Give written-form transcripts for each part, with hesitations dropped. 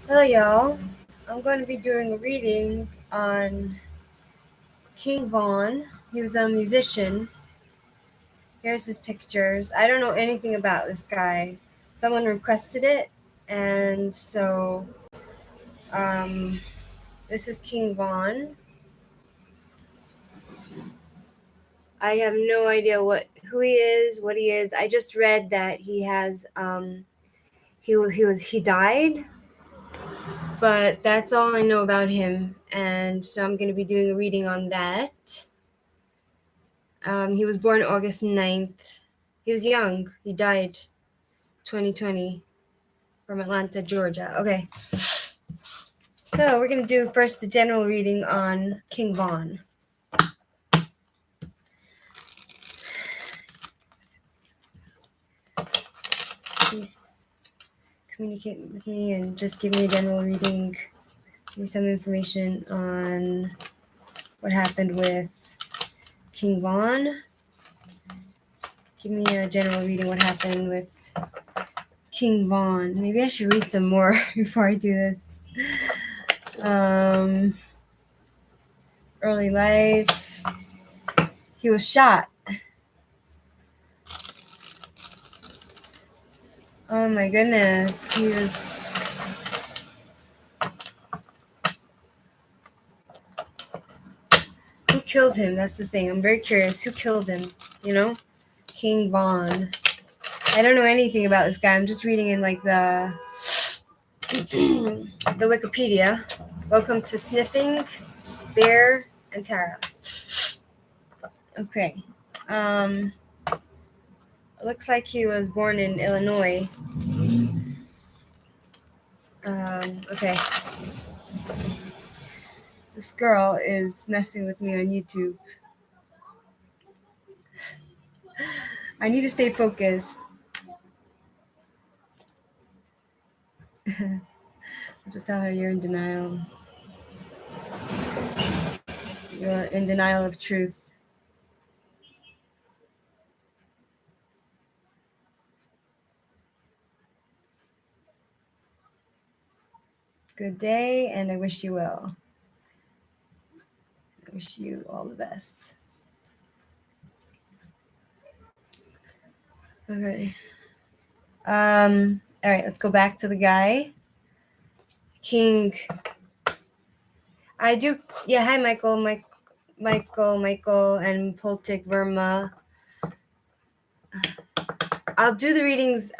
Hello, y'all. I'm going to be doing a reading on King Von. He was a musician. Here's his pictures. I don't know anything about this guy. Someone requested it, and so um, this is King Von. I have no idea who he is, what he is. I just read that he has he died, but that's all I know about him, and so I'm going to be doing a reading on that. He was born August 9th. He was young. He died 2020 from Atlanta, Georgia. Okay. So we're going to do first the general reading on King Von. Please communicate with me and just give me a general reading. Give me some information on what happened with King Von. Give me a general reading what happened with King Von. Maybe I should read some more before I do this. Early life. He was shot. Oh my goodness. He was. Who killed him? That's the thing. I'm very curious. Who killed him? You know? King Von. I don't know anything about this guy. I'm just reading in like the Wikipedia. Welcome to Sniffing, Bear, and Tara. Okay. It looks like he was born in Illinois. Okay. This girl is messing with me on YouTube. I need to stay focused. Just tell her you're in denial. You're in denial of truth. Good day, and I wish you well. I wish you all the best. Okay. All right, let's go back to the guy. King. I do. Yeah, hi, Michael, and Poltik Verma. I'll do the readings.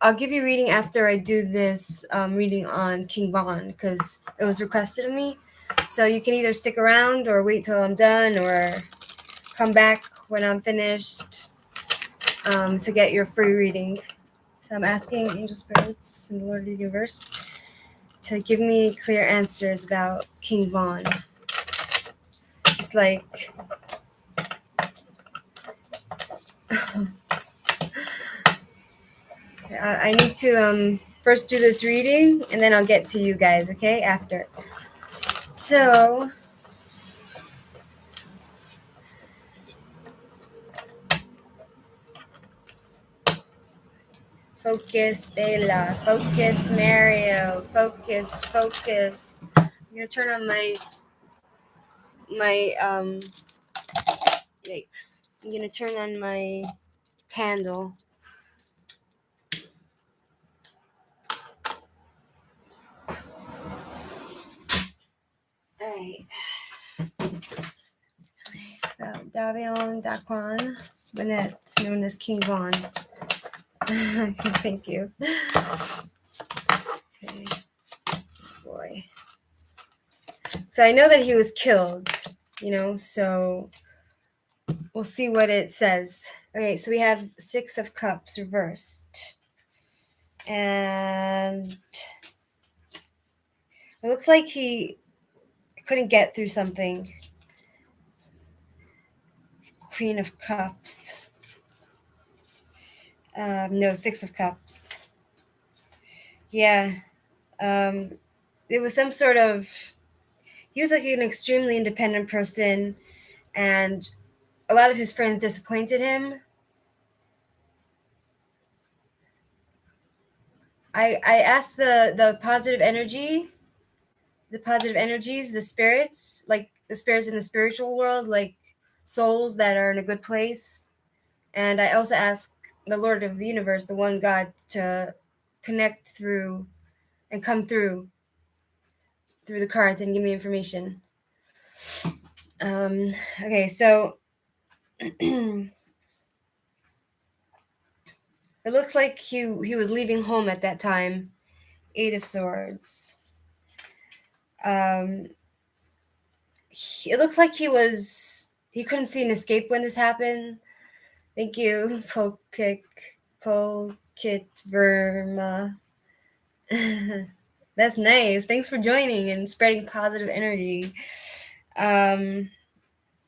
I'll give you a reading after I do this reading on King Von because it was requested of me. So you can either stick around or wait till I'm done or come back when I'm finished to get your free reading. So I'm asking angel spirits and the Lord of the universe to give me clear answers about King Von. Just like I need to first do this reading and then I'll get to you guys, okay? After. So focus, Bella. Focus, Mario. Focus, focus. I'm gonna turn on my yikes. I'm gonna turn on my candle. Alright. Davion Daquan Bennett, known as King Von. Thank you. Okay. Boy. So I know that he was killed, so we'll see what it says. Okay, so we have 6 of Cups reversed. And it looks like he couldn't get through something. Queen of Cups. No, 6 of Cups. Yeah. It was some sort of... He was like an extremely independent person, and a lot of his friends disappointed him. I asked the positive energies, the spirits, like the spirits in the spiritual world, like souls that are in a good place. And I also asked the Lord of the universe, the one God, to connect through and come through the cards and give me information. Okay, so it looks like he was leaving home at that time. Eight of Swords. Um, it looks like he couldn't see an escape when this happened. Thank you, Polkit Verma. That's nice. Thanks for joining and spreading positive energy. Um,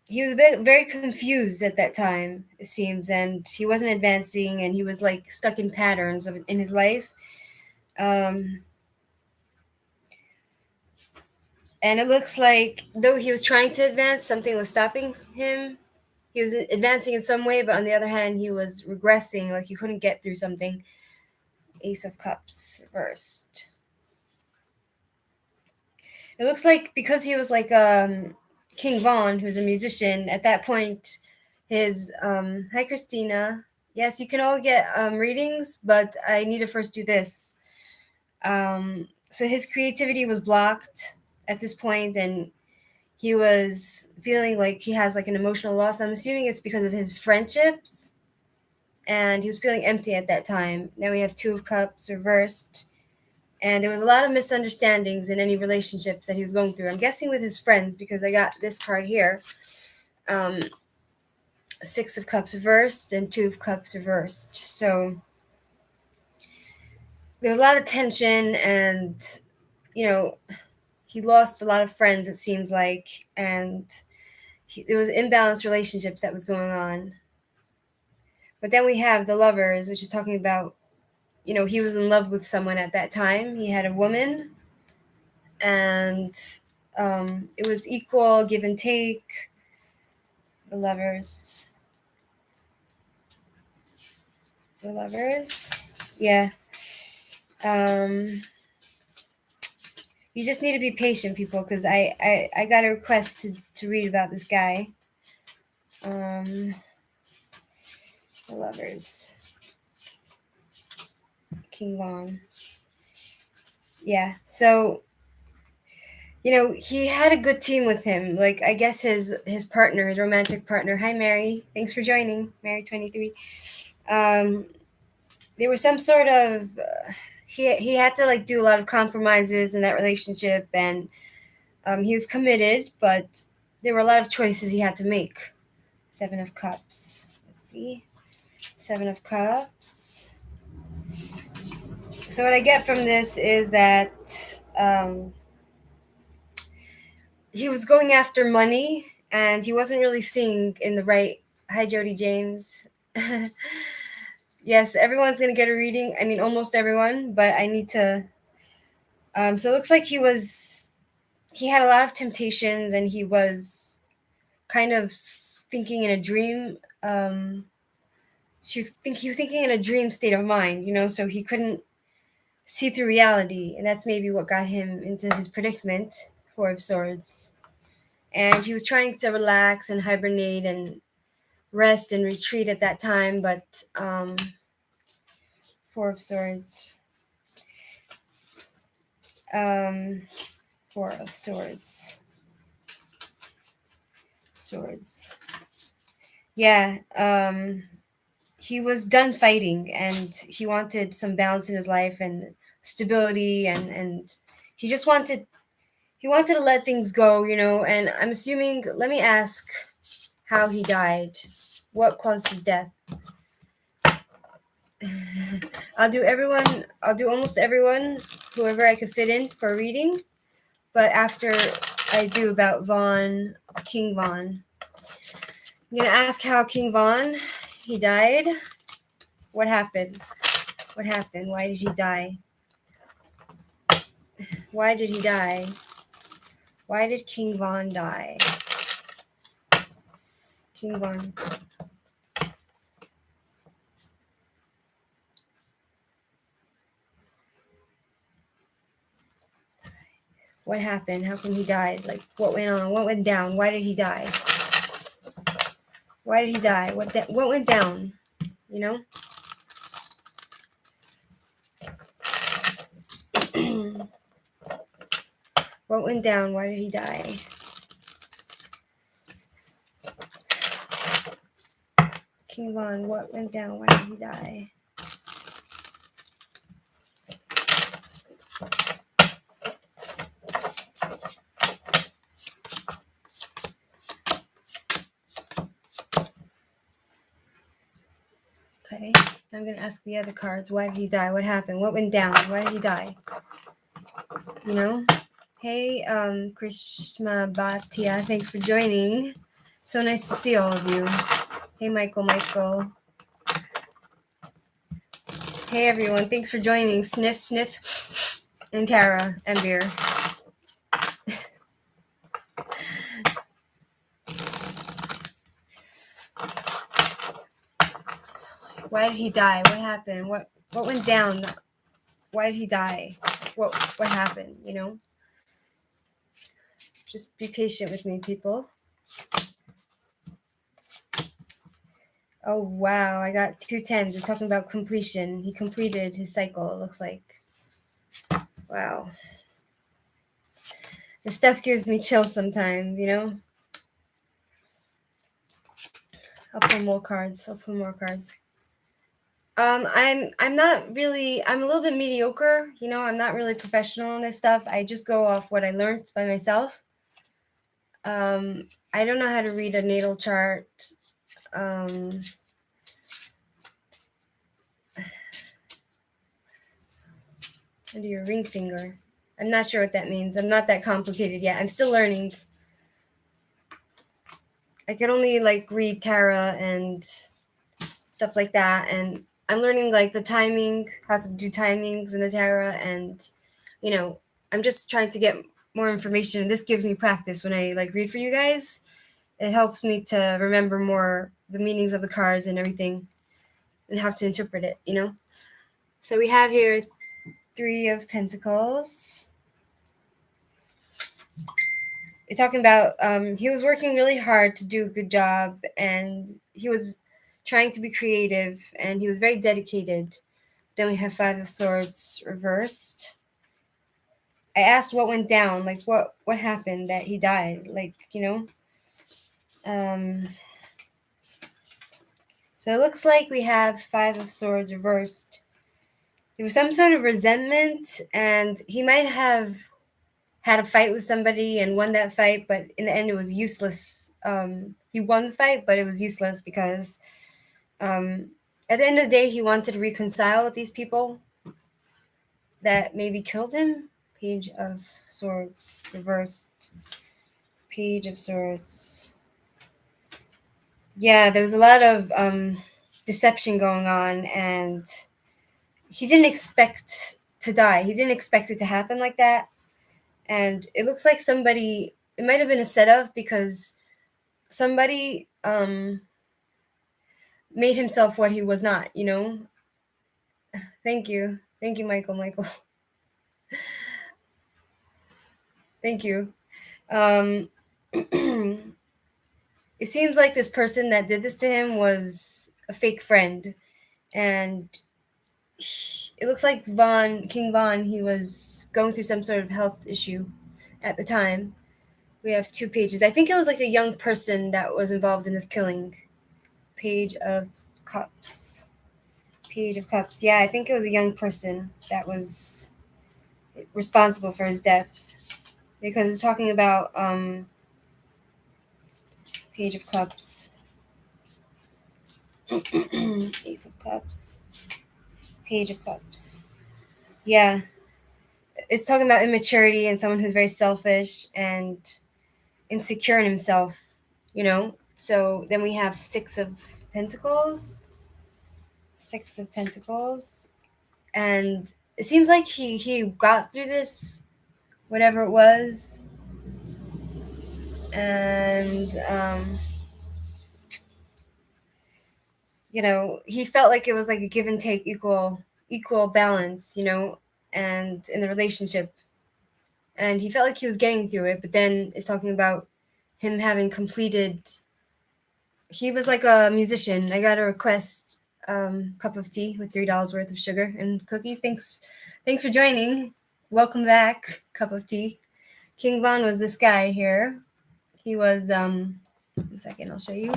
he was very confused at that time, it seems, and he wasn't advancing, and he was like stuck in patterns in his life. Um, and it looks like though he was trying to advance, something was stopping him. He was advancing in some way, but on the other hand, he was regressing, like he couldn't get through something. Ace of Cups reversed. It looks like because he was like King Vaughn, who's a musician, at that point, his hi Christina. Yes, you can all get readings, but I need to first do this. So his creativity was blocked at this point, and he was feeling like he has like an emotional loss. I'm assuming it's because of his friendships, and he was feeling empty at that time. Now we have Two of Cups reversed, and there was a lot of misunderstandings in any relationships that he was going through. I'm guessing with his friends because I got this card here. Um, Six of Cups reversed and Two of Cups reversed. So there was a lot of tension, and he lost a lot of friends, it seems like, and there was imbalanced relationships that was going on. But then we have the Lovers, which is talking about, he was in love with someone at that time. He had a woman, and it was equal, give and take. The Lovers. The Lovers. Yeah. Um, you just need to be patient, people, because I got a request to read about this guy. The Lovers. King Vaughn. Yeah. So, he had a good team with him. Like, I guess his partner, his romantic partner. Hi, Mary. Thanks for joining, Mary23. There was some sort of he had to like do a lot of compromises in that relationship, and he was committed, but there were a lot of choices he had to make. Seven of Cups. Let's see. Seven of Cups. So what I get from this is that he was going after money, and he wasn't really seeing in the right. Hi, Jody James. Yes, everyone's gonna get a reading. I mean, almost everyone, but I need to. So it looks like he had a lot of temptations, and he was kind of thinking in a dream. He was thinking in a dream state of mind, so he couldn't see through reality, and that's maybe what got him into his predicament. Four of Swords, and he was trying to relax and hibernate and rest and retreat at that time, but Four of Swords. Four of Swords. Swords. Yeah. He was done fighting, and he wanted some balance in his life and stability, and he just wanted to let things go, and I'm assuming, let me ask how he died. What caused his death? I'll do almost everyone, whoever I could fit in for a reading, but after I do about King Vaughn. I'm gonna ask how King Vaughn, he died. What happened? What happened? Why did he die? Why did he die? Why did King Vaughn die? King Vaughn. What happened? How come he died? Like, what went on? What went down? Why did he die? Why did he die? What went down? You know? What went down? Why did he die? King Von, what went down? Why did he die? Okay, I'm gonna ask the other cards. Why did he die? What happened? What went down? Why did he die? You know? Hey, Krishma Bhatia, thanks for joining. So nice to see all of you. Hey, Michael. Hey, everyone, thanks for joining. Sniff, and Tara, and Beer. Why did he die? What happened? What went down? Why did he die? What happened? You know? Just be patient with me, people. Oh, wow. I got 2 10s. We're talking about completion. He completed his cycle, it looks like. Wow. This stuff gives me chills sometimes, you know? I'll pull more cards. I'm not really, I'm a little bit mediocre, you know? I'm not really professional in this stuff. I just go off what I learned by myself. I don't know how to read a natal chart. Under your ring finger. I'm not sure what that means. I'm not that complicated yet. I'm still learning. I could only like read Tara and stuff like that, and I'm learning like the timing, how to do timings in the Tara, and you know, I'm just trying to get more information. This gives me practice when I like read for you guys. It helps me to remember more the meanings of the cards and everything, and how to interpret it. You know. So we have here 3 of Pentacles. You're talking about he was working really hard to do a good job, and he was trying to be creative, and he was very dedicated. Then we have 5 of Swords reversed. I asked what went down, like what happened that he died, like, you know. So it looks like we have 5 of Swords reversed. There was some sort of resentment, and he might have had a fight with somebody and won that fight, but in the end it was useless. He won the fight, but it was useless because at the end of the day he wanted to reconcile with these people that maybe killed him. Page of Swords reversed. Page of Swords. Yeah, there was a lot of deception going on, and he didn't expect to die. He didn't expect it to happen like that. And it looks like somebody, it might have been a setup, because somebody made himself what he was not, you know. Thank you, Michael. Thank you. It seems like this person that did this to him was a fake friend, and it looks like King Von, he was going through some sort of health issue at the time. We have 2 pages. I think it was like a young person that was involved in this killing. Page of Cups. Page of Cups. Yeah, I think it was a young person that was responsible for his death, because it's talking about Page of Cups. Ace of Cups. Page of Cups. Yeah. It's talking about immaturity and someone who's very selfish and insecure in himself, you know? So then we have 6 of Pentacles. 6 of Pentacles. And it seems like he got through this, whatever it was. And you know, he felt like it was like a give and take, equal balance, you know, and in the relationship. and he felt like he was getting through it, but then it's talking about him having completed. He was like a musician. I got a request cup of tea with $3 worth of sugar and cookies. Thanks for joining. Welcome back, cup of tea. King Von was this guy here. He was 1 second, I'll show you.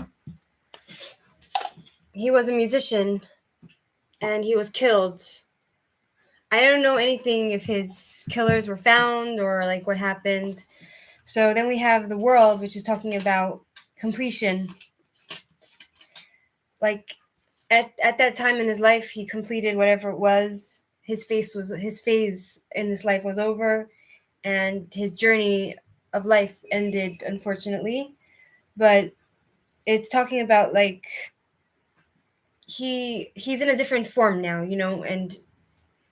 He was a musician and he was killed. I don't know anything if his killers were found or like what happened. So then we have the world, which is talking about completion. Like at that time in his life, he completed whatever it was. His phase in this life was over, and his journey of life ended, unfortunately. But it's talking about like he's in a different form now, and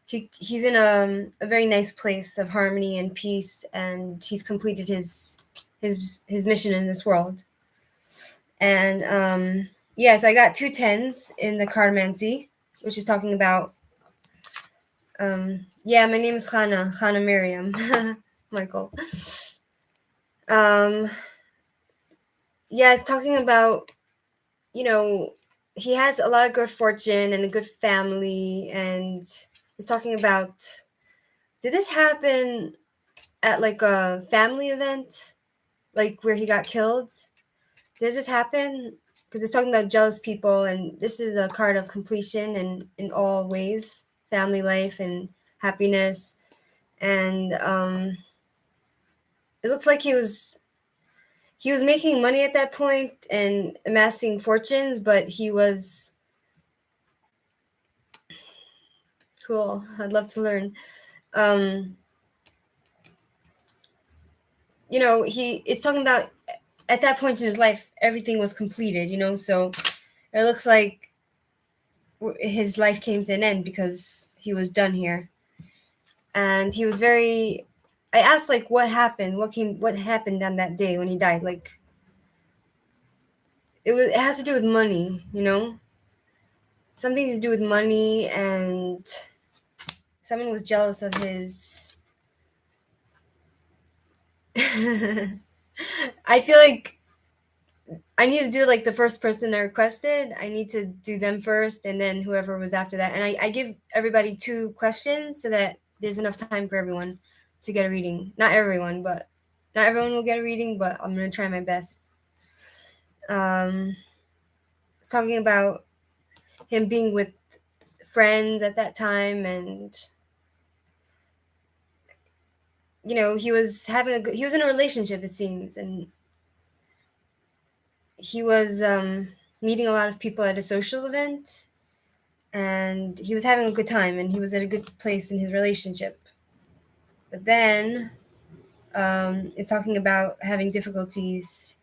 he's in a very nice place of harmony and peace, and he's completed his mission in this world. And yes, I got 2 10s in the cardmancy, which is talking about yeah, my name is Hannah Miriam. Michael. um yeah, it's talking about, he has a lot of good fortune and a good family, and it's talking about, did this happen at like a family event, like where he got killed? Did this happen? Because it's talking about jealous people, and this is a card of completion and in all ways, family life and happiness. And it looks like he was making money at that point and amassing fortunes, but he was cool. I'd love to learn. Um, it's talking about at that point in his life, everything was completed, so it looks like his life came to an end because he was done here. And he was very, I asked like what happened, what happened on that day when he died. Like it has to do with money, something to do with money, and someone was jealous of his. I feel like I need to do like the first person that requested. I need to do them first, and then whoever was after that. And I give everybody 2 questions so that there's enough time for everyone to get a reading. Not everyone, but not everyone will get a reading, but I'm gonna try my best. Um, Talking about him being with friends at that time, and he was he was in a relationship, it seems, and he was meeting a lot of people at a social event, and he was having a good time, and he was at a good place in his relationship. But then it's talking about having difficulties.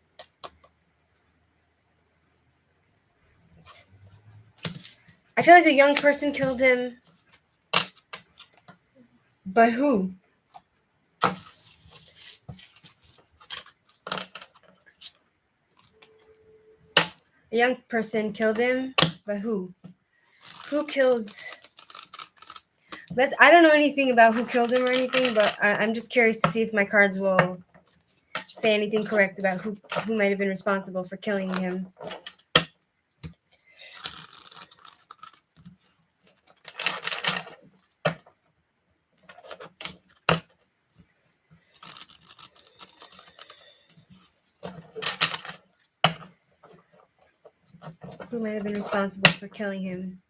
I feel like a young person killed him, but who? A young person killed him, but who? Who killed? I don't know anything about who killed him or anything, but I'm just curious to see if my cards will say anything correct about who might have been responsible for killing him. Who might have been responsible for killing him?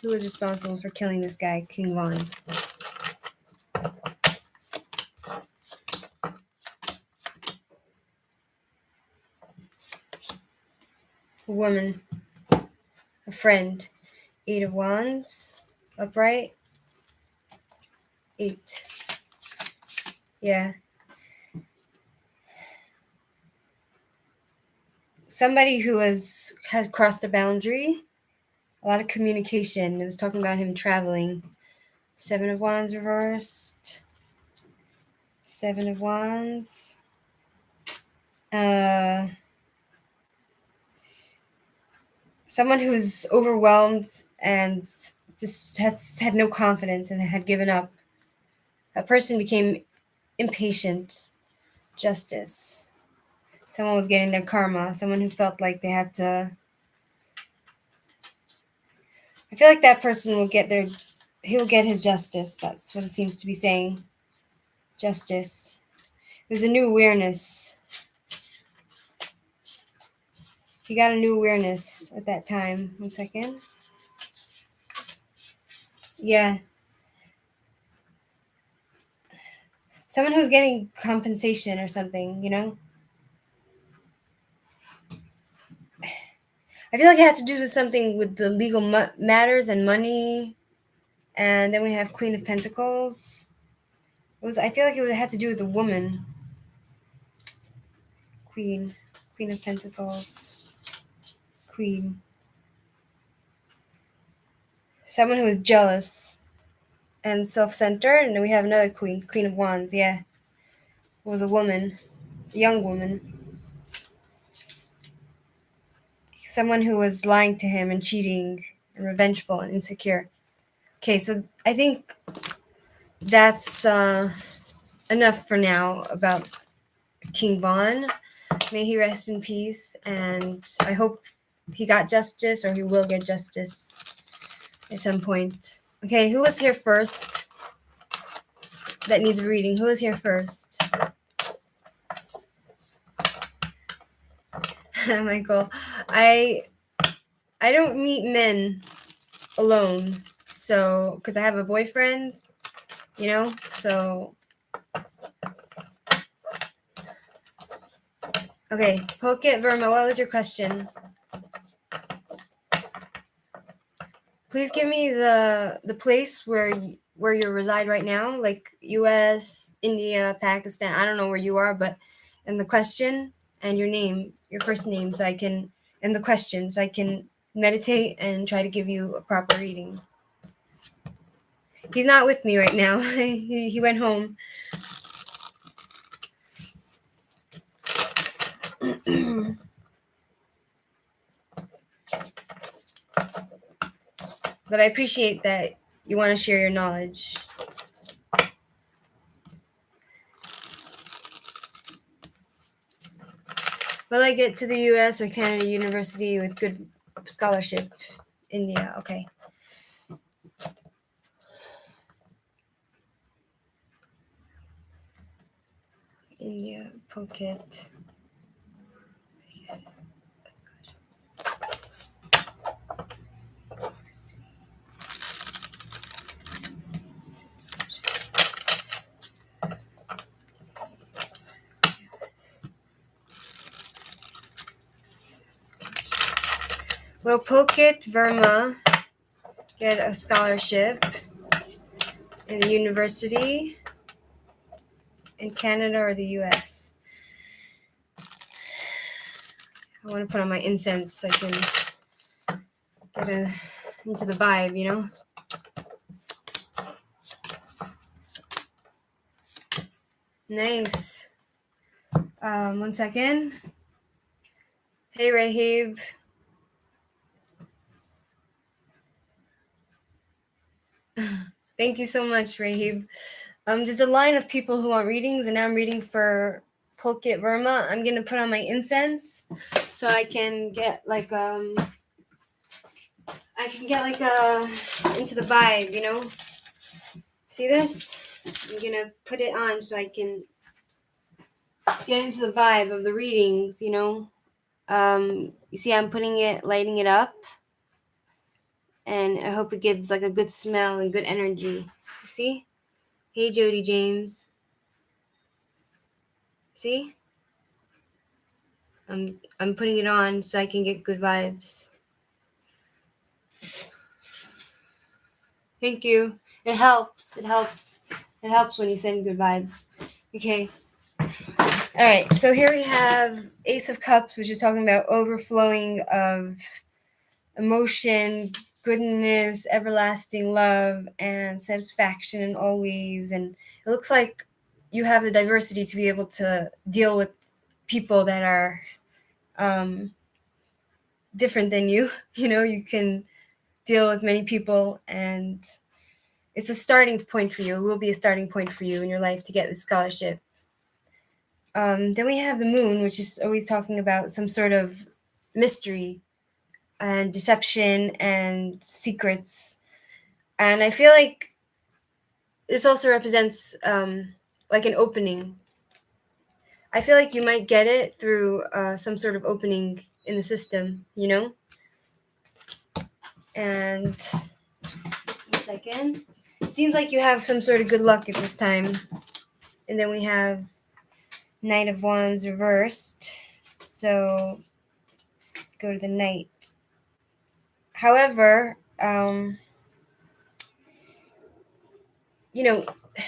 Who was responsible for killing this guy, King Von? A woman, a friend. 8 of Wands, upright. 8. Yeah. Somebody who had crossed a boundary. A lot of communication. It was talking about him traveling. 7 of Wands reversed. 7 of Wands. Someone who's overwhelmed and just had no confidence and had given up. A person became impatient, justice. Someone was getting their karma. Someone who felt like they had to. I feel like that person will get their. He'll get his justice. That's what it seems to be saying. Justice. There's a new awareness. He got a new awareness at that time. 1 second. Yeah. Someone who's getting compensation or something, you know? I feel like it had to do with something with the legal matters and money. And then we have Queen of Pentacles. I feel like it had to do with the woman. Queen. Queen of Pentacles. Queen. Someone who is jealous and self-centered. And then we have another queen. Queen of Wands, yeah. Was a woman. A young woman. Someone who was lying to him and cheating and revengeful and insecure. Okay, so I think that's enough for now about King Von. May he rest in peace, and I hope he got justice, or he will get justice at some point. Okay, who was here first that needs reading? Who was here first? Michael, I don't meet men alone, so because I have a boyfriend, you know, so okay. Pokit Verma, what was your question? Please give me the place where you reside right now, like U.S., India, Pakistan. I don't know where you are, but and the question and your name, your first name, so I can and the question, so I can meditate and try to give you a proper reading. He's not with me right now. he went home. But I appreciate that you want to share your knowledge. Will I get to the U.S. or Canada University with good scholarship? India, okay. India, Phuket. Will Pulkit Verma get a scholarship in the university in Canada or the US? I want to put on my incense so I can get into the vibe, you know? Nice. 1 second. Hey, Rahib. Thank you so much, Rahib. There's a line of people who want readings, and now I'm reading for Pulkit Verma. I'm gonna put on my incense so I can get like into the vibe, you know. See this? I'm gonna put it on so I can get into the vibe of the readings, you know. You see, I'm lighting it up, and I hope it gives like a good smell and good energy. You see? Hey, Jody James. See? I'm putting it on so I can get good vibes. Thank you. It helps. It helps. It helps when you send good vibes. Okay. All right. So here we have Ace of Cups, which is talking about overflowing of emotion, goodness, everlasting love, and satisfaction in all ways. And it looks like you have the diversity to be able to deal with people that are different than you. You know, you can deal with many people, and it's a starting point for you. It will be a starting point for you in your life to get the scholarship. Then we have the moon, which is always talking about some sort of mystery and deception and secrets. And I feel like this also represents like an opening. I feel like you might get it through some sort of opening in the system, you know? And one second. It seems like you have some sort of good luck at this time. And then we have Knight of Wands reversed. So let's go to the Knight. However, you know,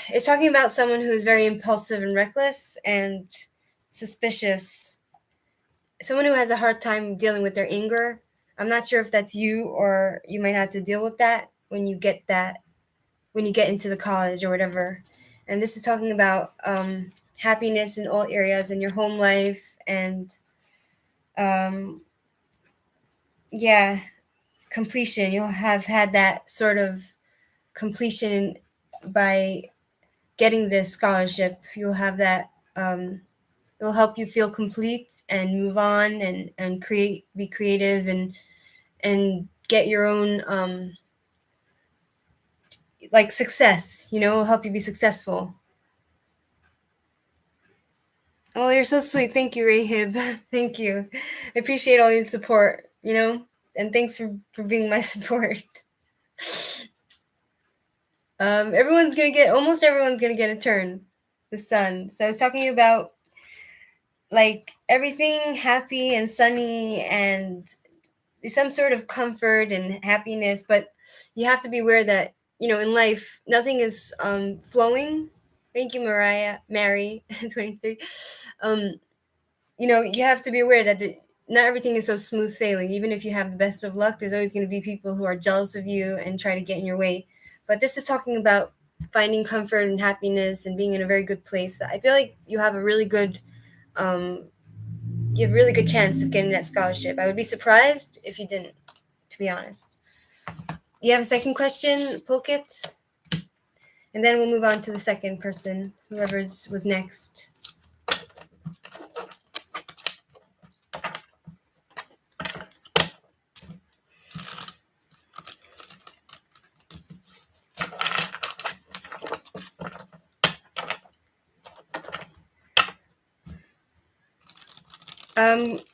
it's talking about someone who's very impulsive and reckless and suspicious. Someone who has a hard time dealing with their anger. I'm not sure if that's you, or you might have to deal with that when you get into the college or whatever. And this is talking about happiness in all areas in your home life and um, yeah, completion. You'll have had that sort of completion by getting this scholarship. You'll have that. It will help you feel complete and move on and be creative and get your own like success. You know, it'll help you be successful. Oh, you're so sweet. Thank you, Rahib. Thank you. I appreciate all your support, you know, and thanks for being my support. Almost everyone's gonna get a turn, the sun. So I was talking about like everything happy and sunny and there's some sort of comfort and happiness, but you have to be aware that, you know, in life, nothing is flowing. Thank you, Mary, 23. Um, you know, you have to be aware that not everything is so smooth sailing. Even if you have the best of luck, there's always going to be people who are jealous of you and try to get in your way. But this is talking about finding comfort and happiness and being in a very good place. I feel like um, you have a really good chance of getting that scholarship. I would be surprised if you didn't, to be honest. You have a second question, Pulkit? And then we'll move on to the second person, whoever's was next.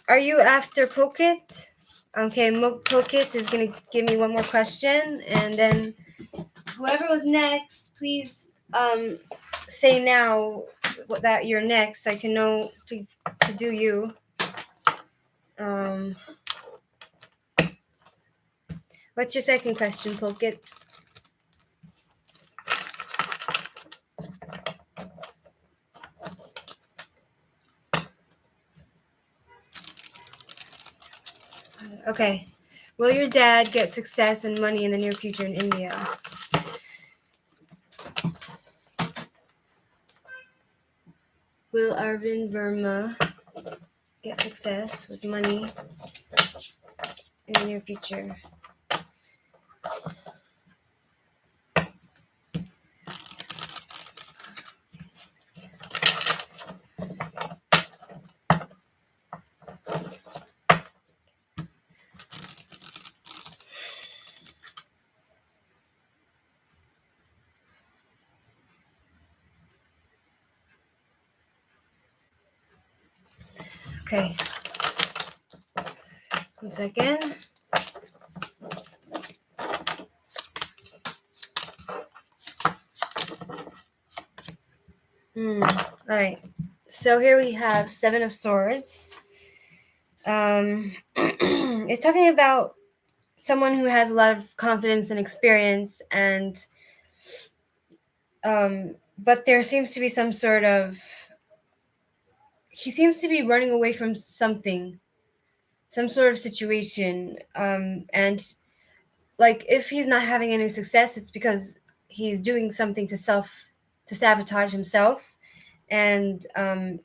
Are you after Pokit? Okay, Pokit is gonna give me one more question, and then whoever was next, please say now that you're next. I can know to do you. Um, what's your second question, Pokit? Okay. Will your dad get success and money in the near future in India? Will Arvind Verma get success with money in the near future? Okay. 1 second. All right. So here we have Seven of Swords. It's talking about someone who has a lot of confidence and experience, and but there seems to be some sort of he seems to be running away from something, some sort of situation, and like if he's not having any success, it's because he's doing something to sabotage himself, and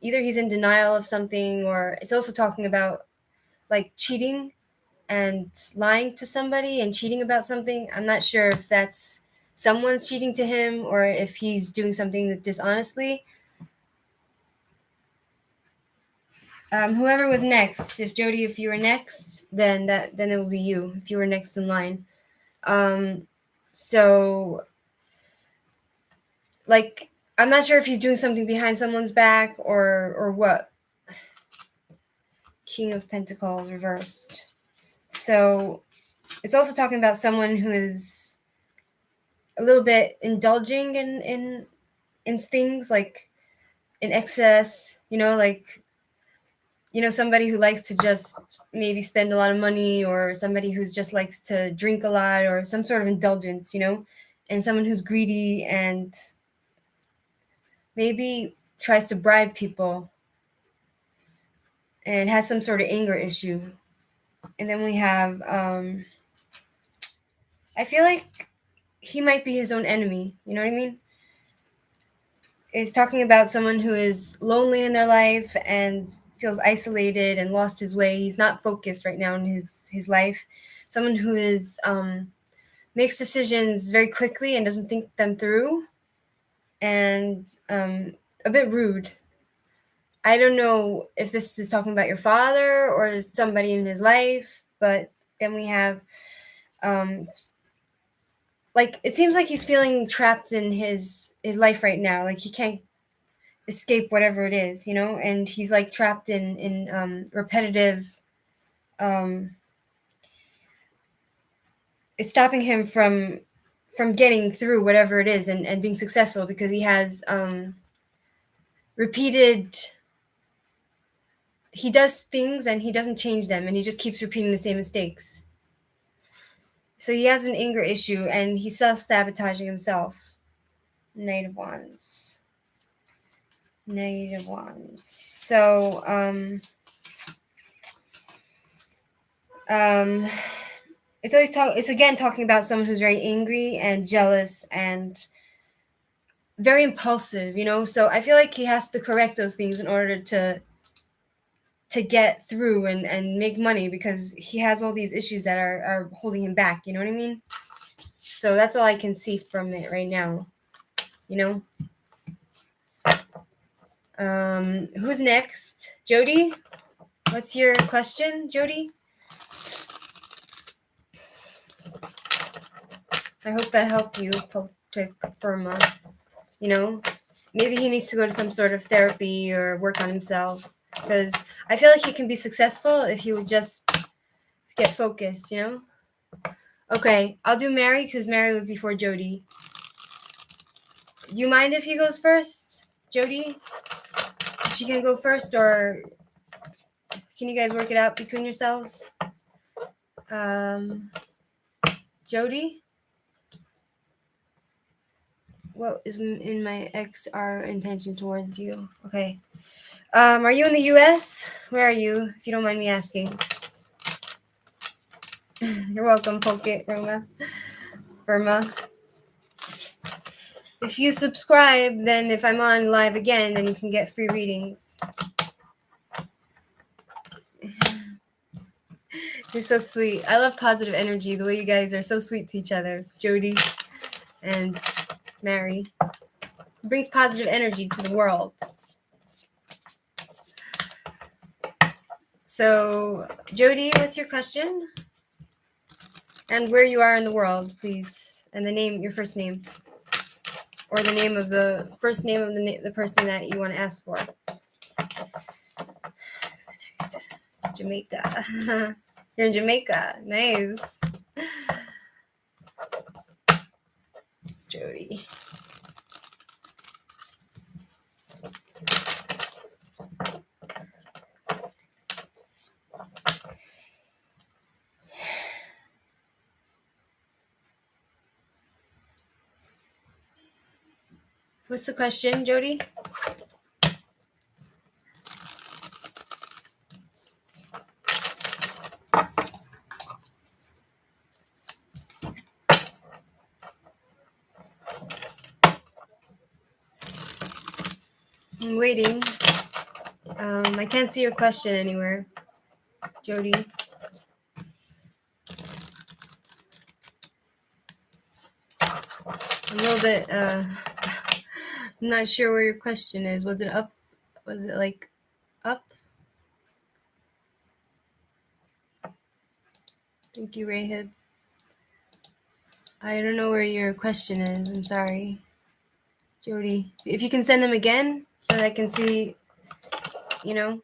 either he's in denial of something, or it's also talking about like cheating and lying to somebody and cheating about something. I'm not sure if that's someone's cheating to him or if he's doing something that dishonestly. Whoever was next, if Jody, if you were next, then it will be you. If you were next in line, so like I'm not sure if he's doing something behind someone's back or what. King of Pentacles reversed. So it's also talking about someone who is a little bit indulging in things like in excess. Like somebody who likes to just maybe spend a lot of money, or somebody who's just likes to drink a lot, or some sort of indulgence, and someone who's greedy and maybe tries to bribe people and has some sort of anger issue. And then we have I feel like he might be his own enemy, you know what I mean? It's talking about someone who is lonely in their life and feels isolated and lost his way. He's not focused right now in his life. Someone who is makes decisions very quickly and doesn't think them through, and a bit rude. I don't know if this is talking about your father or somebody in his life, but then we have like it seems like he's feeling trapped in his life right now. Like he can't escape whatever it is, and he's like trapped in repetitive. It's stopping him from getting through whatever it is and being successful, because he has repeated. He does things and he doesn't change them, and he just keeps repeating the same mistakes. So he has an anger issue and he's self-sabotaging himself. Knight of Wands. So it's again talking about someone who's very angry and jealous and very impulsive, so I feel like he has to correct those things in order to get through and make money, because he has all these issues that are holding him back, you know what I mean? So that's all I can see from it right now, who's next? Jody, what's your question, Jody? I hope that helped you to confirm, maybe he needs to go to some sort of therapy or work on himself, because I feel like he can be successful if he would just get focused, Okay, I'll do Mary because Mary was before Jody. Do you mind if he goes first, Jody? If she can go first, or can you guys work it out between yourselves? Jody? What is in my XR intention towards you? Okay. Are you in the US? Where are you, if you don't mind me asking? You're welcome, Poke Burma. If you subscribe, then if I'm on live again, then you can get free readings. You're so sweet. I love positive energy, the way you guys are so sweet to each other, Jody and Mary. It brings positive energy to the world. So, Jody, what's your question? And where you are in the world, please. And your first name. Or the name of the first name of the person that you want to ask for. Jamaica. You're in Jamaica. Nice. Jody. What's the question, Jody? I'm waiting. I can't see your question anywhere, Jody. little bit. I'm not sure where your question is. Was it up? Was it like up? Thank you, Rahib. I don't know where your question is. I'm sorry, Jody. If you can send them again so that I can see, you know.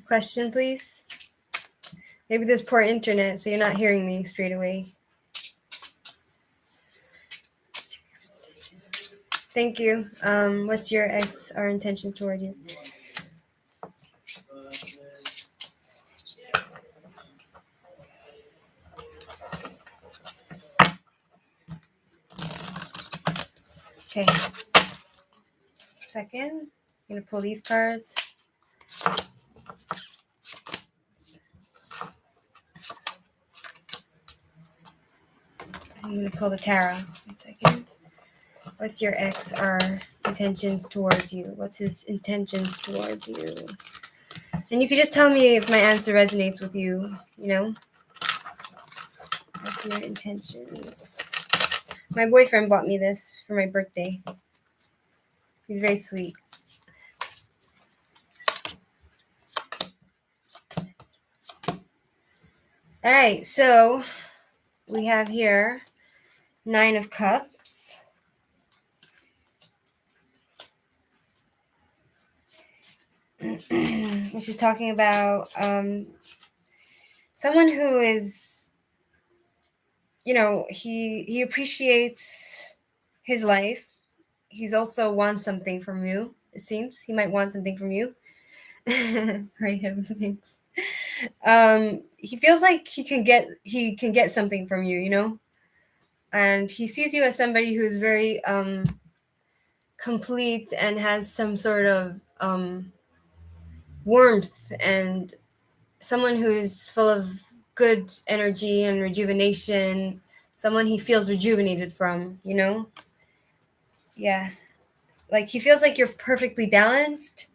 Question, please. Maybe there's poor internet, so you're not hearing me straight away. Thank you. What's your our intention toward you? Okay. Second, I'm gonna pull these cards. I'm gonna pull the tarot. 1 second. What's your XR intentions towards you? What's his intentions towards you? And you could just tell me if my answer resonates with you, you know? What's your intentions? My boyfriend bought me this for my birthday. He's very sweet. All right, so we have here 9 of Cups. Which is talking about someone who is, he appreciates his life. He's also wants something from you. It seems he might want something from you. Right, thanks. He feels like he can get something from you, and he sees you as somebody who's very complete and has some sort of warmth, and someone who is full of good energy and rejuvenation, someone he feels rejuvenated from. Yeah, like he feels like you're perfectly balanced,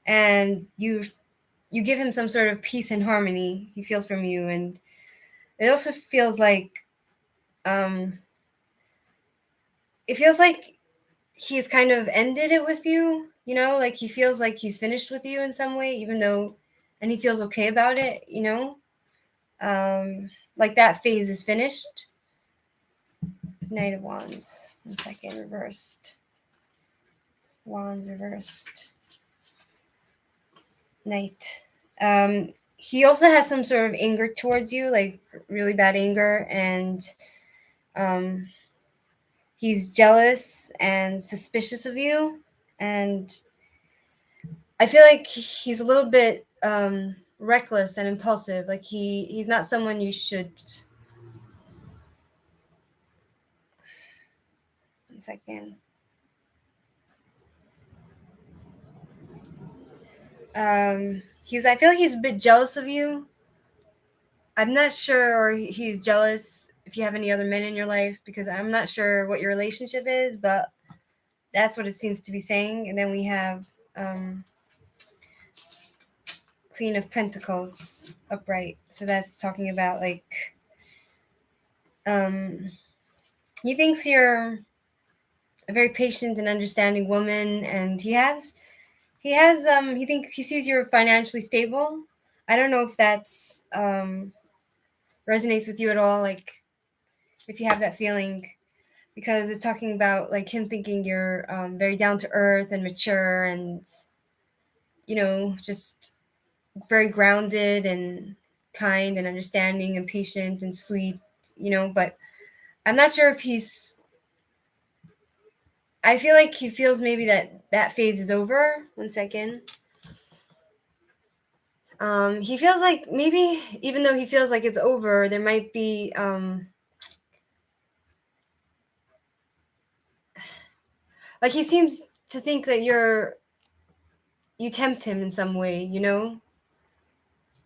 and you give him some sort of peace and harmony he feels from you. And it also feels like it feels like he's kind of ended it with you, like he feels like he's finished with you in some way, even though, and he feels okay about it. Like that phase is finished. Knight of Wands. 1 second, reversed. Wands reversed. Knight. He also has some sort of anger towards you, like really bad anger, and he's jealous and suspicious of you. And I feel like he's a little bit reckless and impulsive. Like he's not someone you should. 1 second. I feel like he's a bit jealous of you. I'm not sure he's jealous if you have any other men in your life, because I'm not sure what your relationship is, but that's what it seems to be saying. And then we have Queen of Pentacles upright. So that's talking about like he thinks you're a very patient and understanding woman, and he thinks he sees you're financially stable. I don't know if that's resonates with you at all, like if you have that feeling, because it's talking about like him thinking you're very down to earth and mature, and just very grounded and kind and understanding and patient and sweet. But I'm not sure if I feel like he feels maybe that phase is over. 1 second. He feels like maybe, even though he feels like it's over, there might be like he seems to think that you tempt him in some way,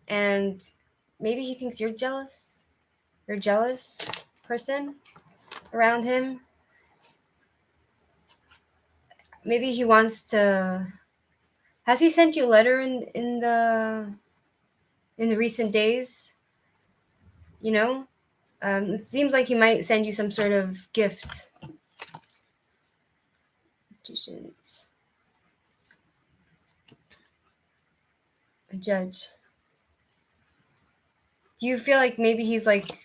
and maybe he thinks you're jealous. You're a jealous person around him. Maybe he wants to Has he sent you a letter in the recent days? You know, it seems like he might send you some sort of gift. Institutions. A judge. Do you feel like maybe he's like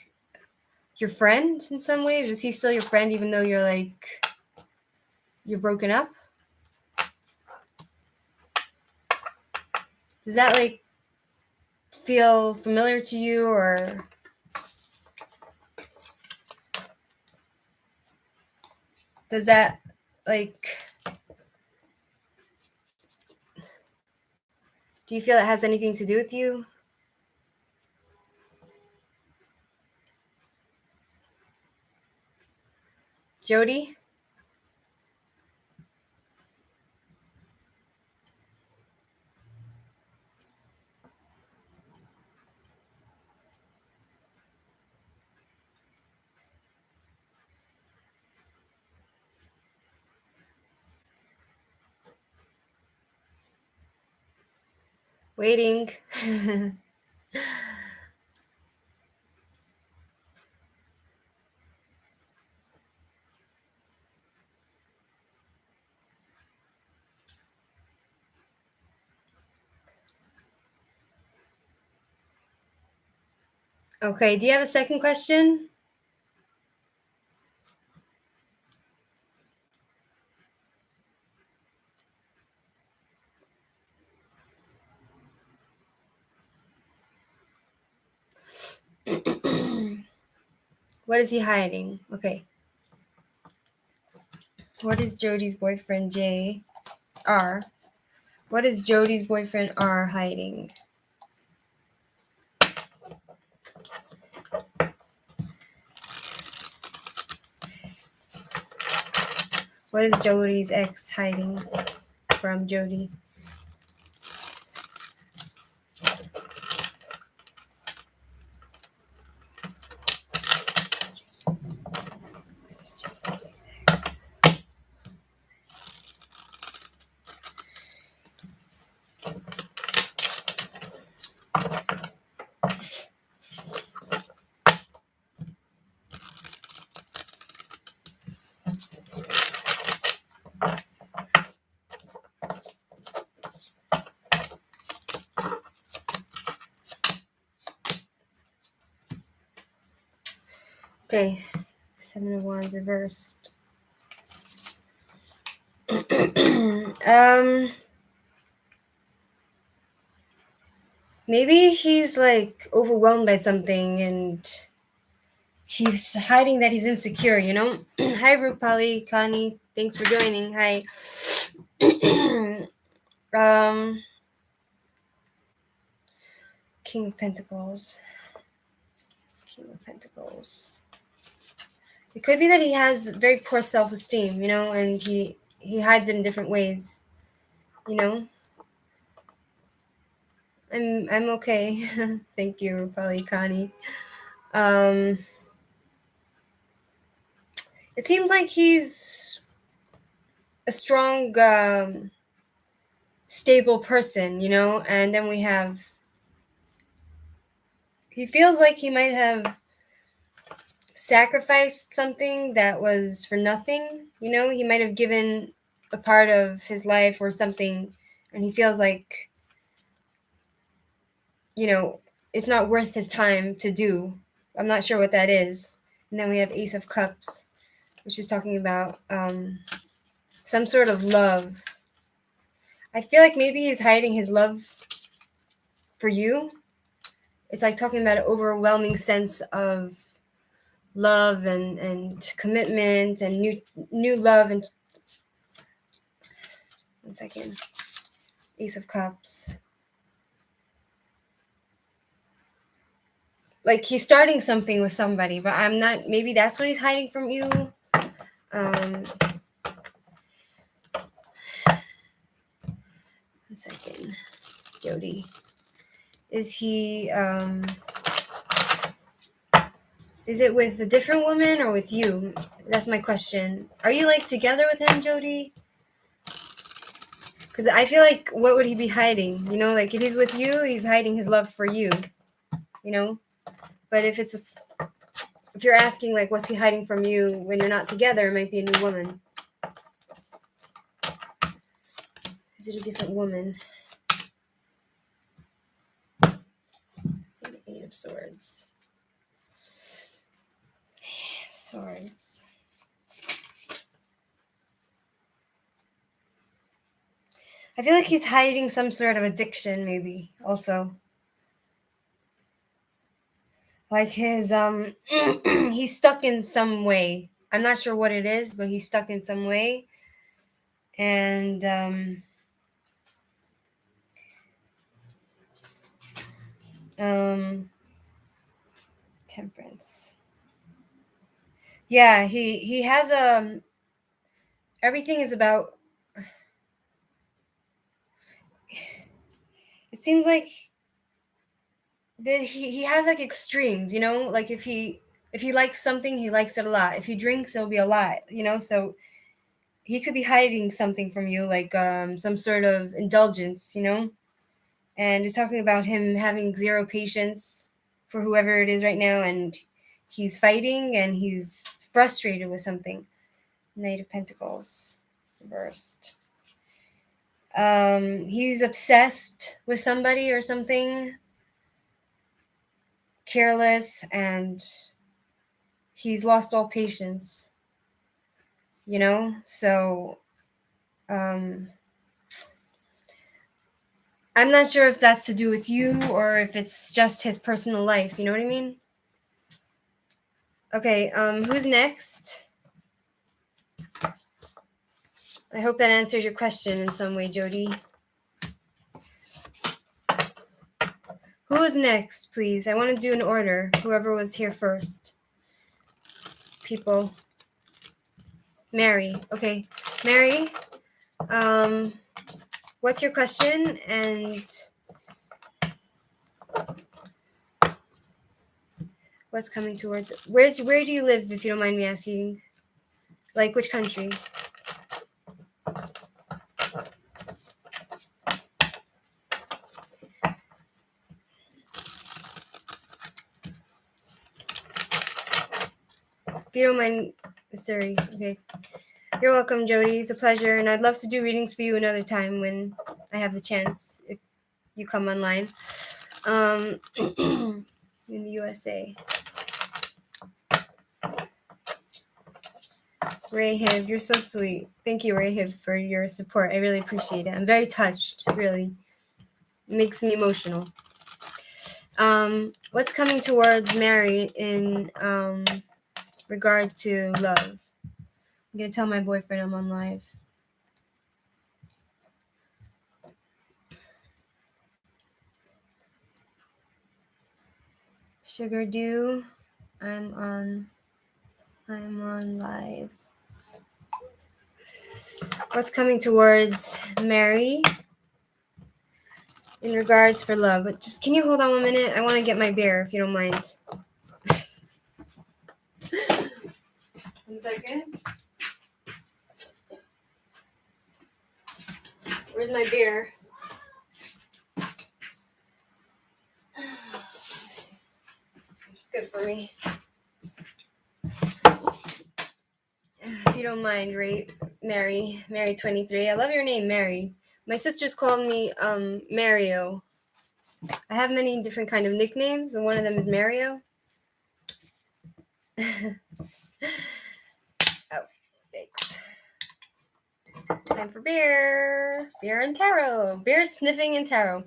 your friend in some ways? Is he still your friend even though you're broken up? Does that like feel familiar to you, or does that like do you feel it has anything to do with you? Jody? Waiting. Okay, do you have a second question? What is he hiding? Okay. What is Jody's boyfriend J R? What is Jody's boyfriend R hiding? What is Jody's ex hiding from Jody? Jody's ex. Okay, 7 of Wands reversed. Maybe he's like overwhelmed by something and he's hiding that he's insecure, you know? Hi, Rupali, Connie. Thanks for joining. Hi. um, King of Pentacles. King of Pentacles. It could be that he has very poor self-esteem, you know, and he hides it in different ways, you know? I'm okay. Thank you, Rupali, Connie. It seems like he's a strong, stable person, you know, and then he feels like he might have sacrificed something that was for nothing, you know, he might have given a part of his life or something, and he feels like, you know, it's not worth his time to do. I'm not sure what that is. And then we have Ace of Cups, which is talking about some sort of love. I feel like maybe he's hiding his love for you. It's like talking about an overwhelming sense of love and commitment and new love. And 1 second. Ace of Cups. Like he's starting something with somebody, but I'm not. Maybe that's what he's hiding from you. 1 second. Jody. Is it with a different woman or with you? That's my question. Are you like together with him, Jody? I feel like, what would he be hiding? Like, if he's with you, he's hiding his love for you. You know. But if you're asking, like, what's he hiding from you when you're not together, it might be a new woman. Is it a different woman? Eight of Swords. Eight of Swords. I feel like he's hiding some sort of addiction, maybe, also. Like his, he's stuck in some way. I'm not sure what it is, but he's stuck in some way. And, Temperance. Yeah, he has, everything is about, it seems like he has like extremes, like if he likes something, he likes it a lot. If he drinks, it'll be a lot, so he could be hiding something from you, like some sort of indulgence, and it's talking about him having zero patience for whoever it is right now, and he's fighting and he's frustrated with something. Knight of Pentacles reversed. He's obsessed with somebody or something, careless, and he's lost all patience, so I'm not sure if that's to do with you or if it's just his personal life, you know what I mean? Okay, who's next? I hope that answers your question in some way, Jody. Who is next, please? I want to do an order. Whoever was here first. People. Mary. Okay. Mary, what's your question? And what's coming towards it? Where do you live, if you don't mind me asking? Like, which country? If you don't mind, Missouri. Okay. You're welcome, Jody. It's a pleasure, and I'd love to do readings for you another time when I have the chance, if you come online. In the USA. Rahib, you're so sweet. Thank you, Rahib, for your support. I really appreciate it. I'm very touched, really. It makes me emotional. What's coming towards Mary in regard to love? I'm going to tell my boyfriend I'm on live. Sugar Dew, I'm on live. What's coming towards Mary in regards for love? But just, can you hold on 1 minute? I want to get my beer, if you don't mind. 1 second. Where's my beer? It's good for me. If you don't mind, right? Mary 23. I love your name, Mary. My sisters called me Mario. I have many different kind of nicknames, and one of them is Mario. Oh, thanks. Time for beer. Beer and tarot. Beer, sniffing, and tarot.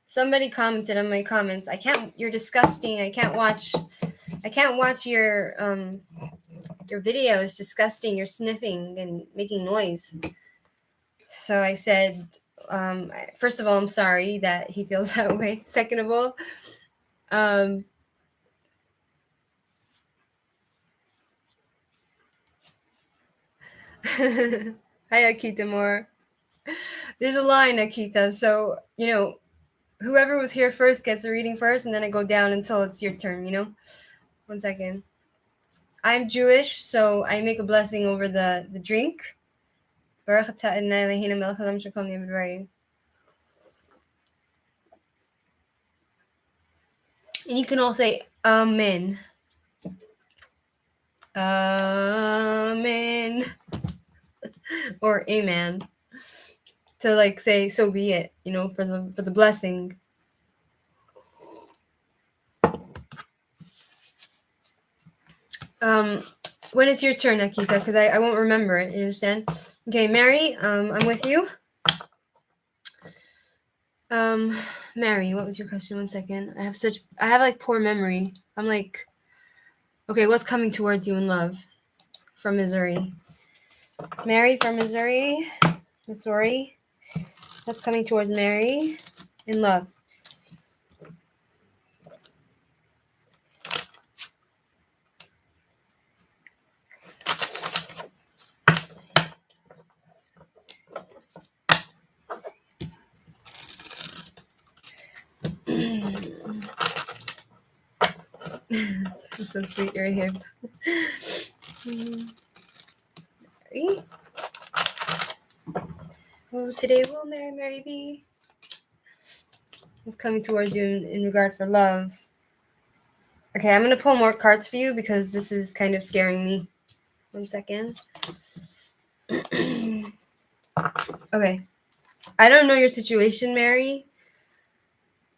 Somebody commented on my comments, you're disgusting. I can't watch your video is disgusting. You're sniffing and making noise. So I said, first of all, I'm sorry that he feels that way. Second of all, hi, Akita Moore. There's a line, Akita. So, whoever was here first gets a reading first, and then I go down until it's your turn, 1 second. I'm Jewish, so I make a blessing over the drink. Baruch atah Adonai Eloheinu melech haolam asher kol niyeh b'dvarim. And you can all say Amen. Amen. Or Amen. To like say so be it, for the blessing. When it's your turn, Akita, because I won't remember it, you understand? Okay, Mary, I'm with you. Mary, what was your question? 1 second. I have like poor memory. I'm like, okay, what's coming towards you in love? From Missouri. Mary from Missouri. What's coming towards Mary in love? That's so sweet right here. Mary? Oh, today will Mary be? What's coming towards you in regard for love? Okay, I'm going to pull more cards for you because this is kind of scaring me. 1 second. Okay. I don't know your situation, Mary.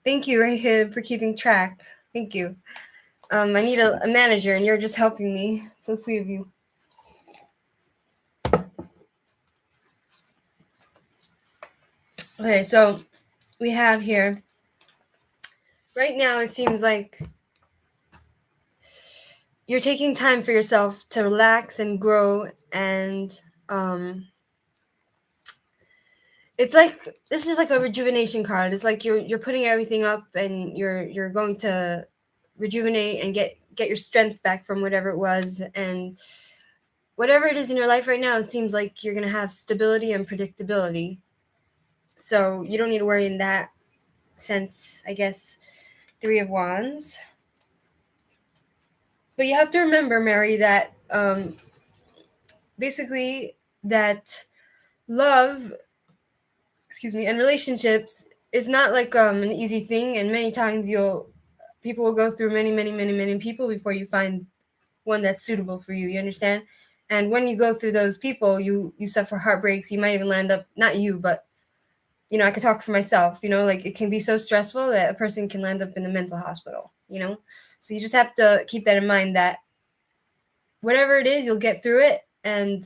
Thank you, Rahib, for keeping track. Thank you. I need a manager, and you're just helping me. So sweet of you. Okay, so we have here. Right now, it seems like you're taking time for yourself to relax and grow, and it's like this is like a rejuvenation card. It's like you're putting everything up, and you're going to rejuvenate and get your strength back from whatever it was, and whatever it is in your life right now, it seems like you're going to have stability and predictability. So you don't need to worry in that sense, I guess. 3 of Wands. But you have to remember, Mary, that basically that love, and relationships is not like an easy thing, and many times people will go through many people before you find one that's suitable for you. You understand? And when you go through those people, you suffer heartbreaks. You might even land up, not you, but I could talk for myself. Like it can be so stressful that a person can land up in the mental hospital. So you just have to keep that in mind, that whatever it is, you'll get through it, and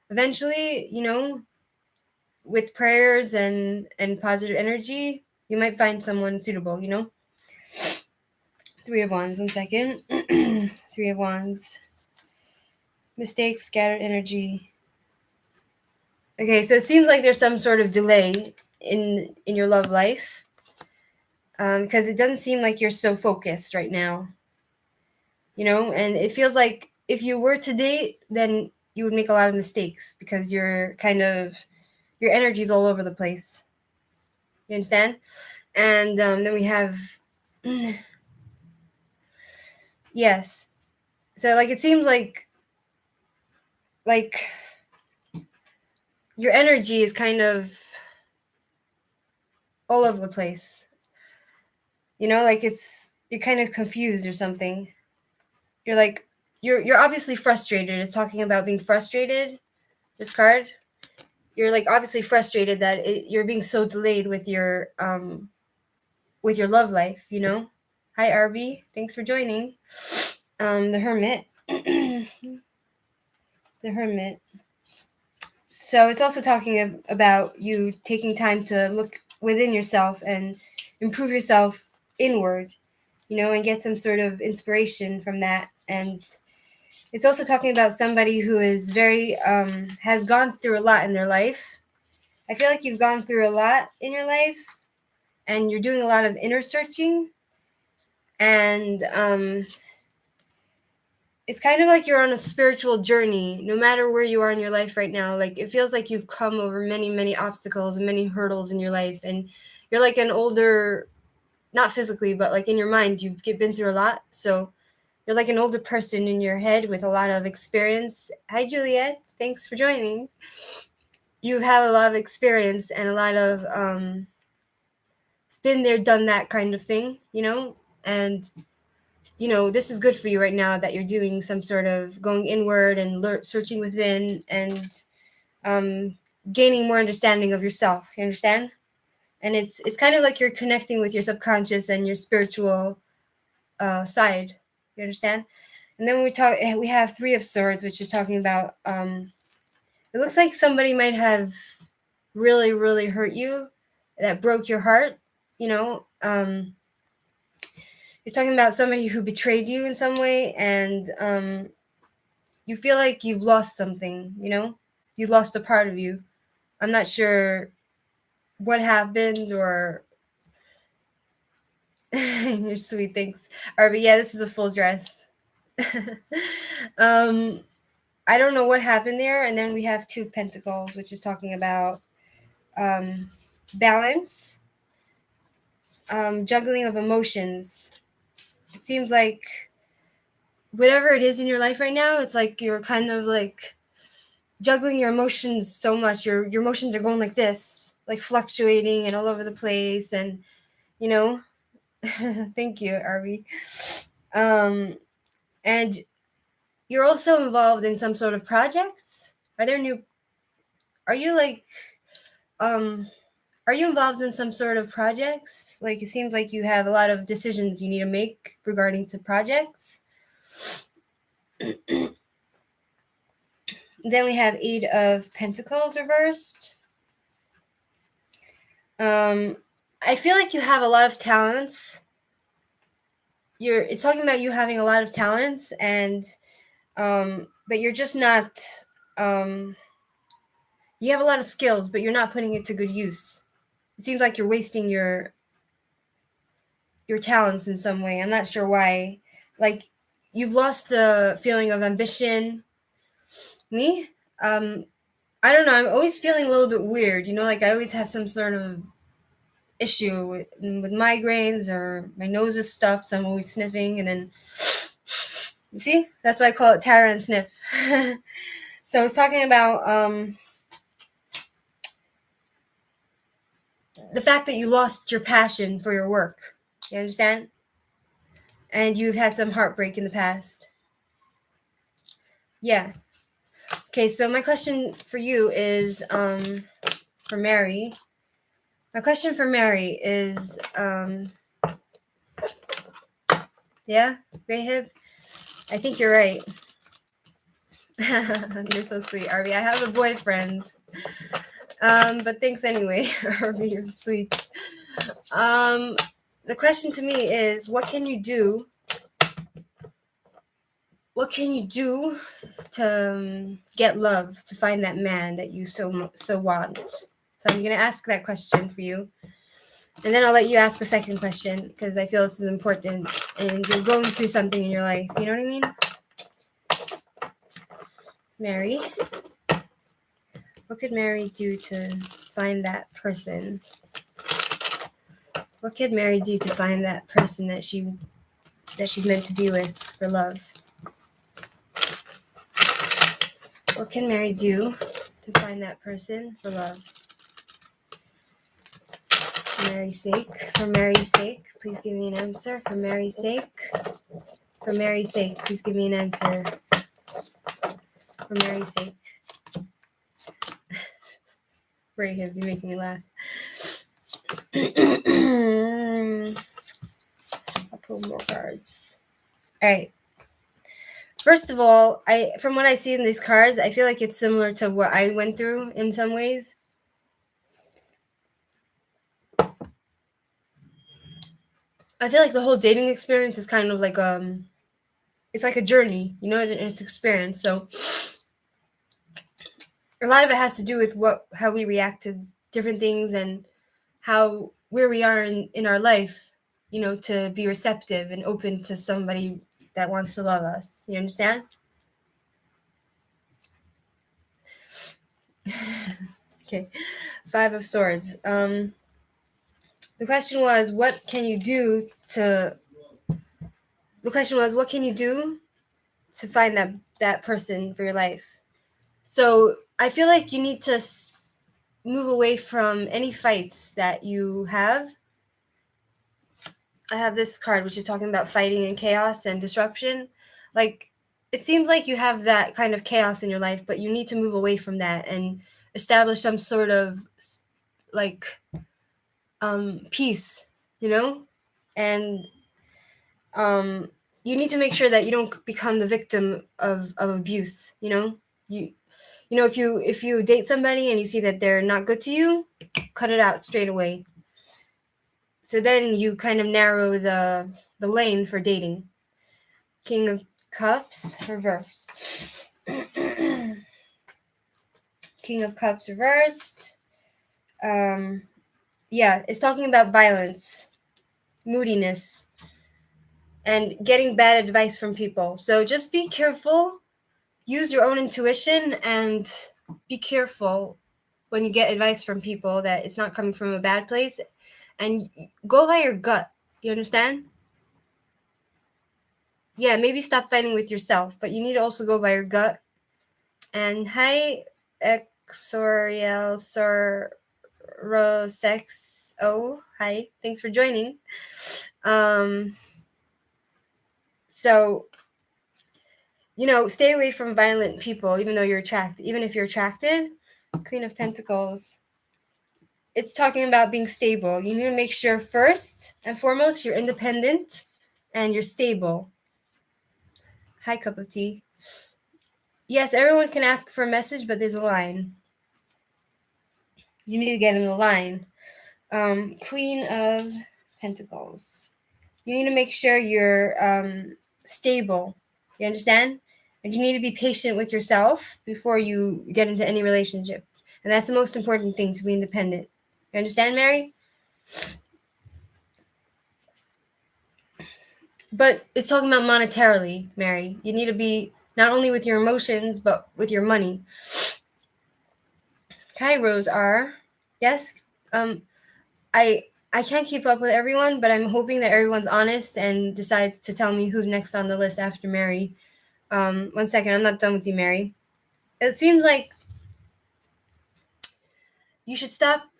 eventually, with prayers and positive energy, you might find someone suitable. 3 of Wands. 1 second. 3 of Wands. Mistakes, scattered energy. Okay, so it seems like there's some sort of delay in your love life, because it doesn't seem like you're so focused right now. And it feels like if you were to date, then you would make a lot of mistakes because your energy's all over the place. You understand? And then we have yes. So like it seems like your energy is kind of all over the place. Like you're kind of confused or something. You're like you're obviously frustrated. It's talking about being frustrated. This card. You're like obviously frustrated that you're being so delayed with your love life. Hi RB, thanks for joining. The Hermit. The Hermit. So it's also talking about you taking time to look within yourself and improve yourself inward, and get some sort of inspiration from that. And it's also talking about somebody who is very has gone through a lot in their life. I feel like you've gone through a lot in your life, and you're doing a lot of inner searching, and it's kind of like you're on a spiritual journey, no matter where you are in your life right now. Like it feels like you've come over many obstacles and many hurdles in your life, and you're like an older, not physically, but like in your mind, you've been through a lot. So you're like an older person in your head with a lot of experience. Hi Juliet, thanks for joining. you've had a lot of experience and a lot of been there, done that kind of thing, and this is good for you right now that you're doing some sort of going inward and searching within and um, gaining more understanding of yourself. You understand? And it's kind of like you're connecting with your subconscious and your spiritual side. You understand? And then we have Three of Swords, which is talking about. It looks like somebody might have really, really hurt you, that broke your heart. You're talking about somebody who betrayed you in some way, and you feel like you've lost something. You lost a part of you. I'm not sure what happened or. You're sweet, thanks. All right, but yeah, this is a full dress. um, I don't know what happened there, and then we have Two of Pentacles, which is talking about um, balance, juggling of emotions. It seems like whatever it is in your life right now, it's like you're kind of like juggling your emotions so much. Your emotions are going like this, like fluctuating and all over the place, and you know. Thank you, Arby. And you're also involved in some sort of projects. Are you like um are you involved in some sort of projects? Like it seems like you have a lot of decisions you need to make regarding to projects. Then we have Eight of Pentacles reversed. I feel like you have a lot of talents. It's talking about you having a lot of talents, and but you're just not. You have a lot of skills, but you're not putting it to good use. It seems like you're wasting your talents in some way. I'm not sure why. Like you've lost the feeling of ambition. Me, I don't know. I'm always feeling a little bit weird. Like I always have some sort of issue with migraines, or my nose is stuffed, so I'm always sniffing, and then you see, that's why I call it Tara and Sniff. So I was talking about the fact that you lost your passion for your work. You understand? And you've had some heartbreak in the past. Yeah. Okay, so my question for you is for Mary. My question for Mary is yeah, Rahib? I think you're right. You're so sweet, Arby. I have a boyfriend. But thanks anyway, Arby, you're sweet. The question to me is, what can you do? What can you do to get love, to find that man that you so want? So I'm gonna ask that question for you, and then I'll let you ask a second question because I feel this is important, and you're going through something in your life. You know what I mean? Mary, what could Mary do to find that person? What could Mary do to find that person that she's meant to be with for love? What can Mary do to find that person for love? For Mary's sake, please give me an answer. For Mary's sake, please give me an answer. For Mary's sake. Rahib, you're making me laugh. I'll pull more cards. All right. First of all, from what I see in these cards, I feel like it's similar to what I went through in some ways. I feel like the whole dating experience is kind of like it's like a journey, it's an experience. So a lot of it has to do with how we react to different things and where we are in our life, to be receptive and open to somebody that wants to love us. You understand? Okay. Five of Swords. The question was, what can you do to find that person for your life? So I feel like you need to move away from any fights that you have. I have this card which is talking about fighting and chaos and disruption. Like, it seems like you have that kind of chaos in your life, but you need to move away from that and establish some sort of like peace, you know? And you need to make sure that you don't become the victim of abuse, you know? You know, if you date somebody and you see that they're not good to you, cut it out straight away. So then you kind of narrow the lane for dating. King of Cups reversed. King of Cups reversed. Yeah, it's talking about violence, moodiness, and getting bad advice from people. So just be careful. Use your own intuition and be careful when you get advice from people that it's not coming from a bad place, and go by your gut. You understand? Yeah, maybe stop fighting with yourself, but you need to also go by your gut. And hi, Exoriel Sorosex. Oh, hi. Thanks for joining. So, you know, stay away from violent people, even though you're attracted. Even if you're attracted, Queen of Pentacles. It's talking about being stable. You need to make sure first and foremost you're independent and you're stable. Hi, cup of tea. Yes, everyone can ask for a message, but there's a line. You need to get in the line. Queen of Pentacles. You need to make sure you're stable. You understand? And you need to be patient with yourself before you get into any relationship. And that's the most important thing, to be independent. You understand, Mary? But it's talking about monetarily, Mary. You need to be not only with your emotions, but with your money. Hi, Rose R. Yes. I can't keep up with everyone, but I'm hoping that everyone's honest and decides to tell me who's next on the list after Mary. 1 second, I'm not done with you, Mary. It seems like you should stop.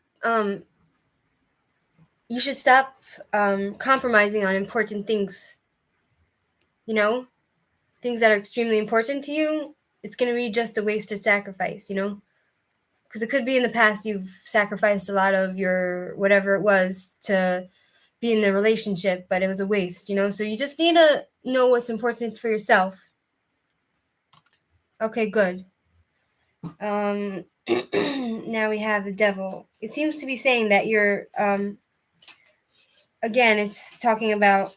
You should stop compromising on important things. You know, things that are extremely important to you. It's gonna be just a wasted sacrifice. You know, because it could be in the past you've sacrificed a lot of your whatever it was to be in the relationship, but it was a waste. You know, so you just need to know what's important for yourself. Okay, good. Now we have the devil. It seems to be saying that you're again, it's talking about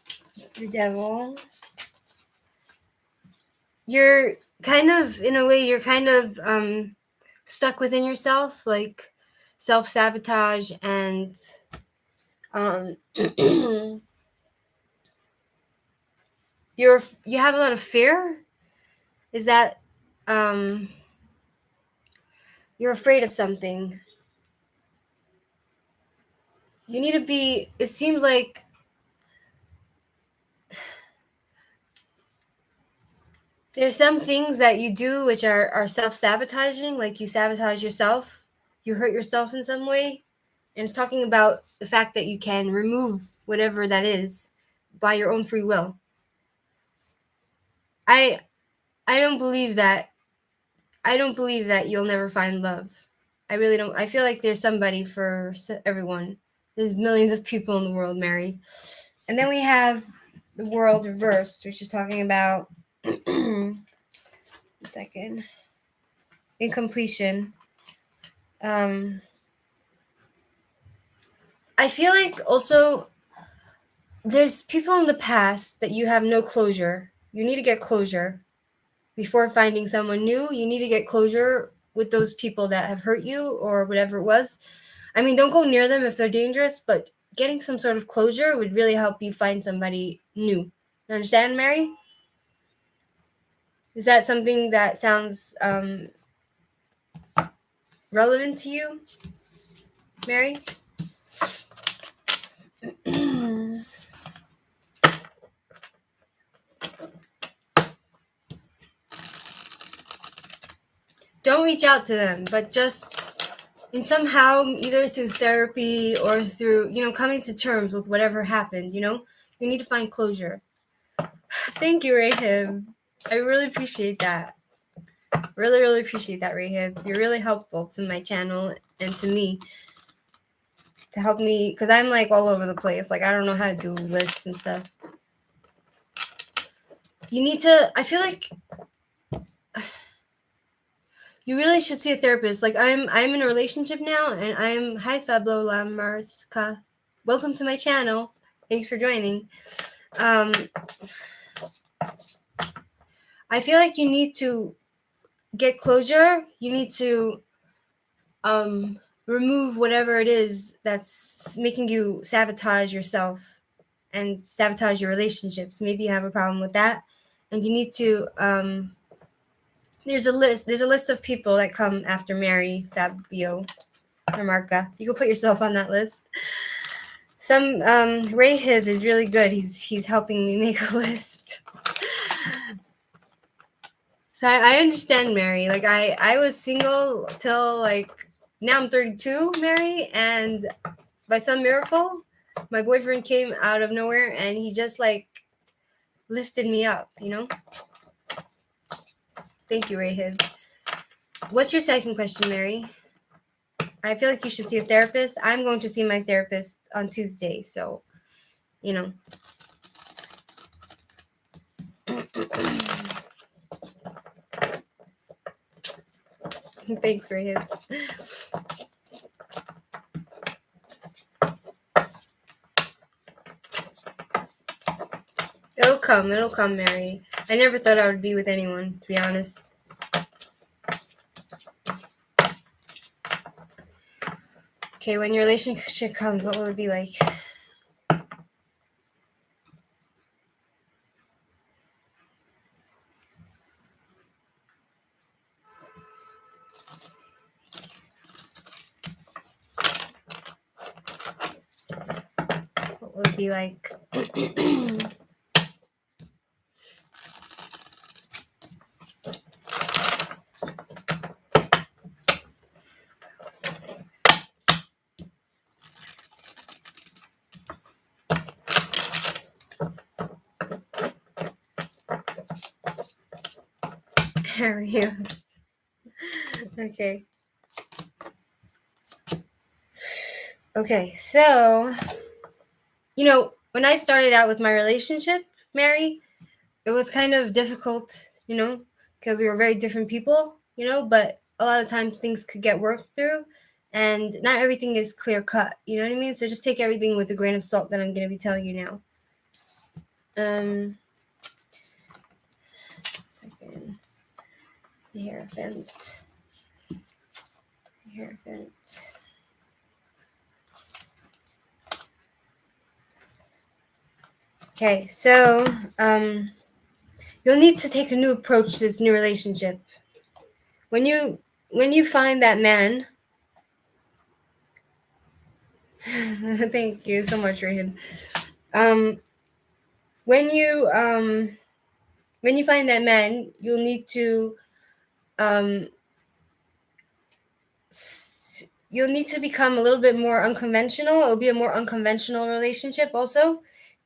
the devil. You're kind of, in a way, you're kind of stuck within yourself, like self-sabotage and you have a lot of fear. Is that you're afraid of something? You need to be, it seems like there's some things that you do which are self-sabotaging, like you sabotage yourself, you hurt yourself in some way. And it's talking about the fact that you can remove whatever that is by your own free will. I I don't believe that. I don't believe that you'll never find love. I really don't. I feel like there's somebody for everyone. There's millions of people in the world, Mary. And then we have the world reversed, which is talking about 1 second. Incompletion. I feel like also there's people in the past that you have no closure. You need to get closure before finding someone new. You need to get closure with those people that have hurt you or whatever it was. I mean, don't go near them if they're dangerous, but getting some sort of closure would really help you find somebody new. You understand, Mary? Is that something that sounds relevant to you, Mary? Don't reach out to them, but just And somehow, either through therapy or through, coming to terms with whatever happened, you need to find closure. Thank you, Rahib. I really appreciate that. Really, really appreciate that, Rahib. You're really helpful to my channel and to me, to help me, because I'm like all over the place. Like, I don't know how to do lists and stuff. You need to, I feel like you really should see a therapist. Like, I'm in a relationship now, and hi Fablo Lamarska. Welcome to my channel. Thanks for joining. I feel like you need to get closure. You need to remove whatever it is that's making you sabotage yourself and sabotage your relationships. Maybe you have a problem with that, and you need to. There's a list. There's a list of people that come after Mary, Fabio, or Marca. You can put yourself on that list. Some Rahib is really good. He's helping me make a list. So I understand, Mary. Like I was single till like now I'm 32, Mary, and by some miracle, my boyfriend came out of nowhere and he just like lifted me up, Thank you, Rahib. What's your second question, Mary? I feel like you should see a therapist. I'm going to see my therapist on Tuesday, so Thanks, Rahib. It'll come, Mary. I never thought I would be with anyone, to be honest. Okay, when your relationship comes, what will it be like? What will it be like? Harry. Okay. Okay, so when I started out with my relationship, Mary, it was kind of difficult, because we were very different people, but a lot of times things could get worked through and not everything is clear cut, you know what I mean? So just take everything with a grain of salt that I'm going to be telling you now. Second. Hierophant. Okay, so you'll need to take a new approach to this new relationship. When you find that man, thank you so much, Rahin. When you find that man, you'll need to become a little bit more unconventional. It'll be a more unconventional relationship also,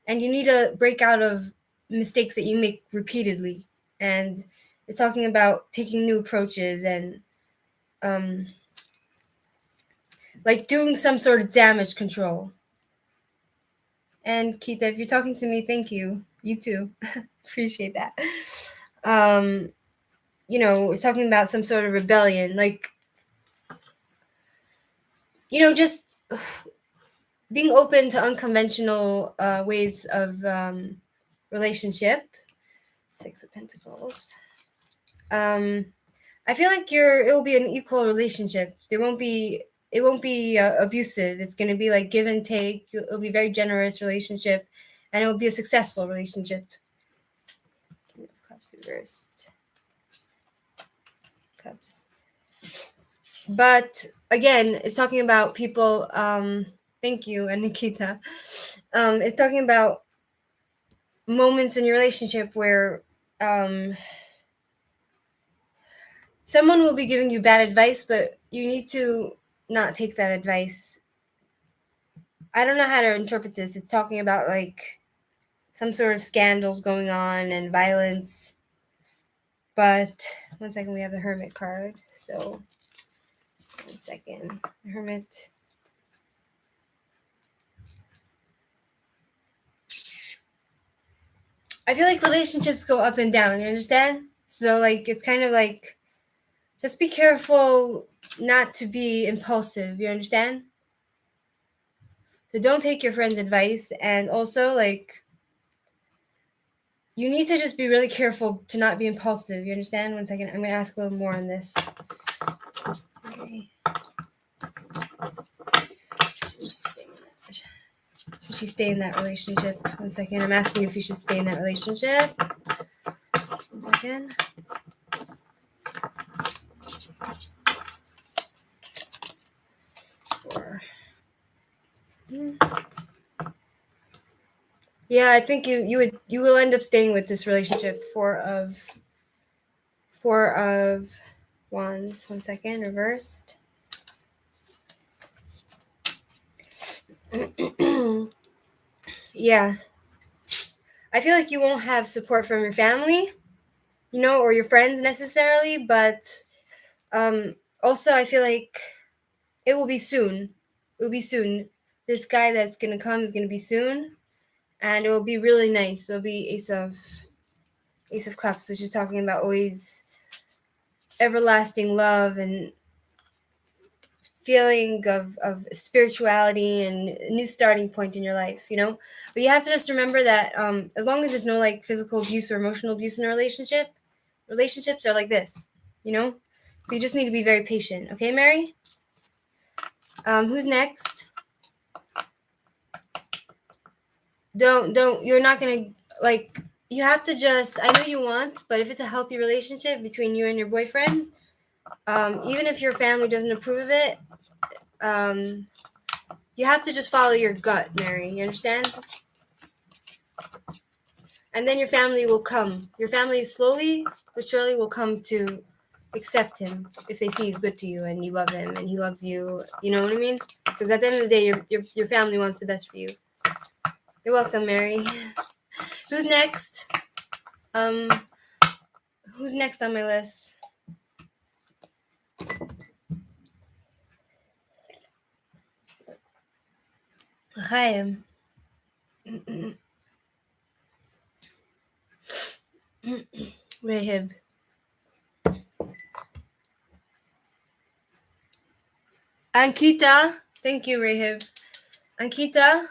and you need to break out of mistakes that you make repeatedly. And it's talking about taking new approaches and like doing some sort of damage control. And Kita, if you're talking to me, thank you. You too. Appreciate that. It's talking about some sort of rebellion, like just being open to unconventional ways of relationship. Six of Pentacles. I feel like it will be an equal relationship. It won't be abusive. It's going to be like give and take. It'll be a very generous relationship, and it will be a successful relationship. King of Cups reversed. Cups. But again, it's talking about people. Thank you, and Nikita. It's talking about moments in your relationship where someone will be giving you bad advice, but you need to not take that advice. I don't know how to interpret this. It's talking about like some sort of scandals going on and violence. But one second, we have the Hermit card. So, one second. Hermit. I feel like relationships go up and down, you understand? So, like, it's kind of like just be careful not to be impulsive, you understand? So, don't take your friend's advice. And also, like, you need to just be really careful to not be impulsive, you understand? One second, I'm going to ask a little more on this. Okay. Should she stay in that relationship? One second. I'm asking if you should stay in that relationship. One second. Four. Yeah, I think you will end up staying with this relationship. Four of Wands. One second. Reversed. Yeah. I feel like you won't have support from your family, or your friends necessarily, but also I feel like it will be soon. It will be soon. This guy that's gonna come is gonna be soon, and it will be really nice. It'll be Ace of Cups, which is talking about always everlasting love and feeling of spirituality and a new starting point in your life, But you have to just remember that as long as there's no like physical abuse or emotional abuse in a relationship, relationships are like this, So you just need to be very patient, okay, Mary? Who's next? Don't you're not gonna like you have to just I know you want, but if it's a healthy relationship between you and your boyfriend, even if your family doesn't approve of it, you have to just follow your gut, Mary. You understand? And then your family will come. Your family slowly but surely will come to accept him if they see he's good to you and you love him and he loves you. You know what I mean? Because at the end of the day, your family wants the best for you. You're welcome, Mary. Who's next? Um, who's next on my list? Chaim. Rahib. Ankita. Thank you, Rahib. Ankita,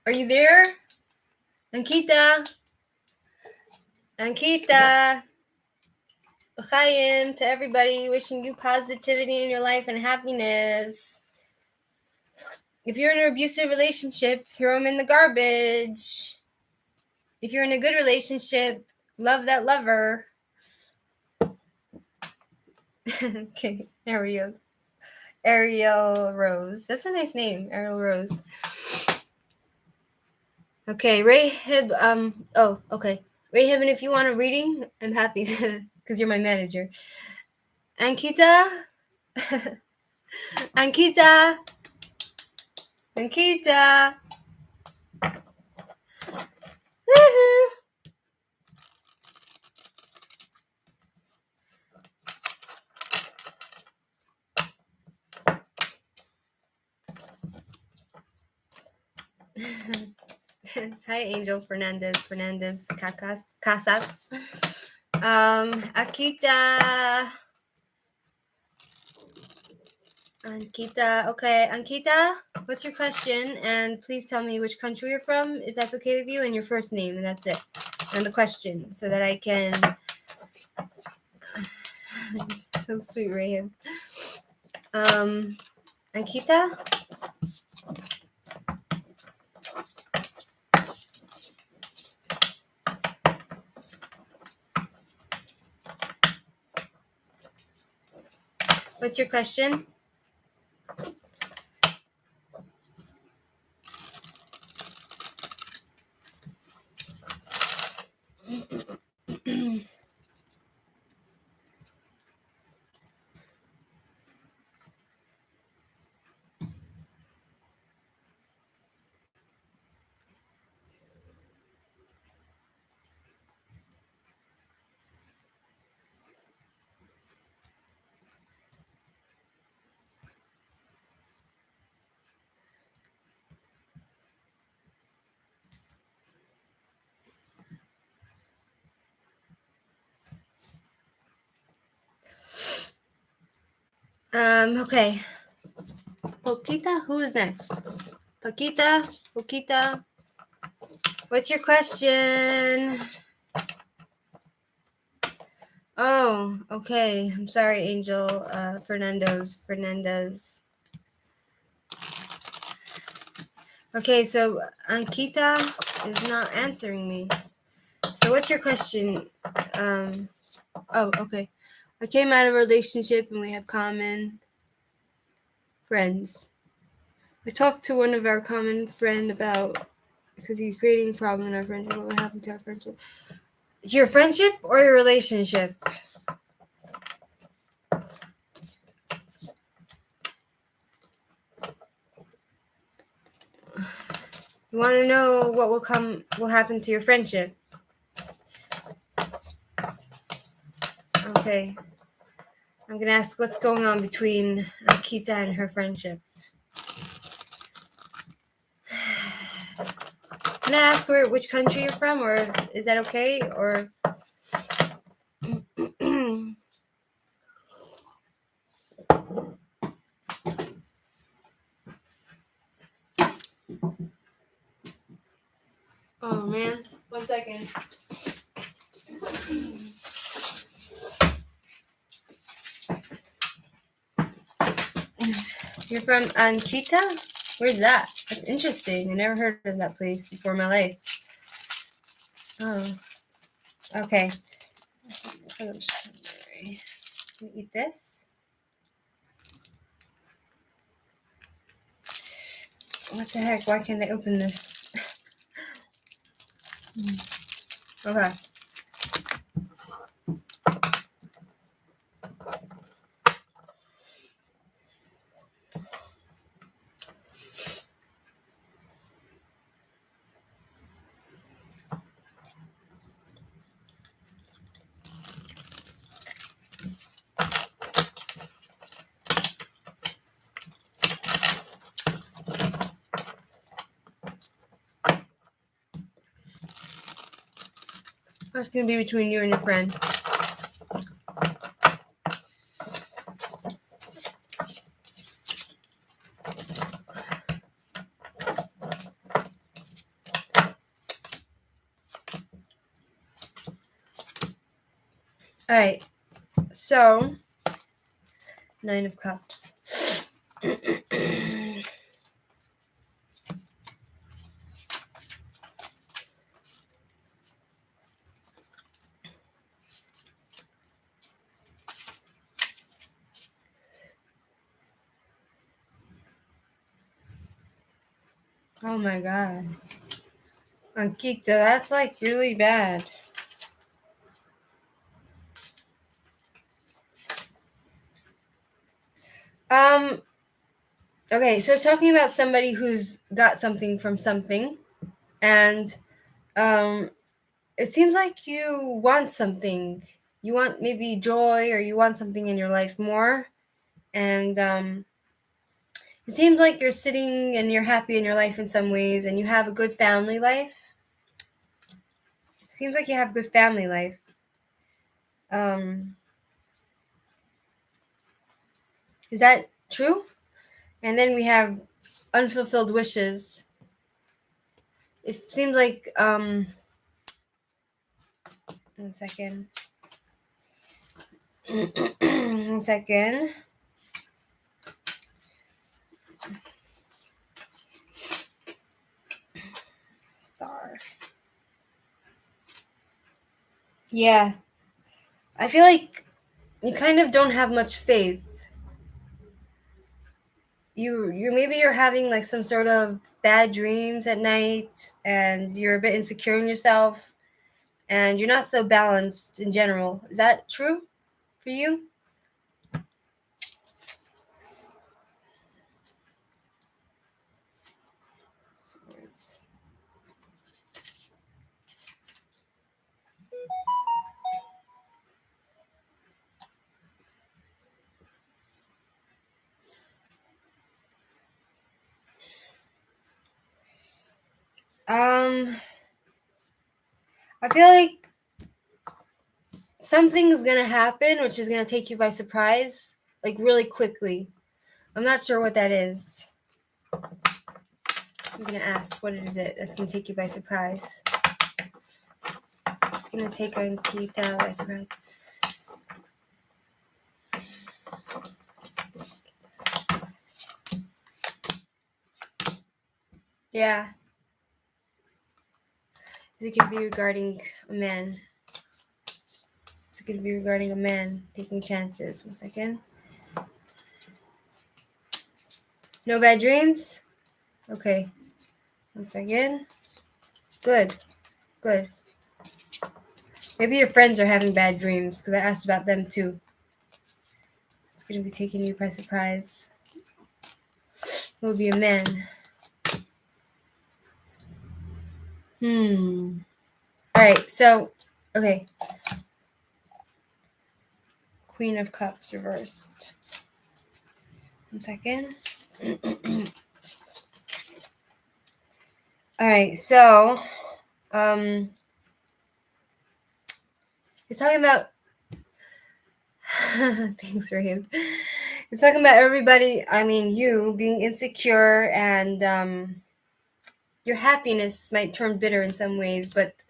are you there? Ankita. Ankita. Chaim, to everybody, wishing you positivity in your life and happiness. If you're in an abusive relationship, throw them in the garbage. If you're in a good relationship, love that lover. Okay, there we go. Ariel Rose. That's a nice name, Ariel Rose. Okay, Rahib. Okay. Rahib, and if you want a reading, I'm happy to, because you're my manager. Ankita. Ankita. Ankita. Woohoo. Hi, Angel Fernandez Casas. Akita. Ankita. Okay, Ankita, what's your question? And please tell me which country you're from, if that's okay with you, and your first name, and that's it. And the question, so that I can. So sweet, Rahim. Ankita? What's your question? Okay. Poquita, who is next? Paquita, Poquita. What's your question? Oh, okay. I'm sorry, Angel. Fernandez. Okay, so Ankita is not answering me. So what's your question? Oh, okay. I came out of a relationship and we have common friends. I talked to one of our common friend about because he's creating a problem in our friendship. What would happen to our friendship? Your friendship or your relationship? You want to know what will happen to your friendship? Okay. I'm gonna ask what's going on between Akita and her friendship. Can I ask which country you're from, or is that okay? Or oh man, 1 second. You're from Ankita? Where's that? That's interesting. I never heard of that place before in my life. Oh, okay. Can you eat this? What the heck? Why can't I open this? Okay. What's gonna be between you and your friend? All right. So, 9 of Cups. Oh my god. Ankita, that's like really bad. Okay, so it's talking about somebody who's got something from something, and it seems like you want something. You want maybe joy, or you want something in your life more, and it seems like you're sitting and you're happy in your life in some ways, and you have a good family life. Seems like you have a good family life. Is that true? And then we have unfulfilled wishes. It seems like 1 second. 1 second. Star. Yeah. I feel like you kind of don't have much faith. You maybe you're having like some sort of bad dreams at night, and you're a bit insecure in yourself, and you're not so balanced in general. Is that true for you? I feel like something's gonna happen which is gonna take you by surprise. like really quickly. I'm not sure what that is. I'm gonna ask, what is it that's gonna take you by surprise? It's gonna take Ankita by surprise. Yeah. Is it gonna be regarding a man? It's gonna be regarding a man taking chances. 1 second. No bad dreams? Okay. 1 second. Good. Good. Maybe your friends are having bad dreams, because I asked about them too. It's gonna be taking you by surprise. It'll be a man. Alright, so, okay. Queen of Cups reversed. 1 second. Alright, so, it's talking about, thanks for him. It's talking about everybody, you being insecure, and your happiness might turn bitter in some ways, but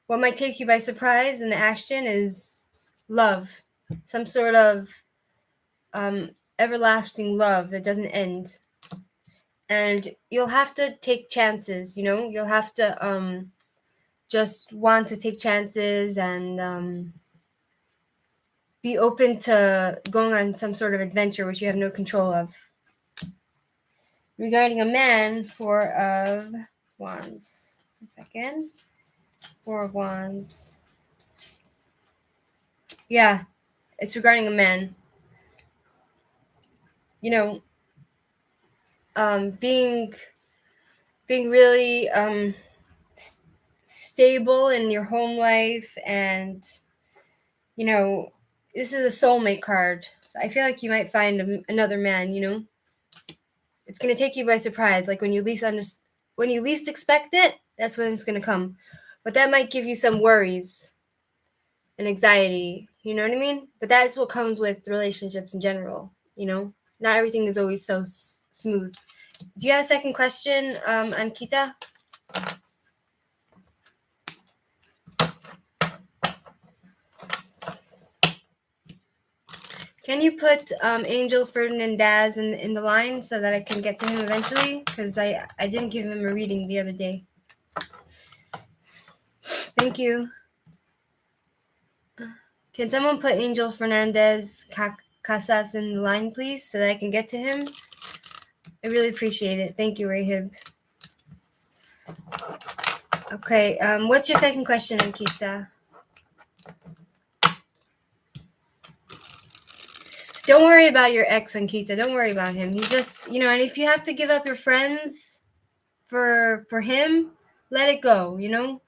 what might take you by surprise in the action is love. Some sort of everlasting love that doesn't end. And you'll have to take chances, you'll have to just want to take chances and be open to going on some sort of adventure which you have no control of. Regarding a man, 4 of Wands. 1 second. 4 of Wands. Yeah, it's regarding a man. Being really stable in your home life, and this is a soulmate card. So I feel like you might find another man. It's gonna take you by surprise, like when you least expect it. That's when it's gonna come, but that might give you some worries and anxiety. You know what I mean? But that's what comes with relationships in general. Not everything is always so smooth. Do you have a second question, Ankita? Can you put Angel Fernandez in the line so that I can get to him eventually? Because I didn't give him a reading the other day. Thank you. Can someone put Angel Fernandez Casas in the line, please, so that I can get to him? I really appreciate it. Thank you, Rahib. Okay, what's your second question, Ankita? Don't worry about your ex, Ankita. Don't worry about him. He's just, and if you have to give up your friends for him, let it go, You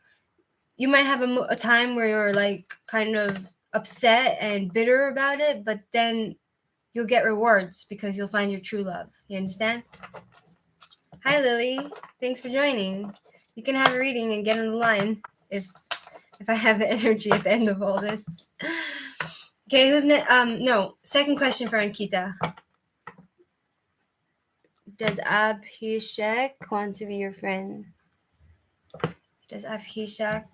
might have a time where you're like kind of upset and bitter about it, but then you'll get rewards because you'll find your true love. You understand? Hi, Lily. Thanks for joining. You can have a reading and get on the line if I have the energy at the end of all this. Okay, who's next? No, second question for Ankita. Does Abhishek want to be your friend? Does Abhishek?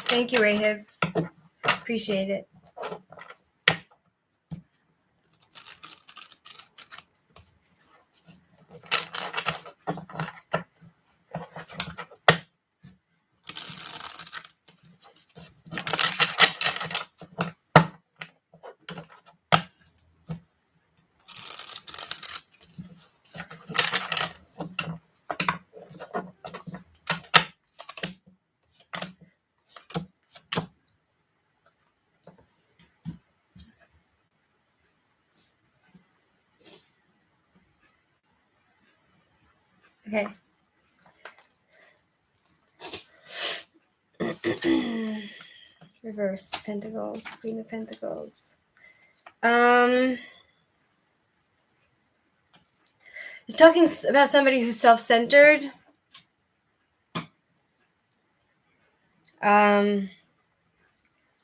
Thank you, Rahib. Appreciate it. Okay. Reverse Pentacles, Queen of Pentacles. It's talking about somebody who's self-centered, um,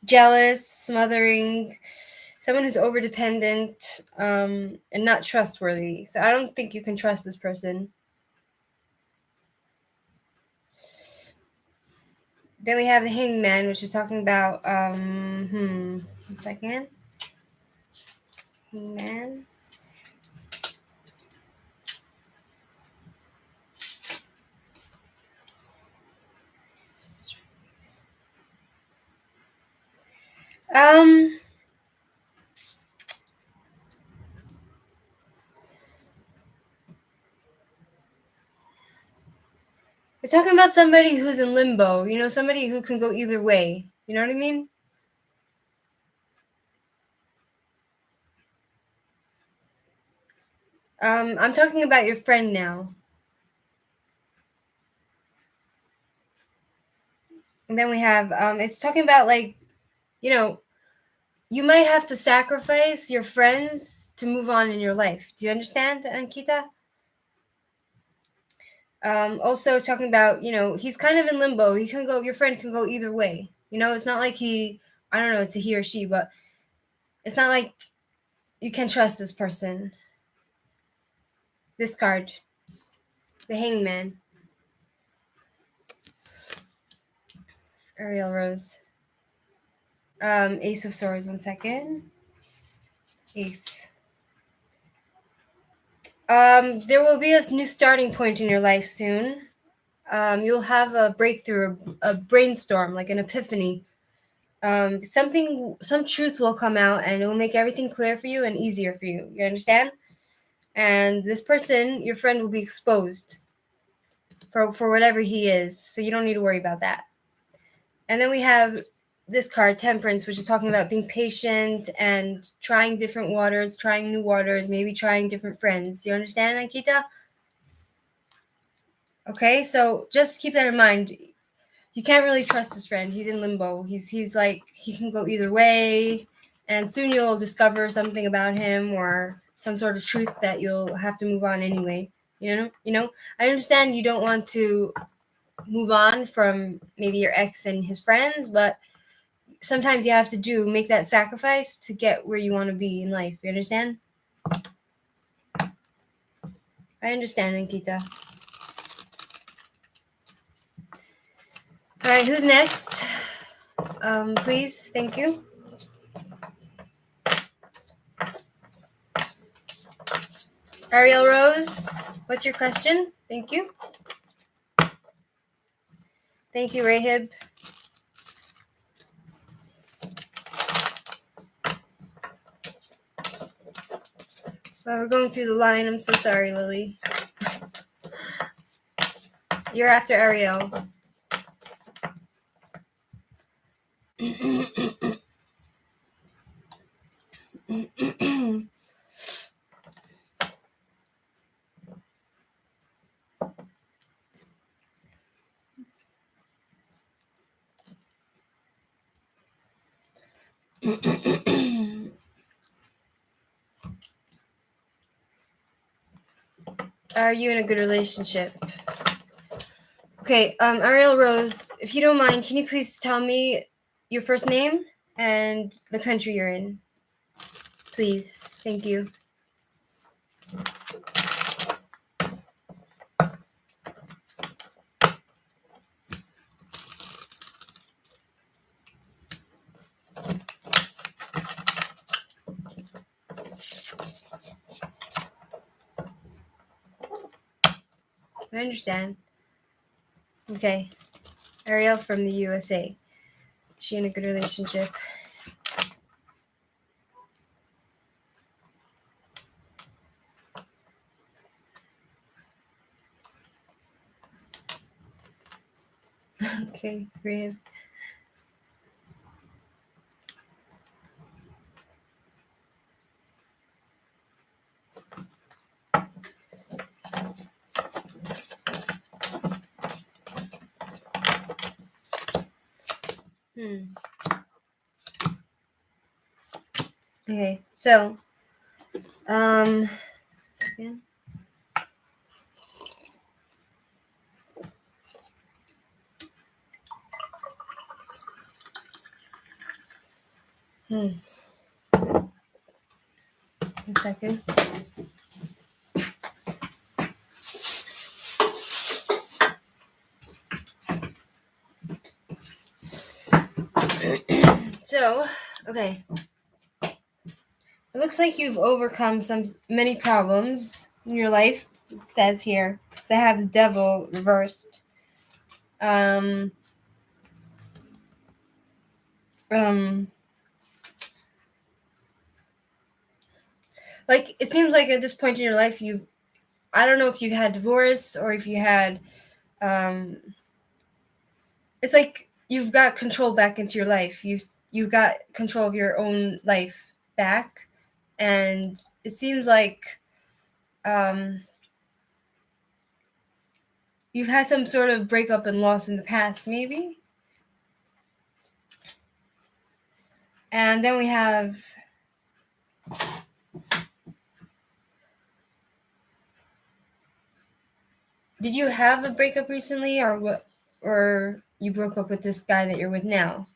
jealous, smothering, someone who's overdependent, and not trustworthy. So I don't think you can trust this person. Then we have the Hangman, which is talking about, 1 second. Hangman. Um, it's talking about somebody who's in limbo, somebody who can go either way. You know what I mean? I'm talking about your friend now. And then we have, it's talking about, like, you know, you might have to sacrifice your friends to move on in your life. Do you understand, Ankita? Also, it's talking about, he's kind of in limbo. Your friend can go either way. It's not like I don't know, it's a he or she, but it's not like you can trust this person. This card, the Hangman, Ariel Rose. Ace of Swords, 1 second. Ace. There will be a new starting point in your life soon. You'll have a breakthrough, a brainstorm, like an epiphany. Some truth will come out, and it will make everything clear for you and easier for you. You understand? And this person, your friend, will be exposed for whatever he is. So you don't need to worry about that. And then we have this card, Temperance, which is talking about being patient and trying different waters, trying new waters, maybe trying different friends. You understand, Ankita? Okay, so just keep that in mind. You can't really trust his friend. He's in limbo. He's like, he can go either way, and soon you'll discover something about him or some sort of truth that you'll have to move on anyway. I understand you don't want to move on from maybe your ex and his friends, but sometimes you have to make that sacrifice to get where you want to be in life. You understand? I understand, Ankita. All right, who's next? Please, thank you. Ariel Rose, what's your question? Thank you. Thank you, Rahib. Well, we're going through the line. I'm so sorry, Lily. You're after Ariel. Are you in a good relationship? Okay, Ariel Rose, if you don't mind, can you please tell me your first name and the country you're in? Please. Thank you. I understand. Okay. Ariel from the USA. Is she in a good relationship? Okay, great. Okay, so, second. Hmm. 1 second. So, okay. It looks like you've overcome many problems in your life. It says here. So I have the devil reversed. Um, um, like it seems like at this point in your life, I don't know if you had divorce or if you had, um, it's like you've got control back into your life. You've got control of your own life back, and it seems like, um, you've had some sort of breakup and loss in the past, maybe. And then we have, did you have a breakup recently, or what? Or you broke up with this guy that you're with now?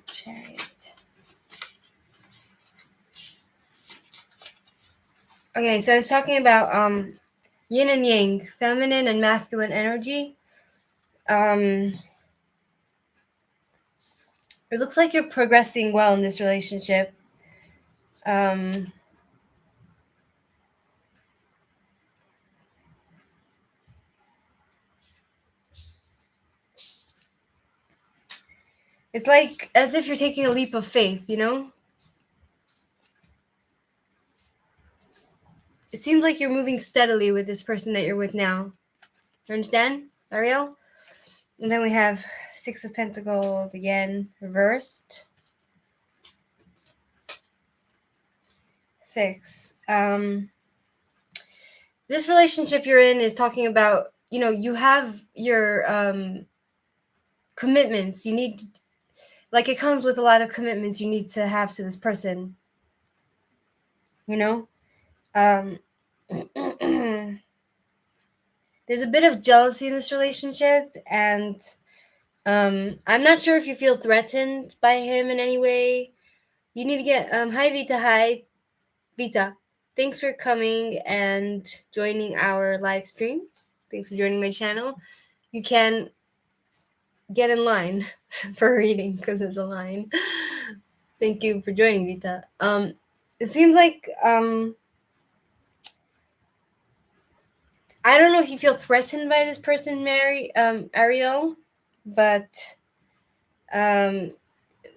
Chariot. Okay, so I was talking about yin and yang, feminine and masculine energy. Um, it looks like you're progressing well in this relationship. Um, it's like as if you're taking a leap of faith, you know? It seems like you're moving steadily with this person that you're with now. You understand, Ariel? And then we have Six of Pentacles again, reversed. 6. This relationship you're in is talking about, you have your commitments. You need, like, it comes with a lot of commitments you need to have to this person, you know? Um, there's a bit of jealousy in this relationship, and I'm not sure if you feel threatened by him in any way. You need to get, hi, Vita, hi. Vita, thanks for coming and joining our live stream. Thanks for joining my channel. You can get in line for a reading because there's a line. Thank you for joining, Vita. It seems like, I don't know if you feel threatened by this person, Ariel, but um,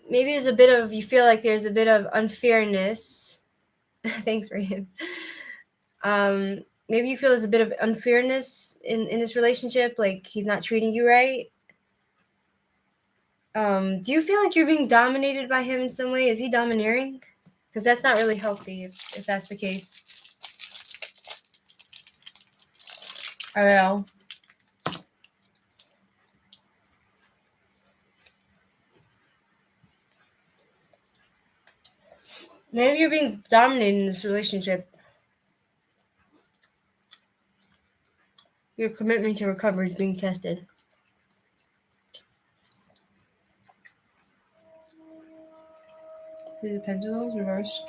maybe you feel like there's a bit of unfairness. Thanks, Rayan. Maybe you feel there's a bit of unfairness in this relationship, like he's not treating you right. Do you feel like you're being dominated by him in some way? Is he domineering? Because that's not really healthy if that's the case. Ariel. Maybe you're being dominated in this relationship. Your commitment to recovery is being tested. The pendulums reversed.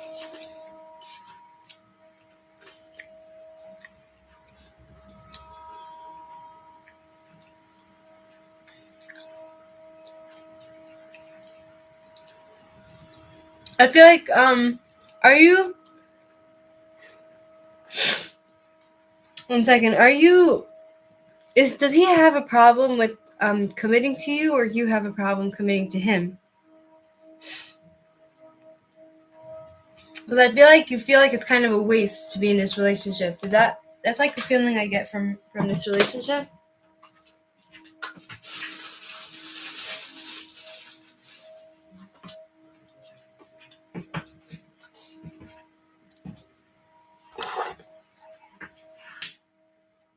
I feel like, are you, 1 second, does he have a problem with committing to you, or you have a problem committing to him? Because I feel like you feel like it's kind of a waste to be in this relationship. That's like the feeling I get from this relationship.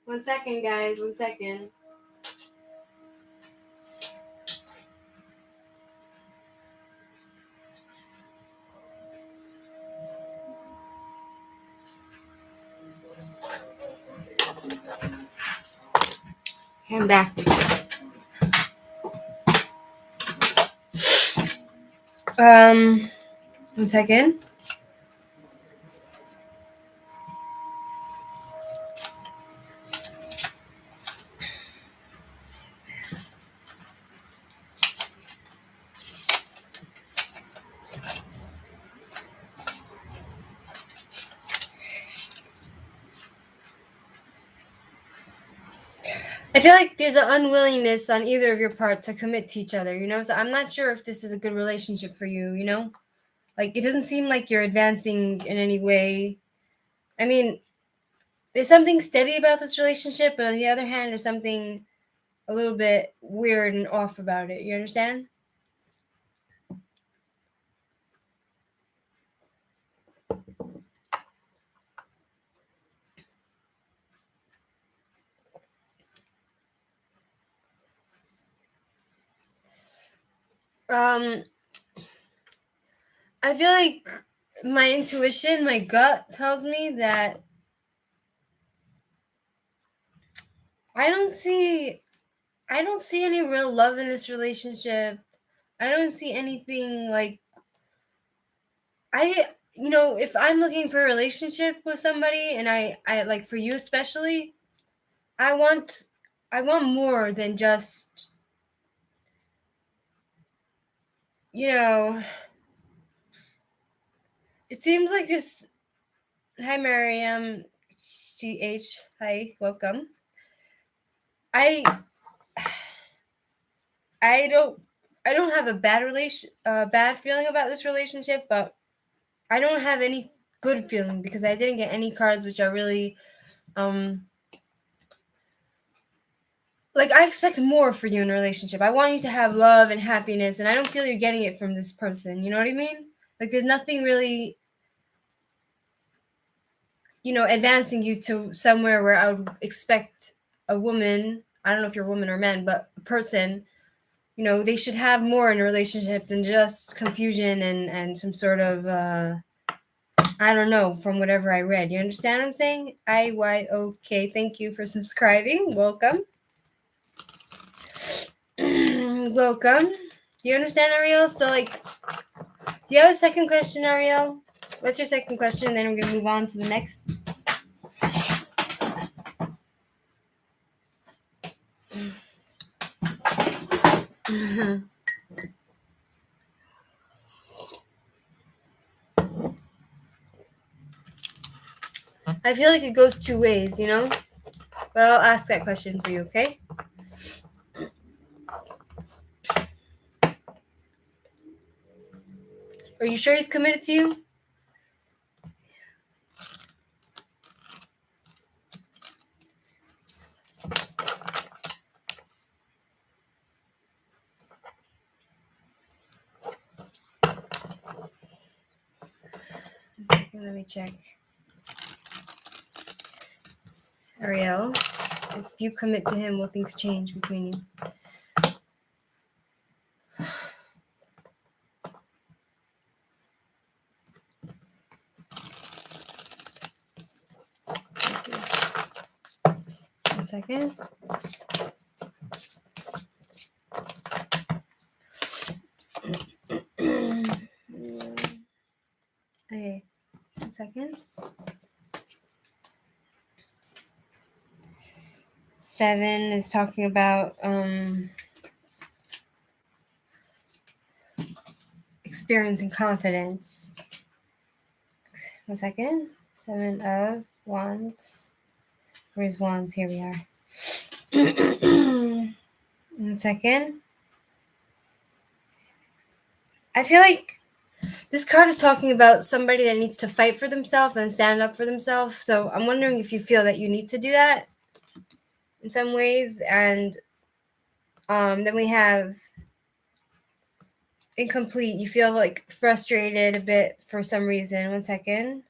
One second, guys. 1 second. I'm back. Um, 1 second. I feel like there's an unwillingness on either of your part to commit to each other, you know? So I'm not sure if this is a good relationship for you, you know? Like, it doesn't seem like you're advancing in any way. I mean, there's something steady about this relationship, but on the other hand, there's something a little bit weird and off about it. You understand? Um, I feel like my intuition, my gut tells me that I don't see I don't see any real love in this relationship. I don't see anything like if I'm looking for a relationship with somebody and I like for you especially, I want I want more than just you know, it seems like this hi Miriam CH, hi, welcome. I I don't I don't have a bad feeling about this relationship, but I don't have any good feeling because I didn't get any cards which are really um like I expect more for you in a relationship. I want you to have love and happiness, and I don't feel you're getting it from this person. You know what I mean? Like there's nothing really, advancing you to somewhere where I would expect a woman. I don't know if you're a woman or man, but a person. They should have more in a relationship than just confusion and some sort of I don't know from whatever I read. You understand what I'm saying? IYOK. Thank you for subscribing. Welcome. Welcome. Do you understand, Ariel? So, like, do you have a second question, Ariel? What's your second question? Then we're going to move on to the next. I feel like it goes two ways, But I'll ask that question for you, okay? Are you sure he's committed to you? Let me check. Ariel, if you commit to him, will things change between you? One second. Okay, 1 second. 7 is talking about experience and confidence. 1 second. 7 of Wands. Where's Wands? Here we are. 1 second. I feel like this card is talking about somebody that needs to fight for themselves and stand up for themselves. So I'm wondering if you feel that you need to do that in some ways. And then we have incomplete. You feel like frustrated a bit for some reason. 1 second.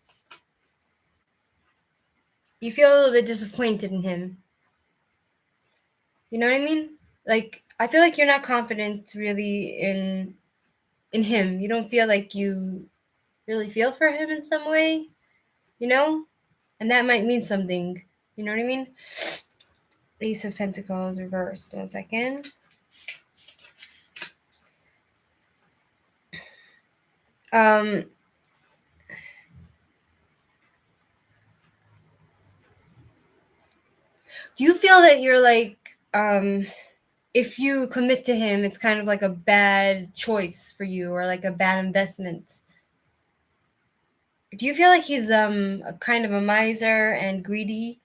You feel a little bit disappointed in him. You know what I mean? Like I feel like you're not confident really in him. You don't feel like you really feel for him in some way, you know? And that might mean something. You know what I mean? Ace of Pentacles reversed. 1 second. Um, do you feel that you're like, if you commit to him, it's kind of like a bad choice for you or like a bad investment? Do you feel like he's a kind of a miser and greedy,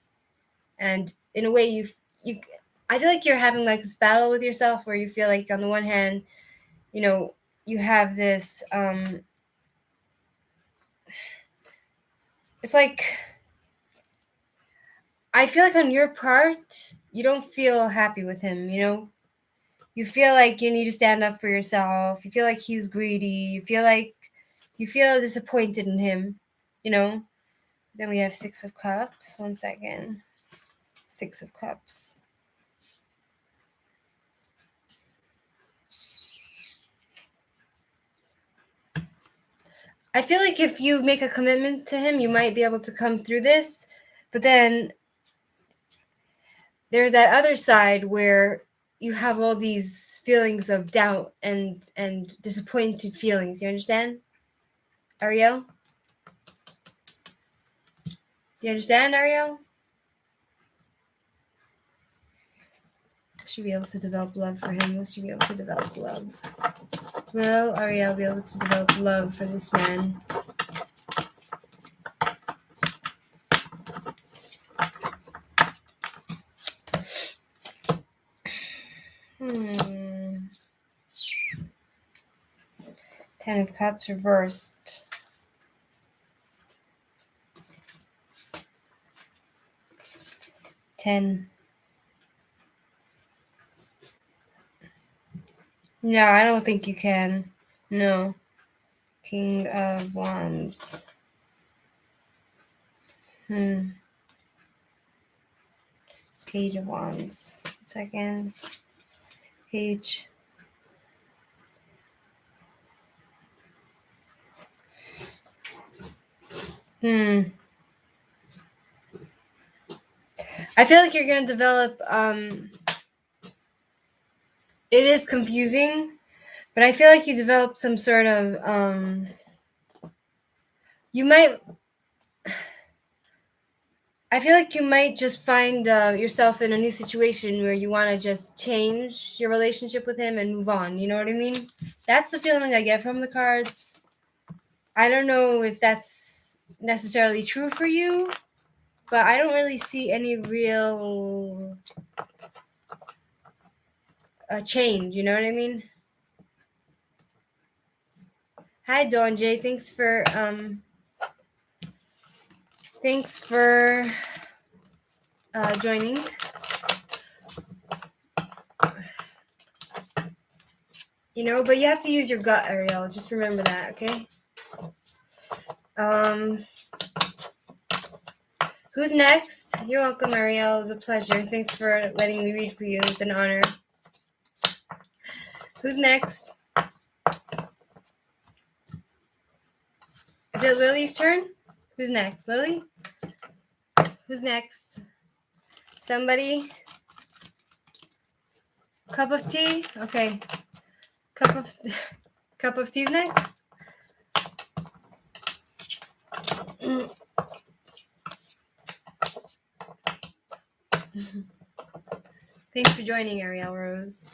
and in a way you I feel like you're having like this battle with yourself where you feel like on the one hand, you know, you have this it's like I feel like on your part, you don't feel happy with him, you know? You feel like you need to stand up for yourself. You feel like he's greedy. You feel disappointed in him, you know? Then we have 6 of Cups. 1 second. 6 of Cups. I feel like if you make a commitment to him, you might be able to come through this. But then there's that other side where you have all these feelings of doubt and disappointed feelings. You understand, Ariel? You understand, Ariel? Should be able to develop love for him. Will she be able to develop love? Will Ariel be able to develop love for this man? Hmm. 10 of Cups reversed. 10. No, I don't think you can. No. King of Wands. Page of Wands. 1 second. Page. I feel like you're gonna develop it is confusing, but I feel like you develop some sort of you might I feel like you might just find yourself in a new situation where you want to just change your relationship with him and move on. You know what I mean? That's the feeling I get from the cards. I don't know if that's necessarily true for you, but I don't really see any real change. You know what I mean? Hi, Dawn J. Thanks for joining. You know, but you have to use your gut, Ariel. Just remember that, okay? Who's next? You're welcome, Ariel. It's a pleasure. Thanks for letting me read for you. It's an honor. Who's next? Is it Lily's turn? Who's next? Lily? Who's next? Somebody? Cup of tea? Okay. Cup of tea's next? Thanks for joining, Ariel Rose.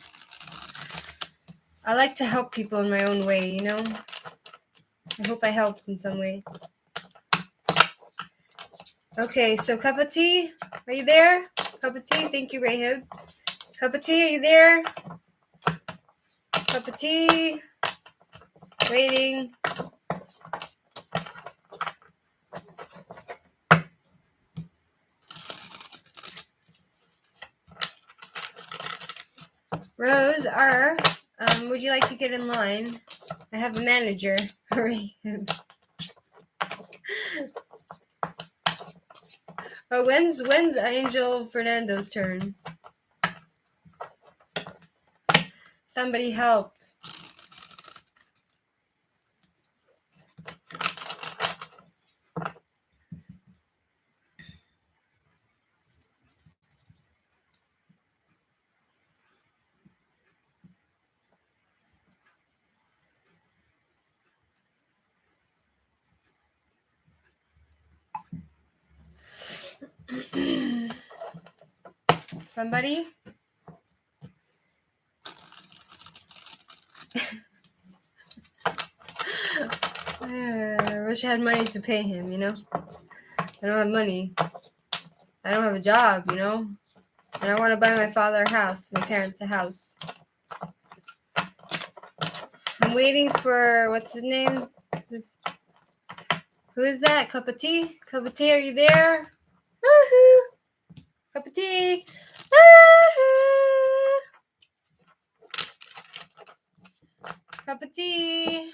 I like to help people in my own way, you know? I hope I helped in some way. Okay, so cup of tea, are you there? Cup of tea, thank you, Rahab. Cup of tea, are you there? Cup of tea, waiting. Rose R, would you like to get in line? I have a manager. Rahab. Oh, when's Angel Fernando's turn? Somebody help. Somebody? I wish I had money to pay him, you know? I don't have money. I don't have a job, you know? And I want to buy my father a house, my parents a house. I'm waiting for, what's his name? Who is that? Cup of tea? Cup of tea, are you there? Woohoo! Cup of tea! Woohoo! Cup of tea!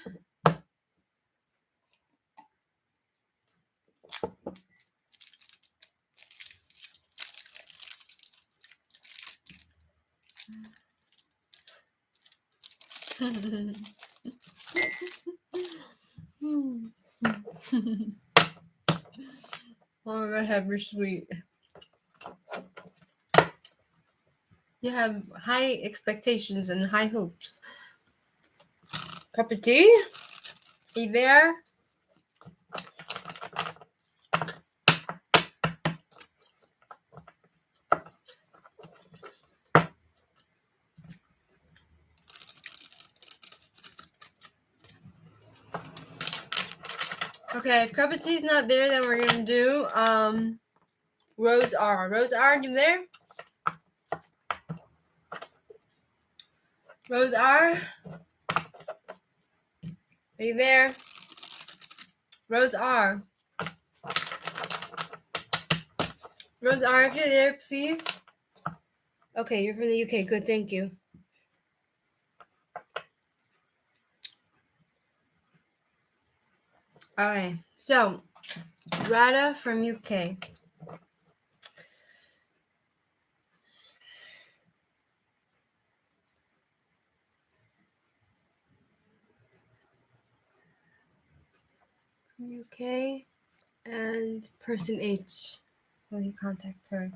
Oh, my God, you're sweet. You have high expectations and high hopes. Cup of tea? Are you there? Okay, if cup of tea's not there, then we're gonna do Rose R. Rose R, are you there? Rose R? Are you there? Rose R. Rose R, if you're there, please. Okay, you're from the UK. Good, thank you. Okay, so Rada from UK. From UK and person H. Will you contact her?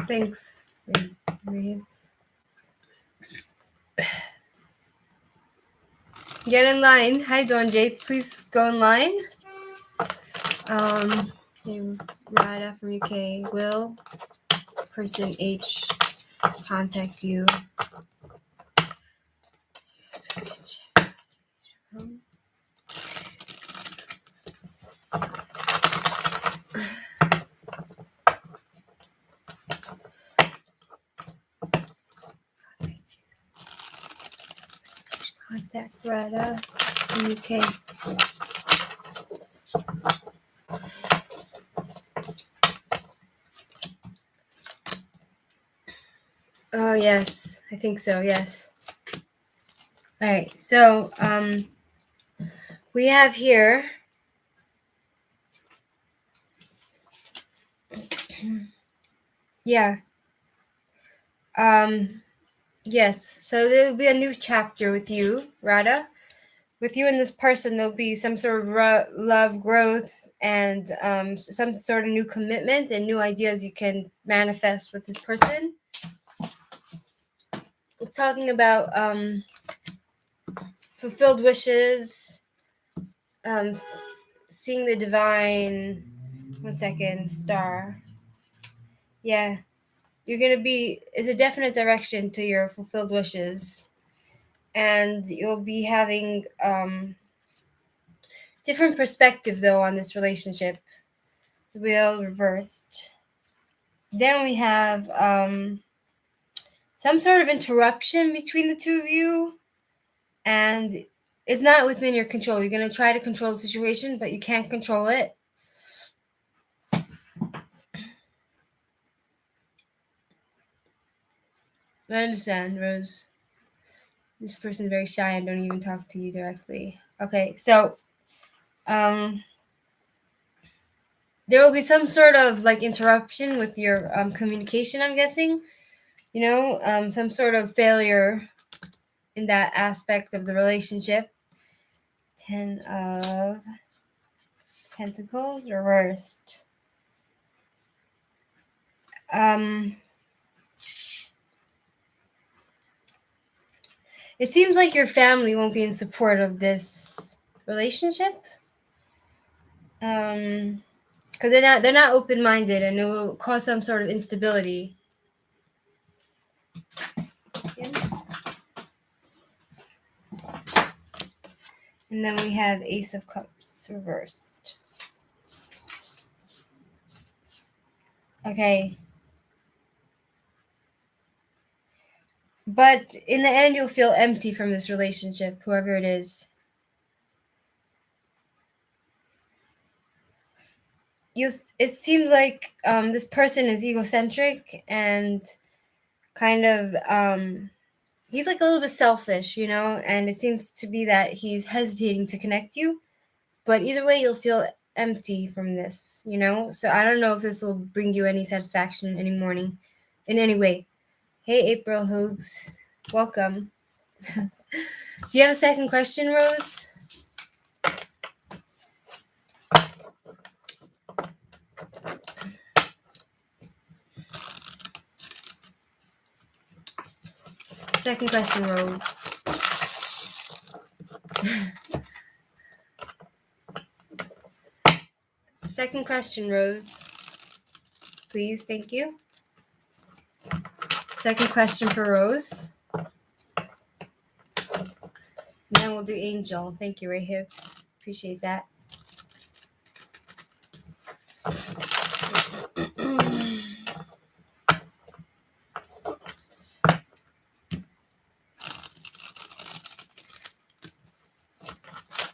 Thanks. Get in line. Hi, Don J. Please go in line. Okay, Rada from UK. Will person H contact you? Contact Rada from UK. Oh, yes. I think so, yes. All right, so we have here yeah. Yes, so there'll be a new chapter with you, Rada. With you and this person, there'll be some sort of love growth and some sort of new commitment and new ideas you can manifest with this person. We're talking about fulfilled wishes, seeing the divine. 1 second, star. Yeah, you're gonna be. It's a definite direction to your fulfilled wishes, and you'll be having different perspective though on this relationship. Wheel reversed. Then we have some sort of interruption between the two of you, and it's not within your control. You're gonna try to control the situation, but you can't control it. I understand, Rose. This person's very shy and don't even talk to you directly. Okay, so there will be some sort of like interruption with your communication, I'm guessing. You know, some sort of failure in that aspect of the relationship. 10 of Pentacles reversed. It seems like your family won't be in support of this relationship. Because they're not open-minded, and it will cause some sort of instability. Yeah. And then we have Ace of Cups reversed. Okay. But in the end, you'll feel empty from this relationship, whoever it is. It seems like this person is egocentric and kind of he's like a little bit selfish, and it seems to be that he's hesitating to connect you. But either way, you'll feel empty from this, So I don't know if this will bring you any satisfaction in any way. Hey, April Hoogs, welcome. Do you have a second question, Rose? Second question, Rose. Second question, Rose. Please, thank you. Second question for Rose. And then we'll do Angel. Thank you, Rahib. Appreciate that.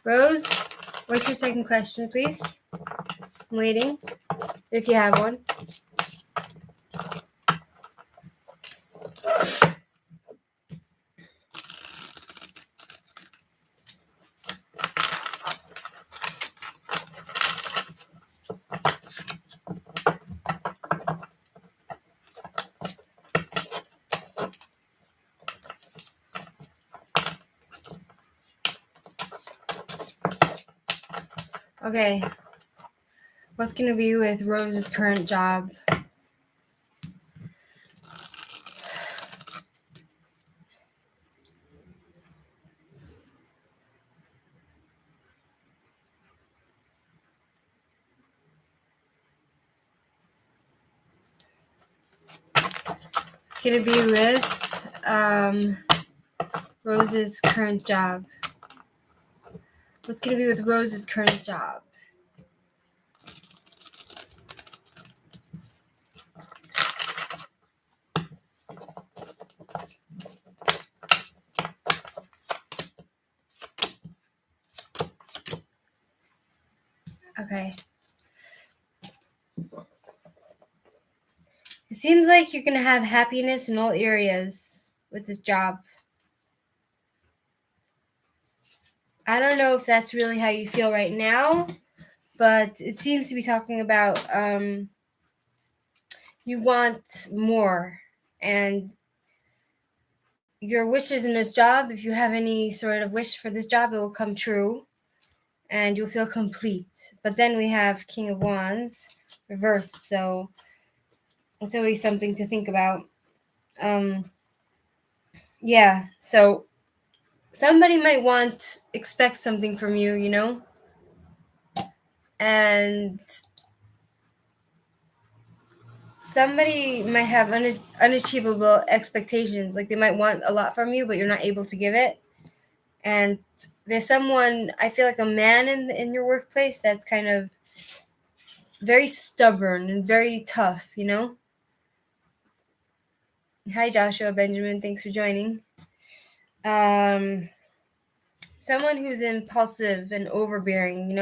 Rose, what's your second question, please? I'm waiting, if you have one. Okay. What's going to be with Rose's current job? It's going to be with Rose's current job. What's going to be with Rose's current job? Okay. It seems like you're going to have happiness in all areas with this job. I don't know if that's really how you feel right now, but it seems to be talking about you want more, and your wishes in this job, if you have any sort of wish for this job, it will come true and you'll feel complete. But then we have King of Wands reversed, so it's always something to think about. Yeah, so somebody might expect something from you, and somebody might have unachievable expectations. Like they might want a lot from you, but you're not able to give it. And there's someone, I feel like a man in your workplace that's kind of very stubborn and very tough, Hi, Joshua Benjamin. Thanks for joining. Someone who's impulsive and overbearing,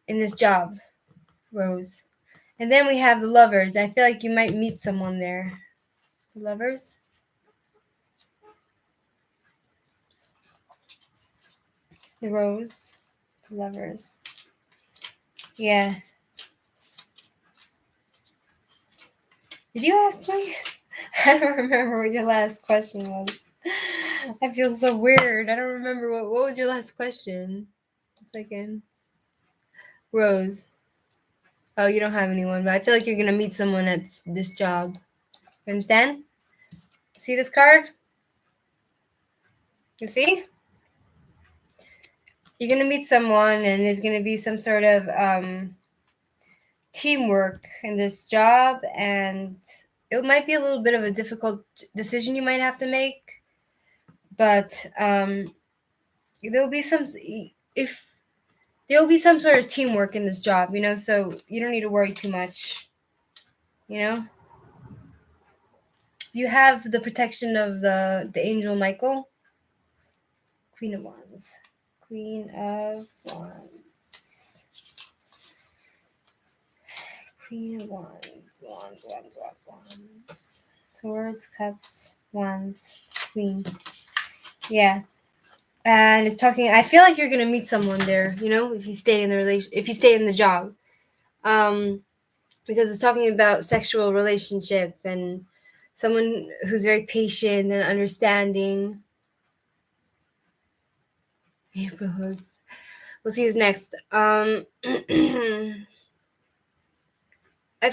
in this job, Rose. And then we have the lovers. I feel like you might meet someone there. The lovers? The rose. The lovers. Yeah. Did you ask me? I don't remember what your last question was. I feel so weird. I don't remember what was your last question. A second. Rose. Oh, you don't have anyone, but I feel like you're gonna meet someone at this job. You understand? See this card? You see? you're gonna meet someone, and there's gonna be some sort of teamwork in this job, and it might be a little bit of a difficult decision you might have to make, but there'll be some if there'll be some sort of teamwork in this job, so you don't need to worry too much. You know, you have the protection of the angel Michael, Queen of Wands, Queen of Wands, Queen of Wands, Wands, Swords, Cups, Wands, Queen. Yeah. And it's talking. I feel like you're gonna meet someone there. If you stay in the if you stay in the job, um, because it's talking about sexual relationship and someone who's very patient and understanding. April Hoods. We'll see who's next. I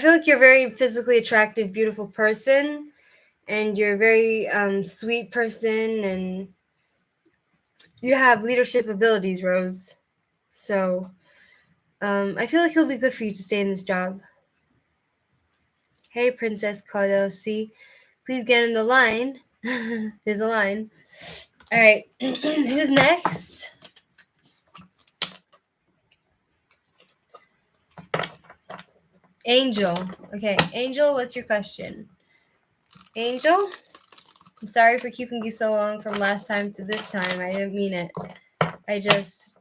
feel like you're a very physically attractive, beautiful person, and you're a very sweet person, and you have leadership abilities, Rose. So I feel like it'll be good for you to stay in this job. Hey, Princess Kodosi, please get in the line. There's a line. All right, who's next? Angel. Okay, Angel, what's your question? Angel? I'm sorry for keeping you so long from last time to this time. I didn't mean it. I just,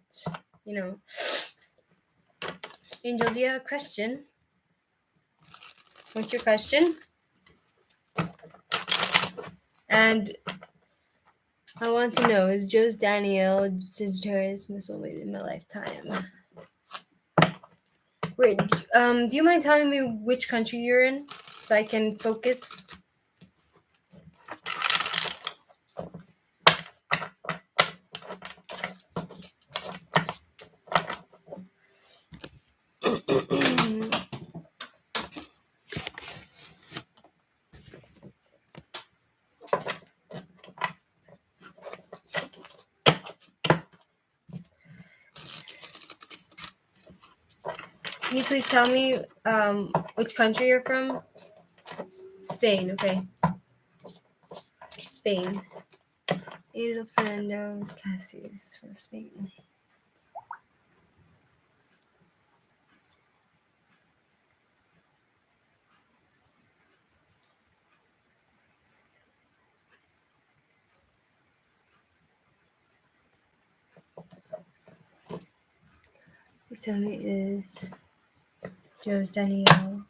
you know. Angel, do you have a question? What's your question? And I want to know, is Joe's Danielle Sagittarius my soulmate in my lifetime? Wait, do you mind telling me which country you're in so I can focus? Can you please tell me which country you're from? Spain, okay. Spain. Angel Fernando Cassis from Spain. Please tell me, is Joe's Danielle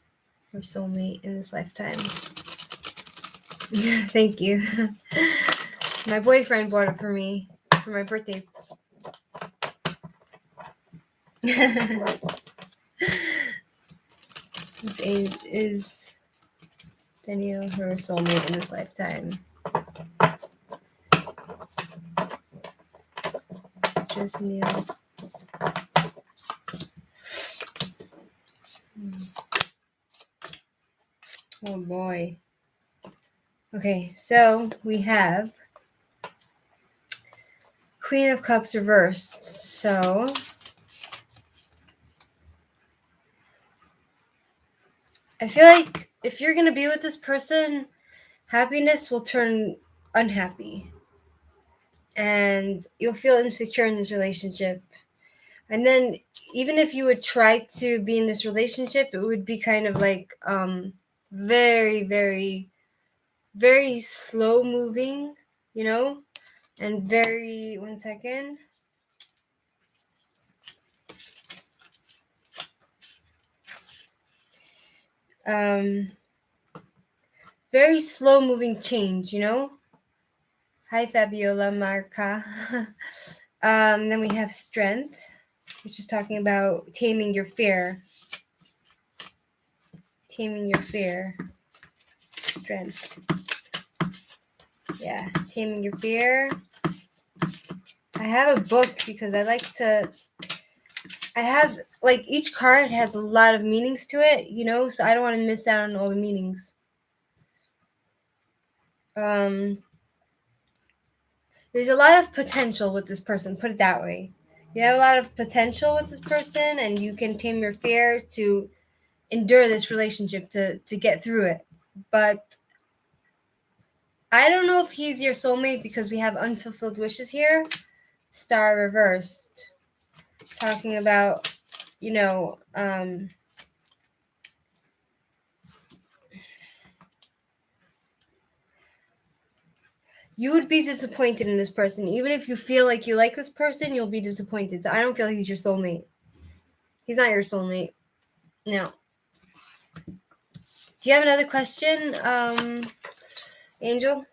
her soulmate in this lifetime? Thank you. My boyfriend bought it for me for my birthday. Is Danielle her soulmate in this lifetime? It's just Danielle. Oh boy. Okay, so we have Queen of Cups reversed. So I feel like if you're going to be with this person, happiness will turn unhappy. And you'll feel insecure in this relationship. And then even if you would try to be in this relationship, it would be kind of like very, very, very slow moving, and very, one second. Very slow moving change, Hi, Fabiola Marca. Then we have strength, which is talking about taming your fear. Taming your fear. Strength. Yeah, taming your fear. I have a book because I have, like, each card has a lot of meanings to it, so I don't want to miss out on all the meanings. There's a lot of potential with this person, put it that way. You have a lot of potential with this person, and you can tame your fear to endure this relationship, to get through it. But I don't know if he's your soulmate because we have unfulfilled wishes here. Star reversed. Talking about, you know, you would be disappointed in this person. Even if you feel like you like this person, you'll be disappointed. So I don't feel he's your soulmate. He's not your soulmate. No. Do you have another question, Angel?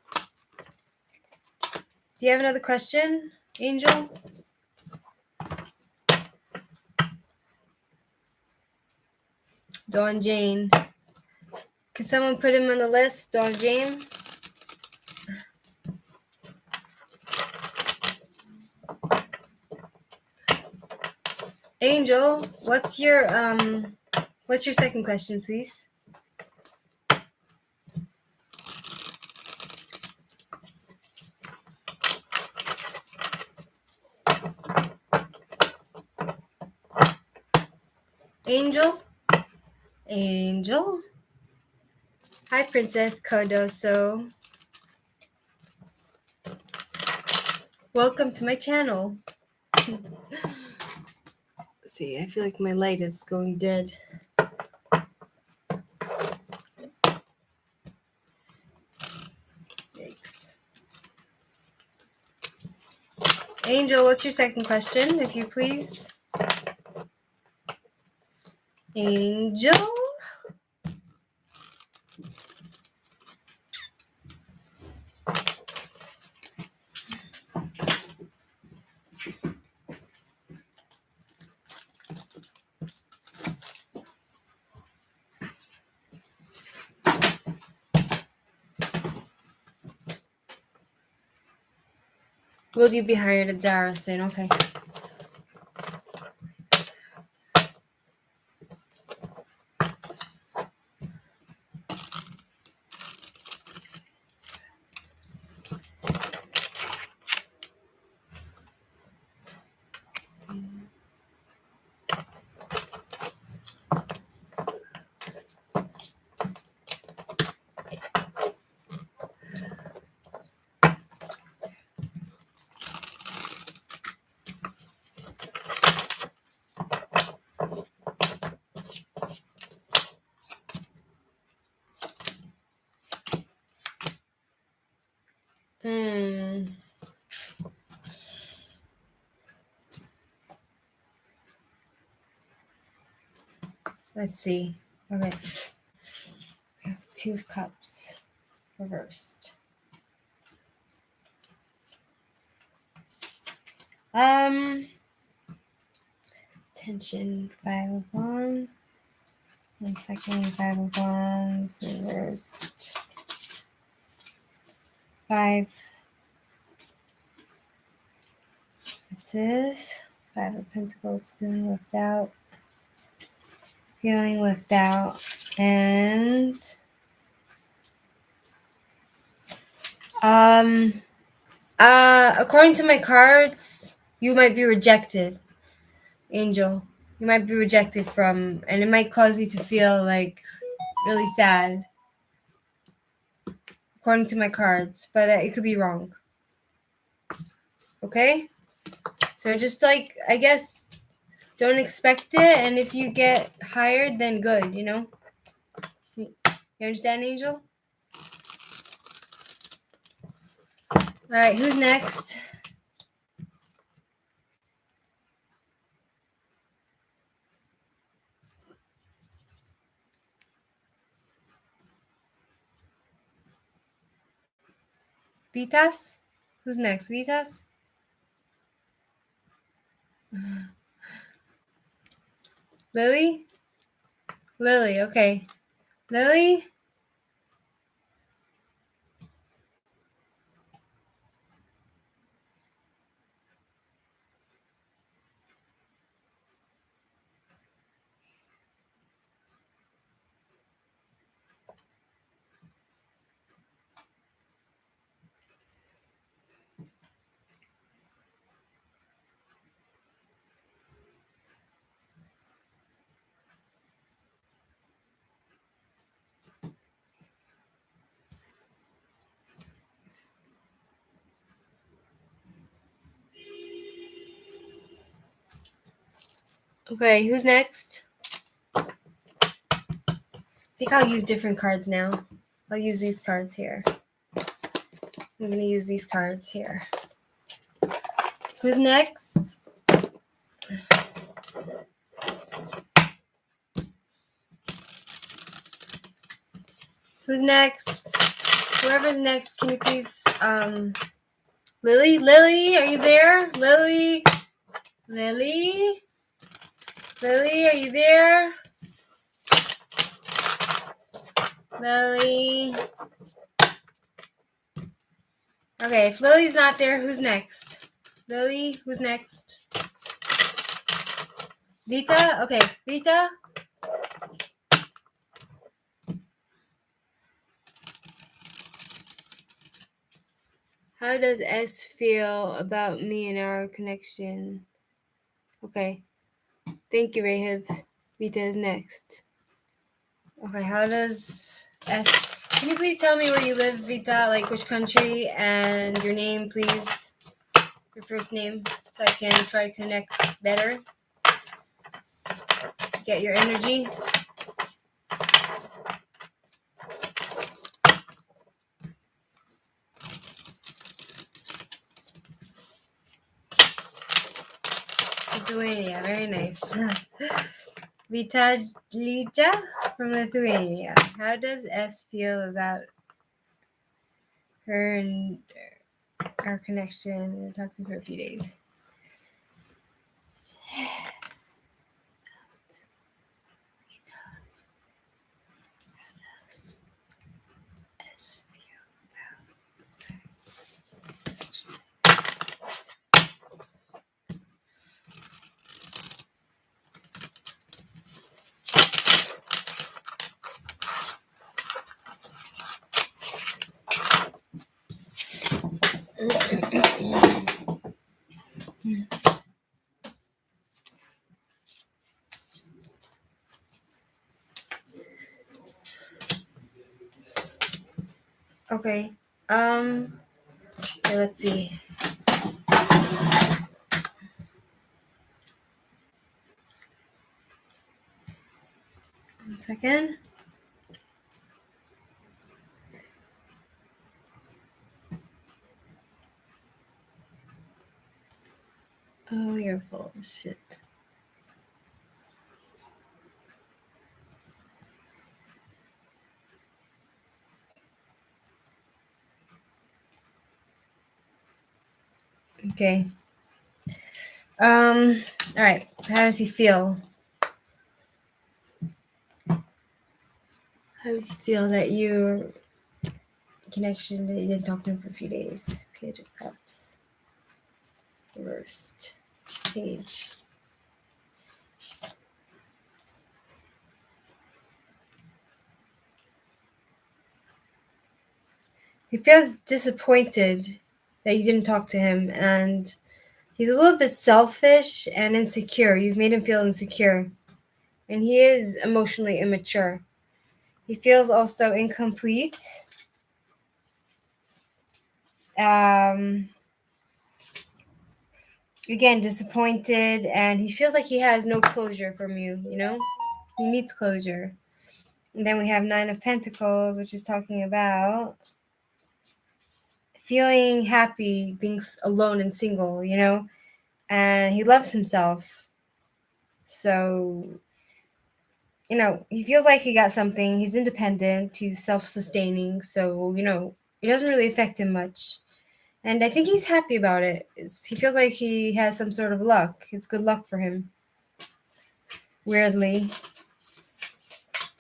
Do you have another question, Angel? Dawn Jane. Can someone put him on the list, Dawn Jane? Angel, what's your second question, please? Angel? Angel? Hi, Princess Cardoso. Welcome to my channel. See, I feel like my light is going dead. Yikes. Angel, what's your second question, if you please? Angel? Will you be hired at Zara soon? Okay. Let's see. Okay. We have 2 of Cups reversed. Tension, 5 of Wands. 1 second, 5 of Wands reversed. 5. It is 5 of Pentacles, feeling left out. Feeling left out. And according to my cards, you might be rejected, Angel. You might be rejected from, and it might cause you to feel like really sad, according to my cards, but it could be wrong. Okay? So just like, I guess, don't expect it, and if you get hired, then good, you know? You understand, Angel? Alright, who's next? Vitas? Who's next? Vitas? Lily? Lily, okay. Lily? Okay, who's next? I think I'll use different cards now. I'll use these cards here. I'm going to use these cards here. Who's next? Who's next? Whoever's next, can you please, Lily, are you there? Lily, are you there? Lily. Okay, if Lily's not there, who's next? Lily, who's next? Vita? Okay, Vita? How does S feel about me and our connection? Okay, thank you, Rahab. Vita is next. Okay, how does S... Can you please tell me where you live, Vita? Like which country and your name, please? Your first name, so I can try to connect better. Get your energy. Lithuania, very nice. Vitalija from Lithuania. How does S feel about her and our connection? I talked to her for a few days. Okay. Okay, let's see. One second. Oh, you're full of shit. Okay. All right. How does he feel? How does he feel that your connection that you didn't talk to him for a few days? Page of Cups. Reversed. Page. He feels disappointed that you didn't talk to him, and he's a little bit selfish and insecure. You've made him feel insecure, and he is emotionally immature. He feels also incomplete. Again, disappointed, and he feels like he has no closure from you, you know? He needs closure. And then we have Nine of Pentacles, which is talking about feeling happy being alone and single, you know? And he loves himself. So, you know, he feels like he got something. He's independent. He's self-sustaining. So, you know, it doesn't really affect him much. And I think he's happy about it. He feels like he has some sort of luck. It's good luck for him. Weirdly.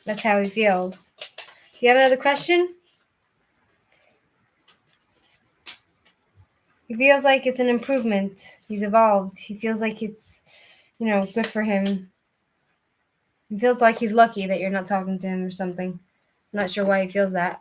That's how he feels. Do you have another question? He feels like it's an improvement. He's evolved. He feels like it's, you know, good for him. He feels like he's lucky that you're not talking to him or something. I'm not sure why he feels that.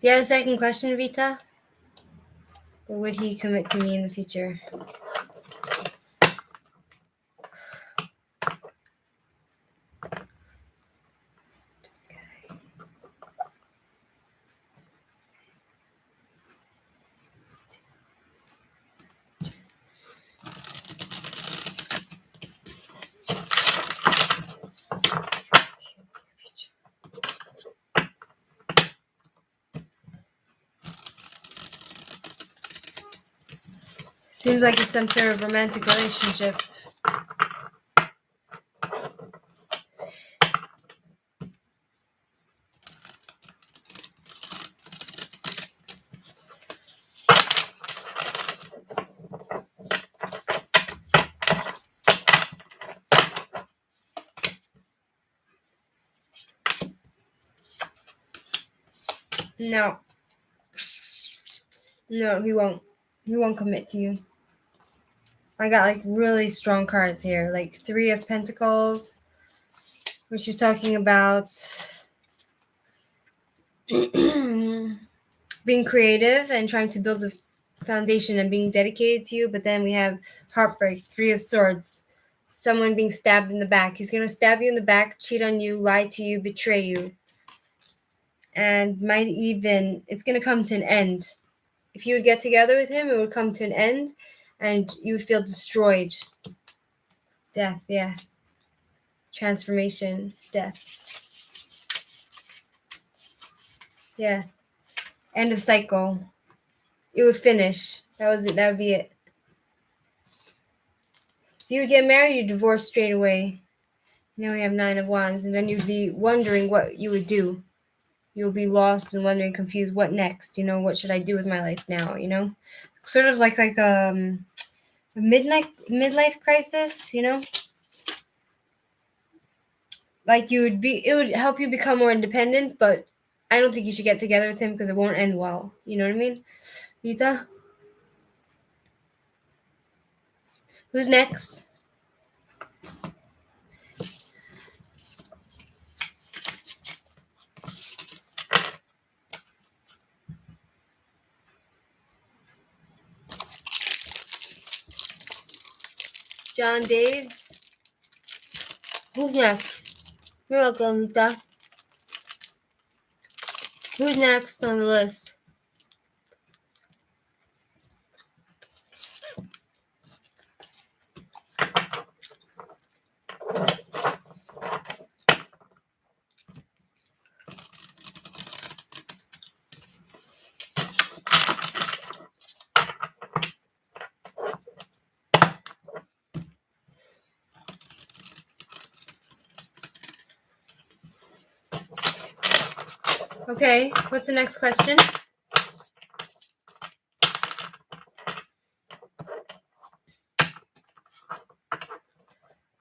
Do you have a second question, Vita? Or would he commit to me in the future? Seems like it's some sort of romantic relationship. No. No, he won't. He won't commit to you. I got like really strong cards here, like 3 of Pentacles, which is talking about being creative and trying to build a foundation and being dedicated to you. But then we have heartbreak, 3 of Swords, someone being stabbed in the back. He's going to stab you in the back, cheat on you, lie to you, betray you, and might even, it's going to come to an end. If you would get together with him, it would come to an end and you would feel destroyed. Death, yeah. Transformation, death. Yeah. End of cycle. It would finish. That was it. That would be it. If you would get married, you divorce straight away. Now we have 9 of Wands, and then you'd be wondering what you would do. You'll be lost and wondering, confused, what next? What should I do with my life now? Sort of like a midlife crisis. Like it would help you become more independent, but I don't think you should get together with him because it won't end well. You know what I mean? Rita? Who's next? John Dave? Who's next? You're welcome, Rita. Who's next on the list? Okay, what's the next question?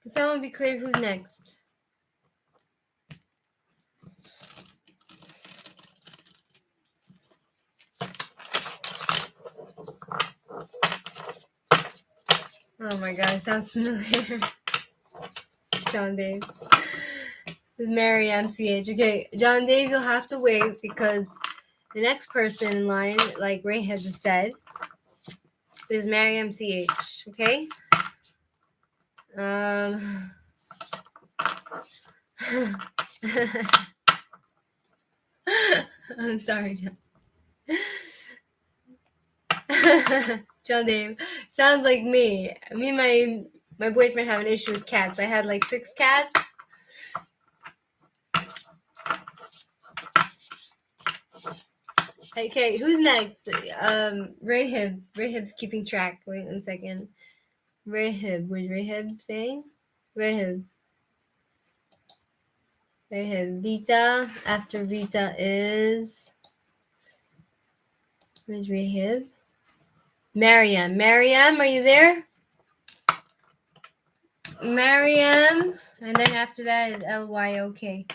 Can someone be clear who's next? Oh my god, sounds familiar. John Dave. With Mary MCH. Okay, John Dave, you'll have to wait because the next person in line, like Ray has said, is Mary MCH. Okay? I'm sorry, John. John Dave. Sounds like me. Me and my boyfriend have an issue with cats. I had like 6 cats. Okay, who's next? Rahib. Rahib's keeping track. Wait 1 second. Rahib. Was Rahib saying? Rahib. Rahib. Vita. After Vita is... Where's Rahib? Mariam. Mariam, are you there? Mariam. And then after that is Lyok.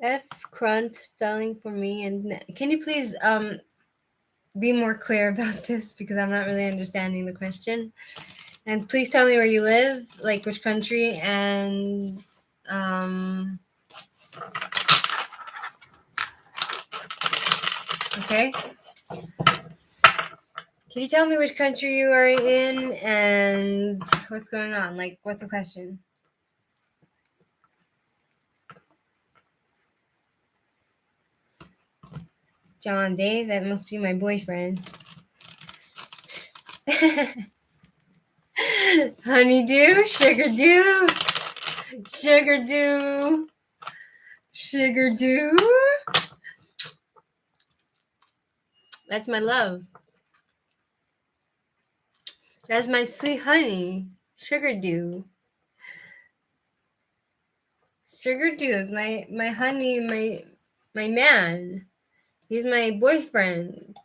F Crunt spelling for me. And can you please be more clear about this because I'm not really understanding the question. And please tell me where you live, like which country, and okay. Can you tell me which country you are in and what's going on? Like, what's the question? John Dave, that must be my boyfriend. Honeydew, sugar-dew, sugar-dew, sugar-dew. That's my love. That's my sweet honey. Sugar dew. Sugar dew is my honey, my man. He's my boyfriend.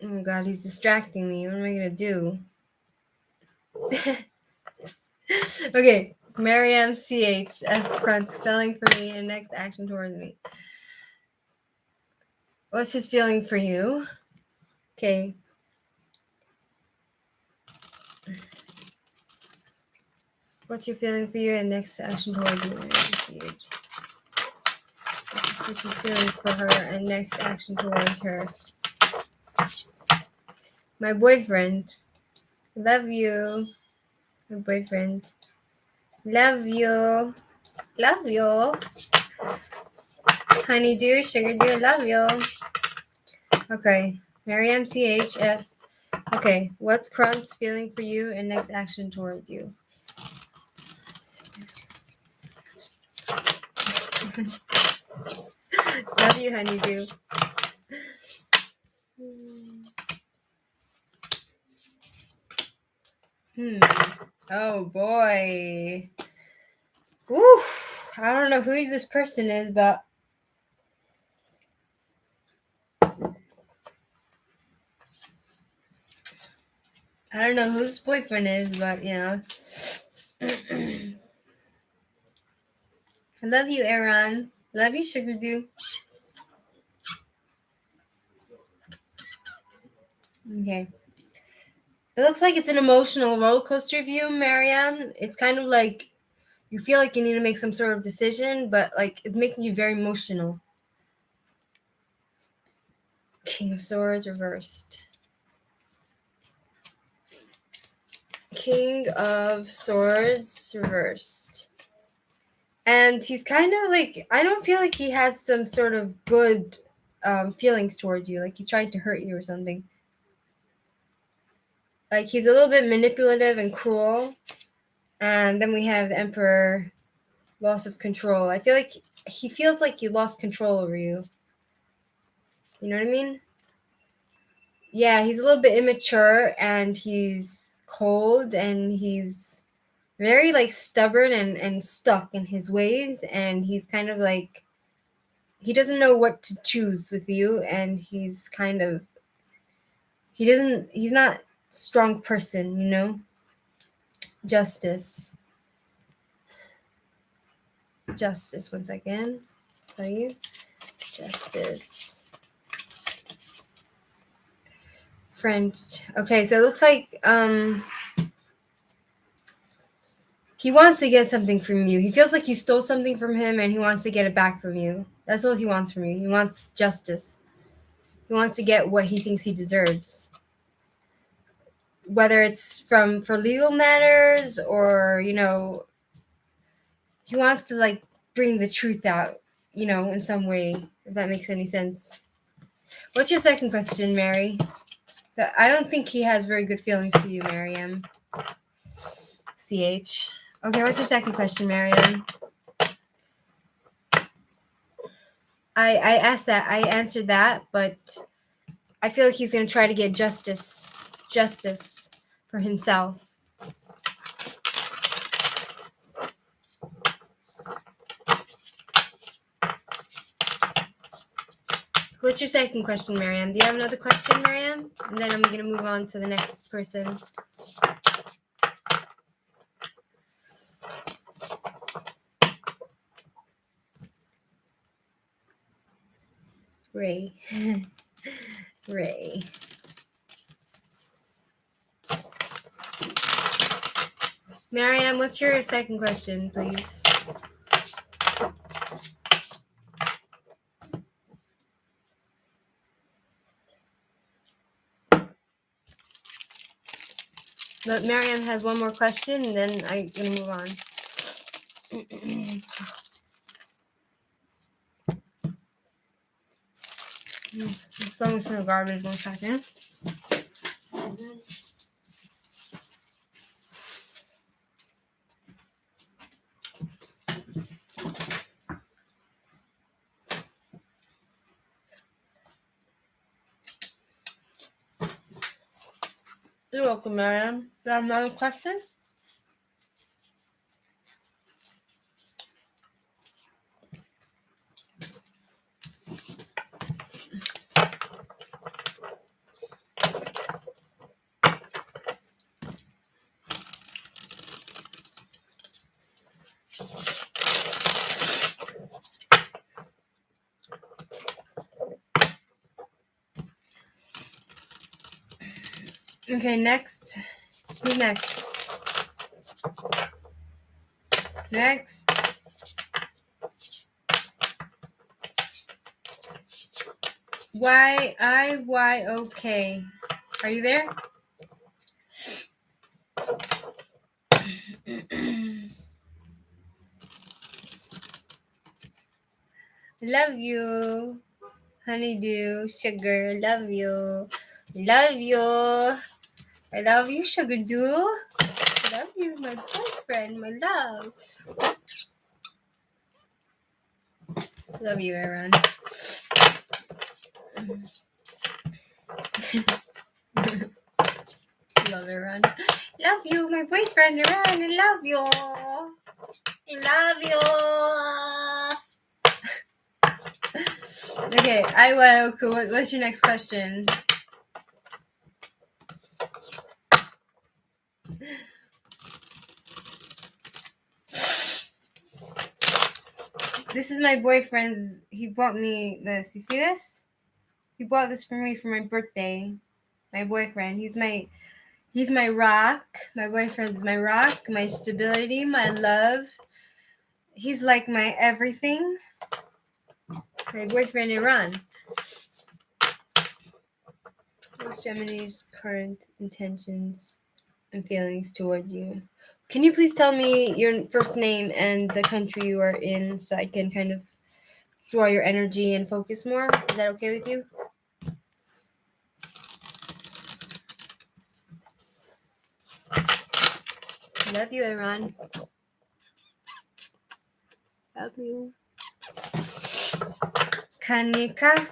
Oh god, he's distracting me. What am I gonna do? Okay, Mariam CH F Crunk feeling for me and next action towards me. What's his feeling for you? Okay. What's your feeling for you and next action towards you, Mariam CH? What's this person's feeling for her and next action towards her? My boyfriend. Love you. My boyfriend. Love you. Love you. Honeydew, sugar dew, love you. Okay. Mariam CHF. Okay. What's Crump's feeling for you and next action towards you? Love you, honeydew. Oh boy. Woo. I don't know who this person is, but I don't know who this boyfriend is, but you know. I love you, Aaron. Love you, sugar dew. Okay. It looks like it's an emotional roller coaster view, Mariam. It's kind of like you feel like you need to make some sort of decision, but like it's making you very emotional. King of Swords reversed. King of Swords reversed. And he's kind of like, I don't feel like he has some sort of good feelings towards you. Like he's trying to hurt you or something. Like he's a little bit manipulative and cruel. And then we have the Emperor, loss of control. I feel like he feels like he lost control over you. You know what I mean? Yeah, he's a little bit immature and he's cold and he's very like stubborn and stuck in his ways, and he's kind of like he doesn't know what to choose with you, and he's not strong person, you know. Justice once again. Tell you justice. French. Okay, so it looks like he wants to get something from you. He feels like you stole something from him and he wants to get it back from you. That's all he wants from you. He wants justice. He wants to get what he thinks he deserves. Whether it's for legal matters or, you know, he wants to like bring the truth out, you know, in some way, if that makes any sense. What's your second question, Mary? So I don't think he has very good feelings to you, Mariam. CH. Okay, what's your second question, Mariam? I asked that. I answered that, but I feel like he's going to try to get justice for himself. What's your second question, Mariam? Do you have another question, Mariam? And then I'm going to move on to the next person. Ray. Ray. Mariam, what's your second question, please? But Mariam has one more question, and then I'm going to move on. I'm throwing some garbage 1 second. You're welcome, Mariam. Do I have another question? Okay, next. Who's next? Next. YIYOK. Are you there? Love you. Honeydew, sugar, love you. Love you. I love you, sugar dew. Love you, my boyfriend, my love. Love you, Aaron. Love Aaron. Love you, my boyfriend, Aaron. I love you. I love you. Okay, what's your next question? This is my boyfriend's. He bought me this. You see this? He bought this for me for my birthday. My boyfriend. He's my rock. My boyfriend's my rock, my stability, my love. He's like my everything. My boyfriend, Iran. What's Gemini's current intentions and feelings towards you? Can you please tell me your first name and the country you are in so I can kind of draw your energy and focus more? Is that okay with you? Love you, Iran. Love you. Kanika.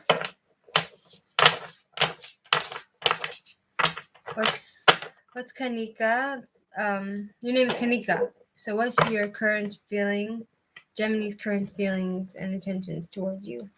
What's Kanika? Your name is Kanika. So what's your current feeling, Gemini's current feelings and intentions towards you?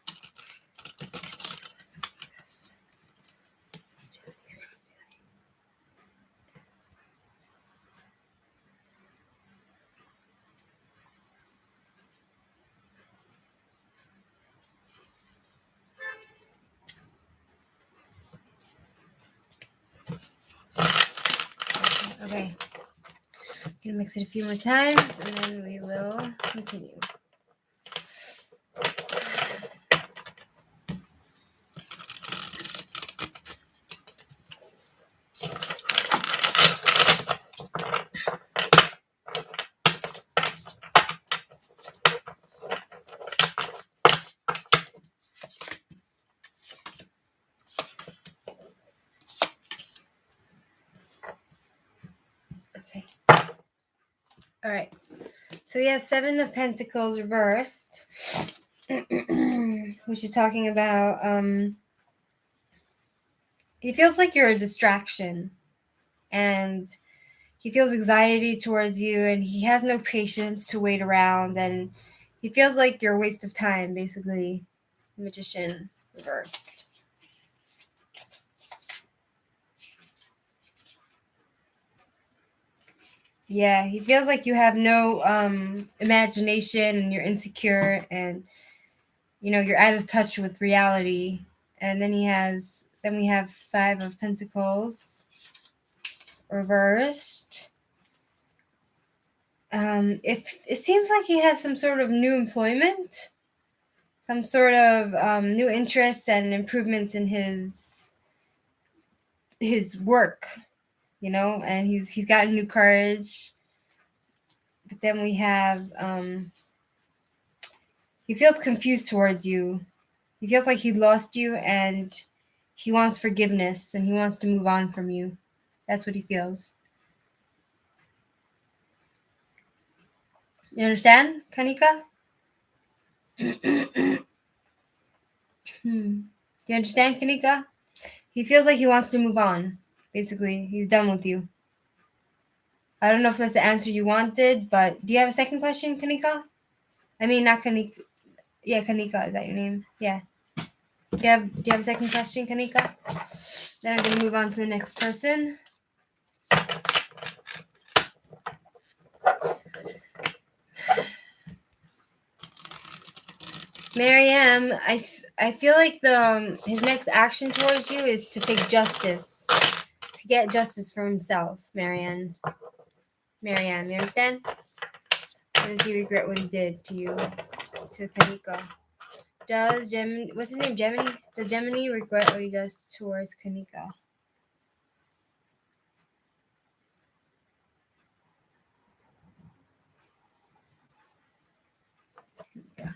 Okay. I'm gonna mix it a few more times and then we will continue. Okay. All right. So we have Seven of Pentacles reversed, which is talking about he feels like you're a distraction and he feels anxiety towards you and he has no patience to wait around and he feels like you're a waste of time, basically. Magician reversed. Yeah, he feels like you have no imagination and you're insecure and you're out of touch with reality. And then we have Five of Pentacles reversed. If it seems like he has some sort of new employment, some sort of new interests and improvements in his work, and he's gotten new courage. But then we have he feels confused towards you. He feels like he lost you and he wants forgiveness and he wants to move on from you. That's what he feels. You understand, Kanika? Do you understand, Kanika? He feels like he wants to move on. Basically, he's done with you. I don't know if that's the answer you wanted, but do you have a second question, Kanika? I mean, not Kanika. Yeah, Kanika, is that your name? Yeah. Do you have a second question, Kanika? Then I'm gonna move on to the next person. Mariam, I feel like his next action towards you is to take justice, to get justice for himself. Mariam, you understand? Or does he regret what he did to you, to Kanika? Does Gemini, what's his name, Gemini? Does Gemini regret what he does towards Kanika? Yeah.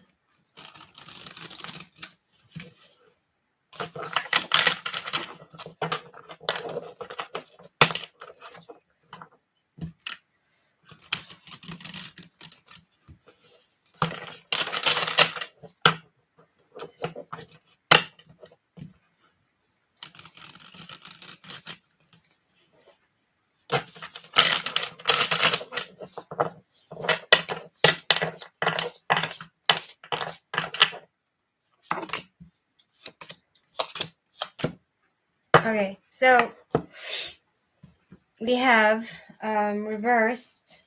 Okay, so we have reversed.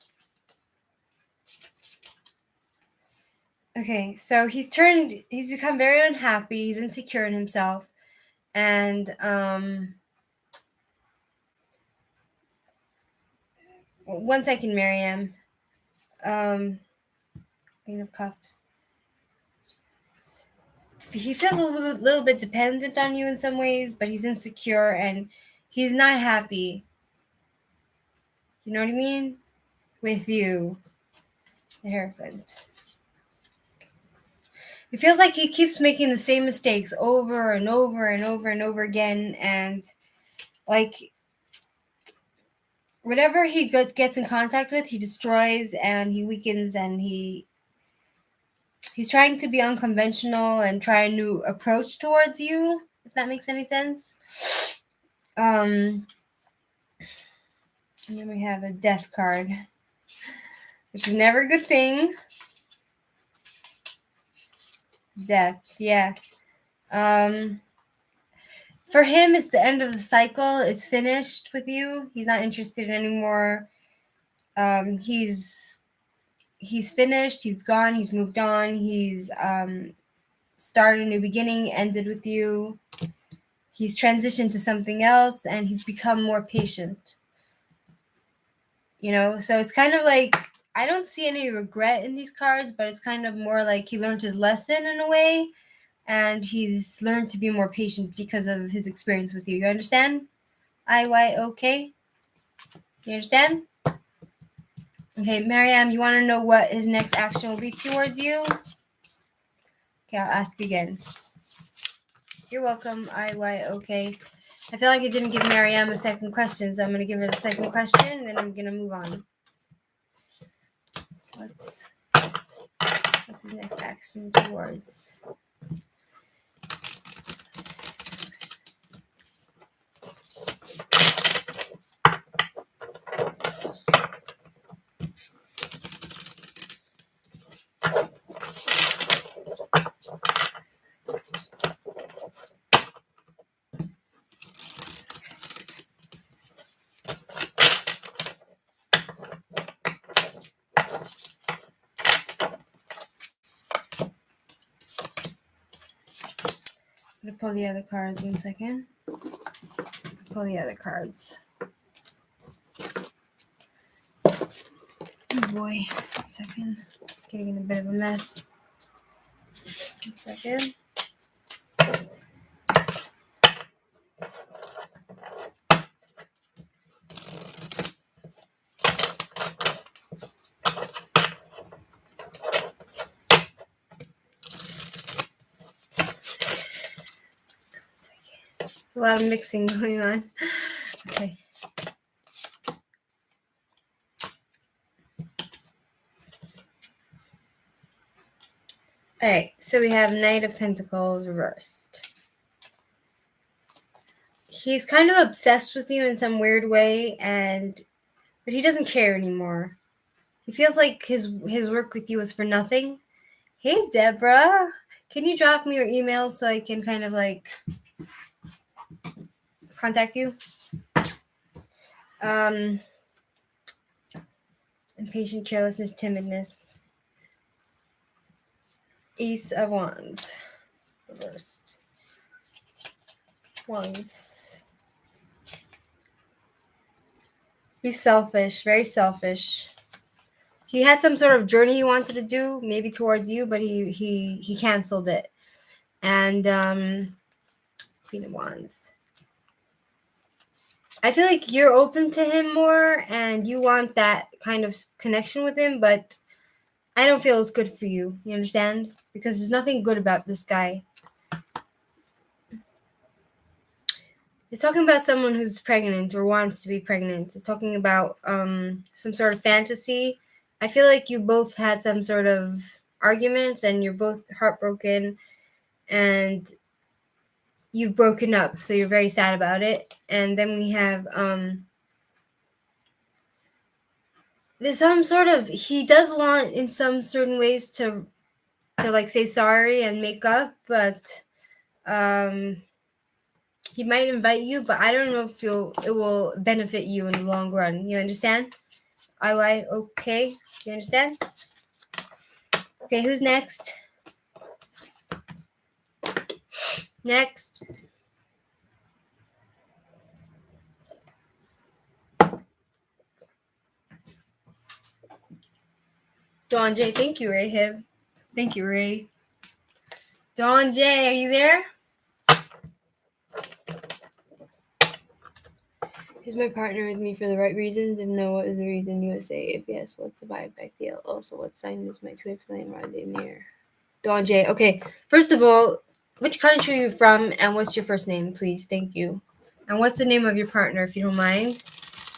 Okay, so he's become very unhappy, he's insecure in himself, and one second, Miriam. Queen of Cups. He feels a little bit dependent on you in some ways, but he's insecure and he's not happy. You know what I mean? With you, the Hierophant. It feels like he keeps making the same mistakes over and over and over and over again, and like whatever he gets in contact with, he destroys and he weakens, and he's trying to be unconventional and try a new approach towards you, if that makes any sense. And then we have a death card, which is never a good thing. Death, yeah. For him, it's the end of the cycle. It's finished with you. He's not interested anymore. He's finished. He's gone. He's moved on. He's started a new beginning. Ended with you. He's transitioned to something else, and he's become more patient. You know, so it's kind of like I don't see any regret in these cards, but it's kind of more like he learned his lesson in a way, and he's learned to be more patient because of his experience with you. You understand? IYOK? You understand? Okay, Mariam, you want to know what his next action will be towards you? Okay, I'll ask again. You're welcome, IYOK. I feel like I didn't give Mariam a second question, so I'm going to give her the second question, and then I'm going to move on. What's his next action towards? I'm going to pull the other cards 1 second. Pull the other cards. Oh boy, 1 second. It's getting in a bit of a mess. 1 second. A lot of mixing going on. Okay. Alright, so we have Knight of Pentacles reversed. he's kind of obsessed with you in some weird way, but he doesn't care anymore. He feels like his work with you is for nothing. Hey, Deborah, can you drop me your email so I can kind of like contact you? Impatient, carelessness, timidness. Ace of Wands. Reversed. Wands. He's selfish, very selfish. He had some sort of journey he wanted to do, maybe towards you, but he canceled it. And Queen of Wands. I feel like you're open to him more and you want that kind of connection with him, but I don't feel it's good for you. You understand? Because there's nothing good about this guy. He's talking about someone who's pregnant or wants to be pregnant. He's talking about some sort of fantasy. I feel like you both had some sort of arguments and you're both heartbroken and you've broken up, so you're very sad about it. And then we have there's some sort of, he does want in some certain ways to like say sorry and make up, but he might invite you, but I don't know if it will benefit you in the long run. You understand? Okay? You understand? Okay, who's next? Next. Dawn J. Thank you, Ray Hib. Thank you, Ray. Dawn J, are you there? Is my partner with me for the right reasons? If no, what is the reason? USA. If yes, what's the vibe I feel? Also, what sign is my twin flame? Are they near? Dawn J. Okay, first of all, which country are you from and what's your first name, please? Thank you. And what's the name of your partner, if you don't mind?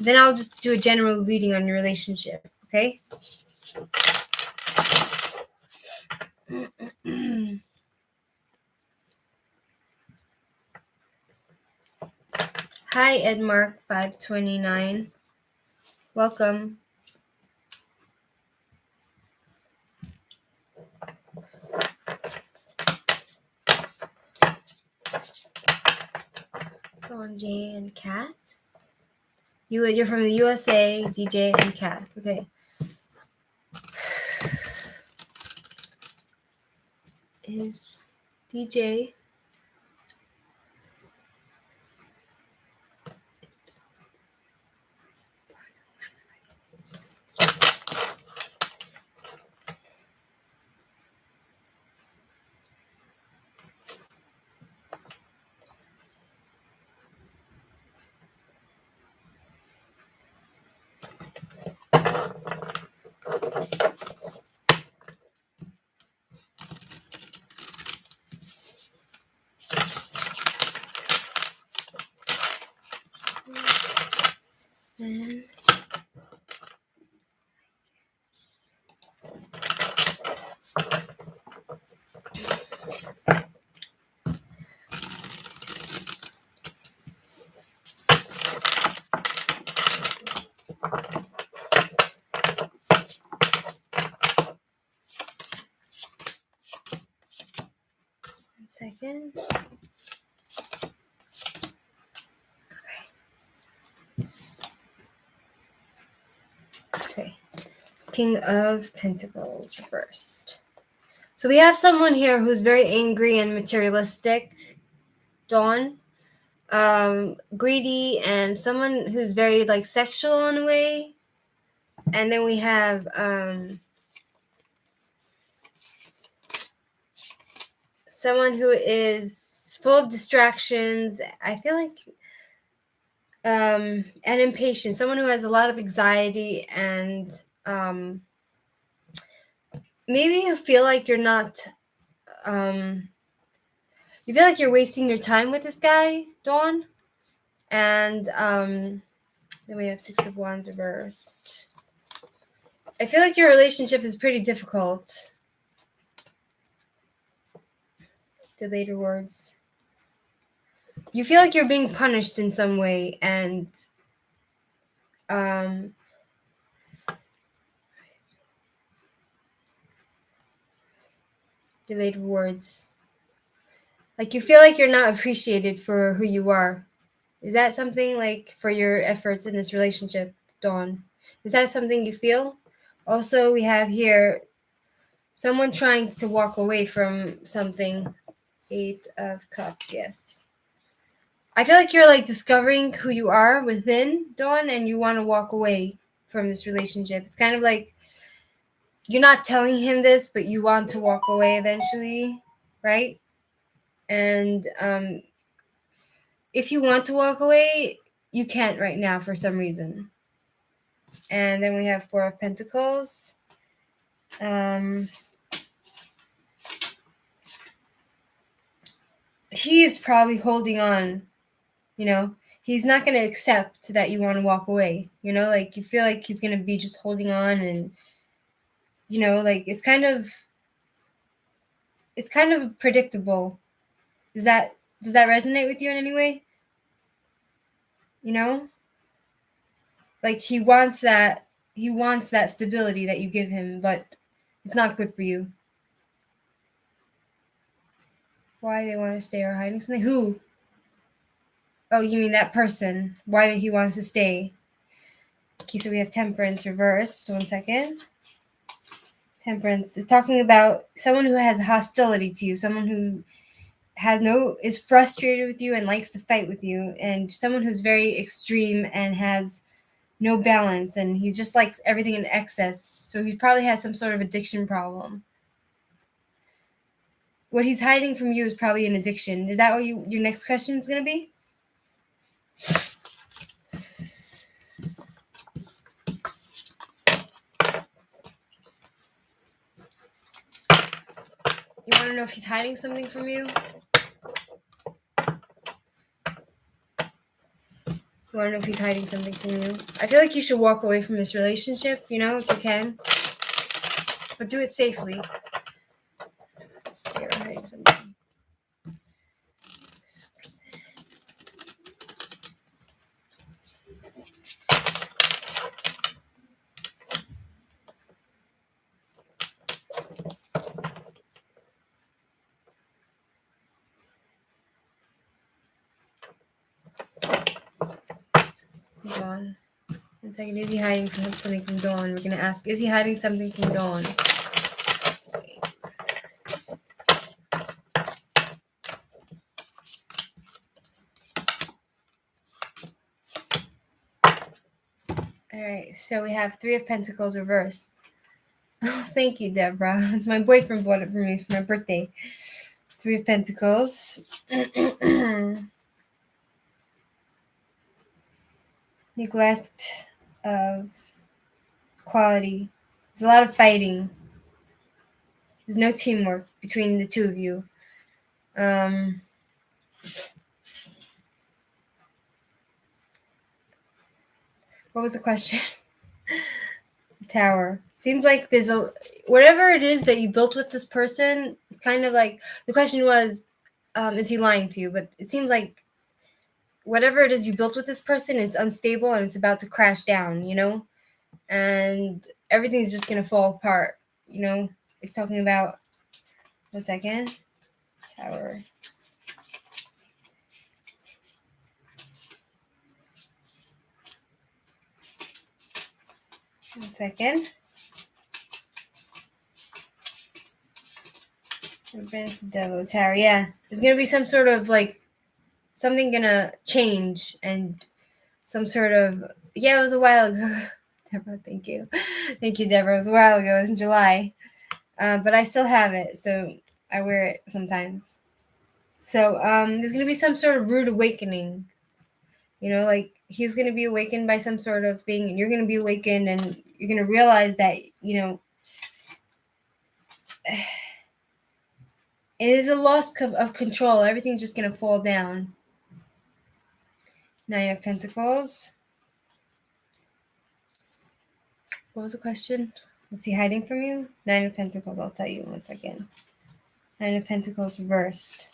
Then I'll just do a general reading on your relationship, okay? Hi, Edmark529. Welcome. Dawn J and Kat. You're from the USA, DJ and Kat. Okay. Is DJ and second. Okay. King of Pentacles reversed. So we have someone here who's very angry and materialistic, Dawn, greedy, and someone who's very like sexual in a way. And then we have someone who is full of distractions. I feel like and impatient. Someone who has a lot of anxiety and maybe you feel like you're not. You feel like you're wasting your time with this guy, Dawn. And then we have Six of Wands reversed. I feel like your relationship is pretty difficult. The later words. you feel like you're being punished in some way, and um, delayed rewards. Like you feel like you're not appreciated for who you are. Is that something like for your efforts in this relationship, Dawn? Is that something you feel? Also, we have here someone trying to walk away from something. Eight of Cups, yes. I feel like you're like discovering who you are within, Dawn, and you want to walk away from this relationship. It's kind of like you're not telling him this, but you want to walk away eventually, right? And if you want to walk away, you can't right now for some reason. And then we have Four of Pentacles. He is probably holding on, you know. He's not going to accept that you want to walk away, you know, like you feel like he's going to be just holding on, and you know, like it's kind of predictable. Does that resonate with you in any way? You know? Like he wants that stability that you give him, but it's not good for you. Why they want to stay or hiding something? Who? Oh, you mean that person? Why did he want to stay? Okay, so we have Temperance reversed. 1 second. Temperance is talking about someone who has hostility to you, someone who is frustrated with you and likes to fight with you, and someone who's very extreme and has no balance, and he just likes everything in excess. So he probably has some sort of addiction problem. What he's hiding from you is probably an addiction. Is that what your next question is going to be? You want to know if he's hiding something from you? You want to know if he's hiding something from you? I feel like you should walk away from this relationship, you know, if you can. But do it safely. Stay or hiding something. Dawn. 1 second. Is he hiding something from Dawn? We're going to ask, is he hiding something from Dawn? Alright, so we have Three of Pentacles reversed. Oh, thank you, Deborah. My boyfriend bought it for me for my birthday. Three of Pentacles. Neglect of quality. There's a lot of fighting. There's no teamwork between the two of you. What was the question? Tower. Seems like there's whatever it is that you built with this person. Kind of like the question was, is he lying to you? But it seems like whatever it is you built with this person is unstable and it's about to crash down. You know, and everything's just gonna fall apart. You know, it's talking about. 1 second. Tower. 1 second. Advanced Devil Tower. Yeah, there's gonna be some sort of like something gonna change, and some sort of it was a while ago. Deborah, thank you, Deborah. It was a while ago. It was in July, but I still have it, so I wear it sometimes. So there's gonna be some sort of rude awakening. You know, like he's gonna be awakened by some sort of thing, and you're gonna be awakened, and you're gonna realize that it is a loss of control. Everything's just gonna fall down. Nine of Pentacles. What was the question? Is he hiding from you? Nine of Pentacles. I'll tell you in 1 second. Nine of Pentacles reversed.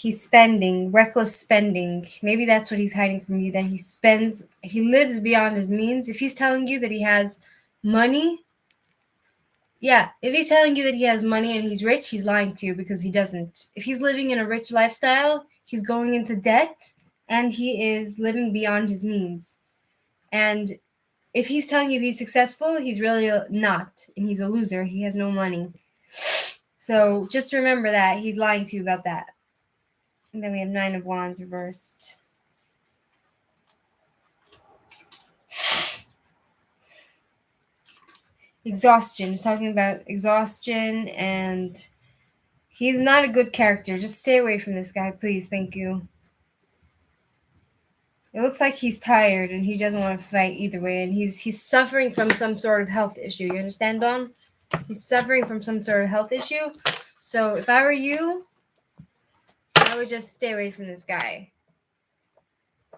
he's spending, reckless spending. Maybe that's what he's hiding from you, that he lives beyond his means. If he's telling you that he has money, yeah, if he's telling you that he has money and he's rich, he's lying to you because he doesn't. If he's living in a rich lifestyle, he's going into debt and he is living beyond his means. And if he's telling you he's successful, he's really not, and he's a loser. He has no money. So just remember that he's lying to you about that. And then we have Nine of Wands reversed. Exhaustion. He's talking about exhaustion, and he's not a good character. Just stay away from this guy, please. Thank you. It looks like he's tired and he doesn't want to fight either way, and he's suffering from some sort of health issue. You understand, Dawn? He's suffering from some sort of health issue. So if I were you, I would just stay away from this guy.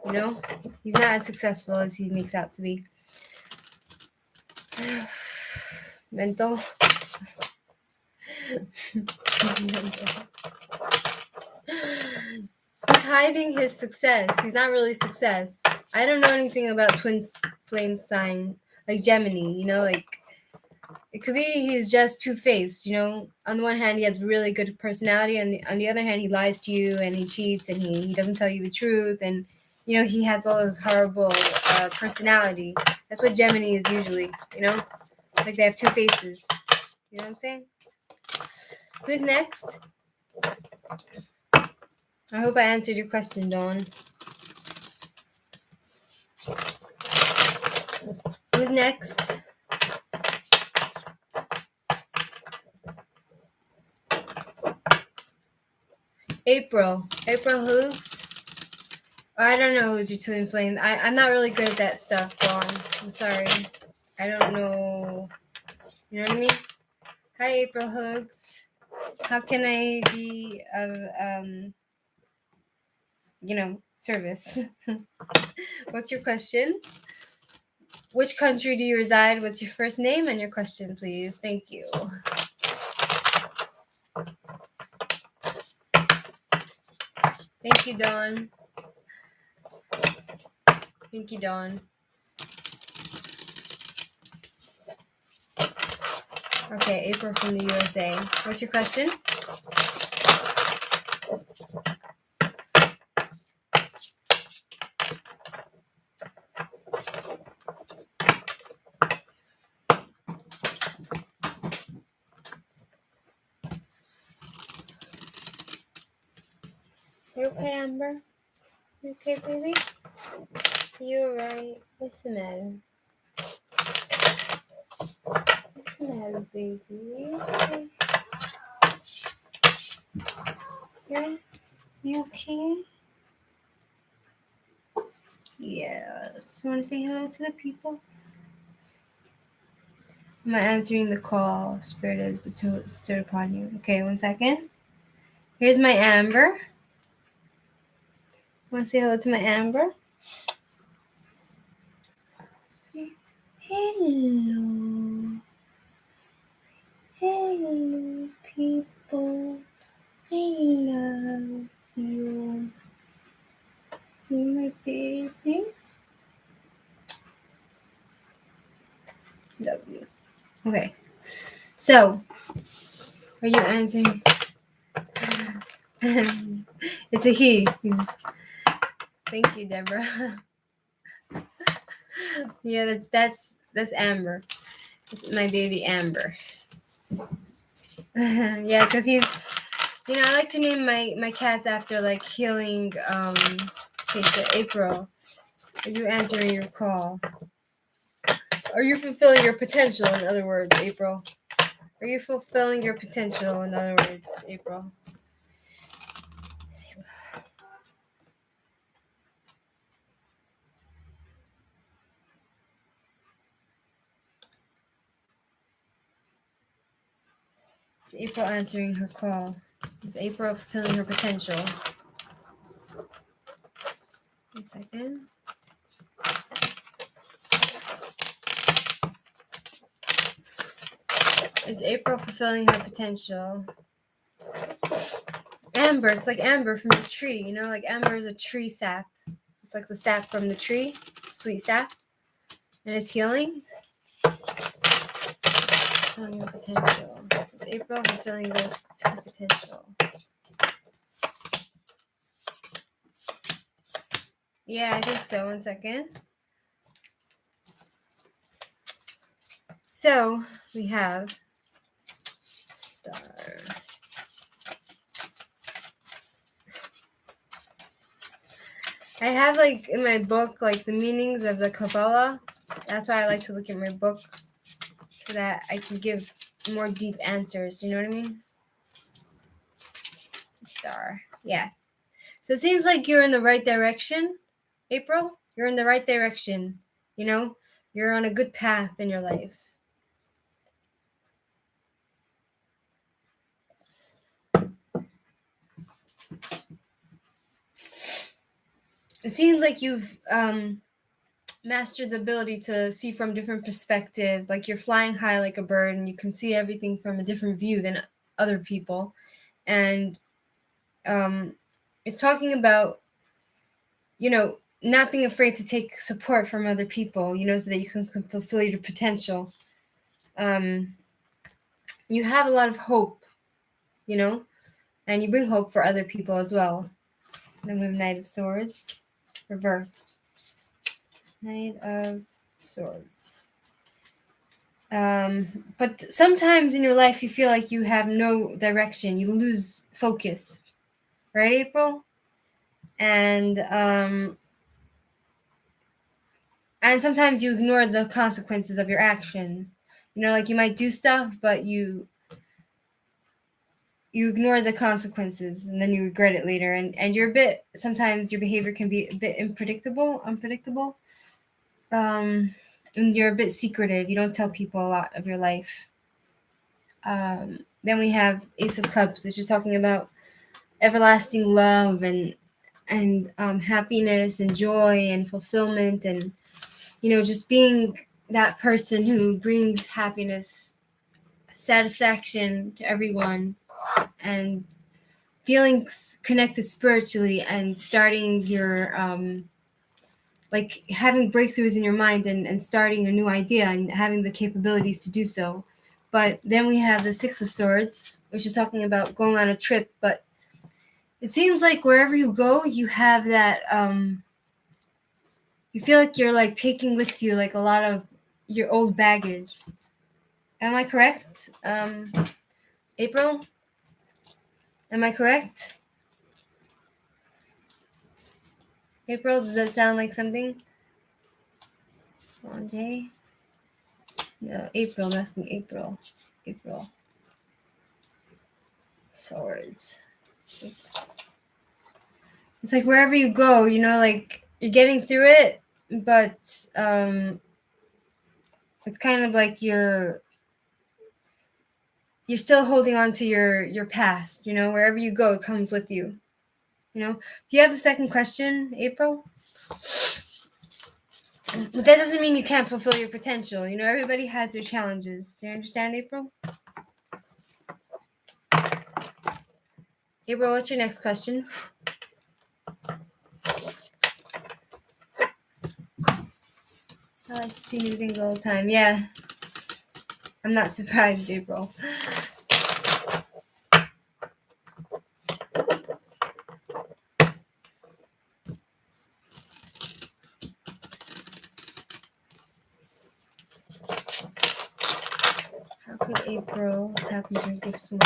You know? He's not as successful as he makes out to be. Mental. He's mental. He's hiding his success. He's not really success. I don't know anything about twin flame sign, like Gemini, you know, like it could be he's just two-faced, you know. On the one hand, he has really good personality, and on the other hand, he lies to you and he cheats and he doesn't tell you the truth, and you know, he has all this horrible personality. That's what Gemini is usually, you know, like they have two faces. You know what I'm saying? Who's next? I hope I answered your question, Dawn. Who's next? April. April Hoogs. I don't know who's your twin flame. I'm not really good at that stuff, Dawn. I'm sorry. I don't know. You know what I mean? Hi, April Hoogs. How can I be of service? What's your question? Which country do you reside? What's your first name and your question, please? Thank you. Thank you, Dawn. Thank you, Dawn. Okay, April from the USA. What's your question? You okay, Amber? You okay, baby? You alright? What's the matter? What's the matter, baby? Yeah? You okay? Yes. You want to say hello to the people? I'm not answering the call. Spirit is bestowed upon you. Okay, 1 second. Here's my Amber. Want to say hello to my Amber? Hello. Hello, people. I love you. You my baby. Love you. Okay. So, are you answering? It's a he. Thank you, Deborah. Yeah, that's Amber. That's my baby Amber. Yeah, because he's, I like to name my cats after like healing. Okay, so April, are you answering your call? Are you fulfilling your potential? In other words, April. Are you fulfilling your potential? In other words, April. Is April answering her call? Is April fulfilling her potential? 1 second. Is April fulfilling her potential? amber. It's like amber from the tree. You know, like amber is a tree sap. It's like the sap from the tree, sweet sap, and it's healing. Feeling your potential. It's April. I'm feeling the potential. Yeah, I think so. 1 second. So we have star. I have like in my book like the meanings of the Kabbalah. That's why I like to look at my book so that I can give more deep answers. You know what I mean? Star. Yeah. So it seems like you're in the right direction, April. You're in the right direction. You know, you're on a good path in your life. It seems like you've mastered the ability to see from different perspectives. Like you're flying high like a bird and you can see everything from a different view than other people. And it's talking about, you know, not being afraid to take support from other people, you know, so that you can fulfill your potential. You have a lot of hope, you know, and you bring hope for other people as well. Then we have Knight of Swords, reversed. Knight of Swords. But sometimes in your life you feel like you have no direction. You lose focus, right, April? And sometimes you ignore the consequences of your action. You know, like you might do stuff, but you ignore the consequences and then you regret it later. And you're a bit, sometimes your behavior can be a bit unpredictable. And you're a bit secretive. You don't tell people a lot of your life. Then we have Ace of Cups, which is talking about everlasting love and happiness and joy and fulfillment, and you know, just being that person who brings happiness, satisfaction to everyone, and feeling connected spiritually, and starting your like having breakthroughs in your mind, and starting a new idea and having the capabilities to do so. But then we have the Six of Swords, which is talking about going on a trip. But it seems like wherever you go, you have that you feel like you're like taking with you like a lot of your old baggage. Am I correct? April? Am I correct? April, does that sound like something? Jay? No, April. I'm asking April. April. Swords. It's like wherever you go, you know, like you're getting through it, but it's kind of like you're still holding on to your past, you know, wherever you go, it comes with you. You know, do you have a second question, April? But that doesn't mean you can't fulfill your potential. You know, everybody has their challenges. Do you understand, April? April, what's your next question? I like to see new things all the time. Yeah. I'm not surprised, April. How could April tap into her gifts more?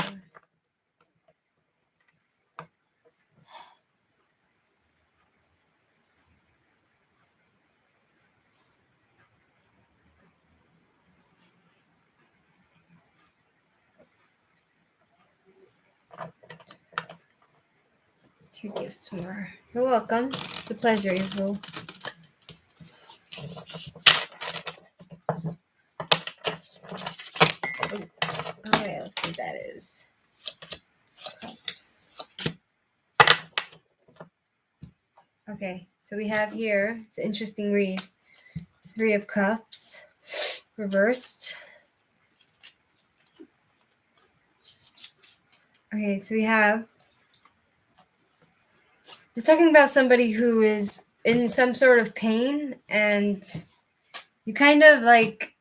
Your gifts more. You're welcome. It's a pleasure, April. Okay, let's see what that is. Cups. Okay, so we have here, it's an interesting read. Three of Cups, reversed. Okay, so we have It's talking about somebody who is in some sort of pain, and you kind of like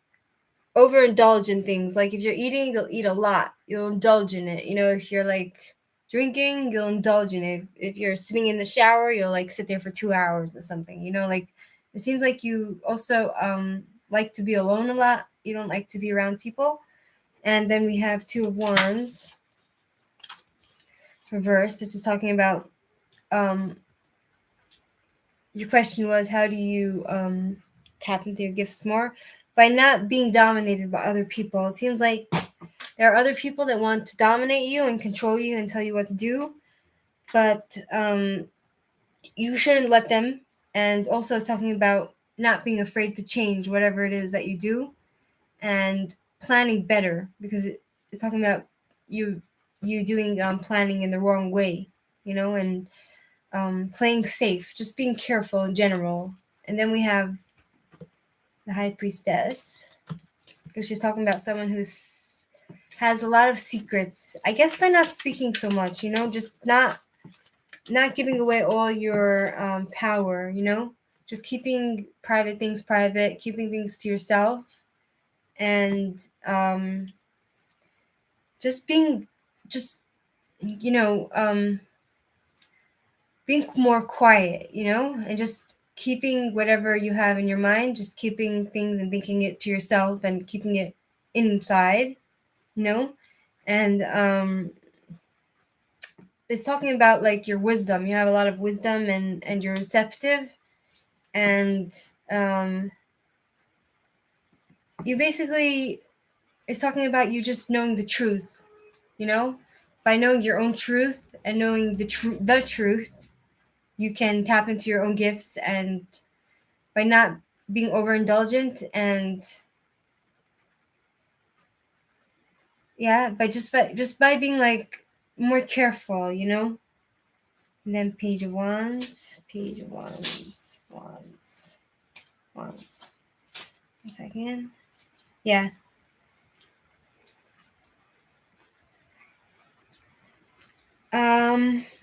overindulge in things. Like if you're eating, you'll eat a lot. You'll indulge in it. If you're like drinking, you'll indulge in it. If you're sitting in the shower, you'll like sit there for 2 hours or something. Like it seems like you also like to be alone a lot. You don't like to be around people. And then we have Two of Wands reversed, which is talking about your question was, how do you tap into your gifts more? By not being dominated by other people. It seems like there are other people that want to dominate you and control you and tell you what to do, but you shouldn't let them. And also, it's talking about not being afraid to change whatever it is that you do, and planning better, because it's talking about you doing planning in the wrong way, and playing safe, just being careful in general. And then we have the High Priestess, because she's talking about someone who's has a lot of secrets. I guess by not speaking so much, just not giving away all your power, just keeping private things private, keeping things to yourself, and just being just you know being more quiet, and just keeping whatever you have in your mind, just keeping things and thinking it to yourself and keeping it inside, and it's talking about like your wisdom. You have a lot of wisdom, and you're receptive, and you basically, it's talking about you just knowing the truth, by knowing your own truth and knowing the truth, you can tap into your own gifts, and by not being overindulgent, and yeah, by being like more careful, And then Page of Wands. 1 second. Yeah.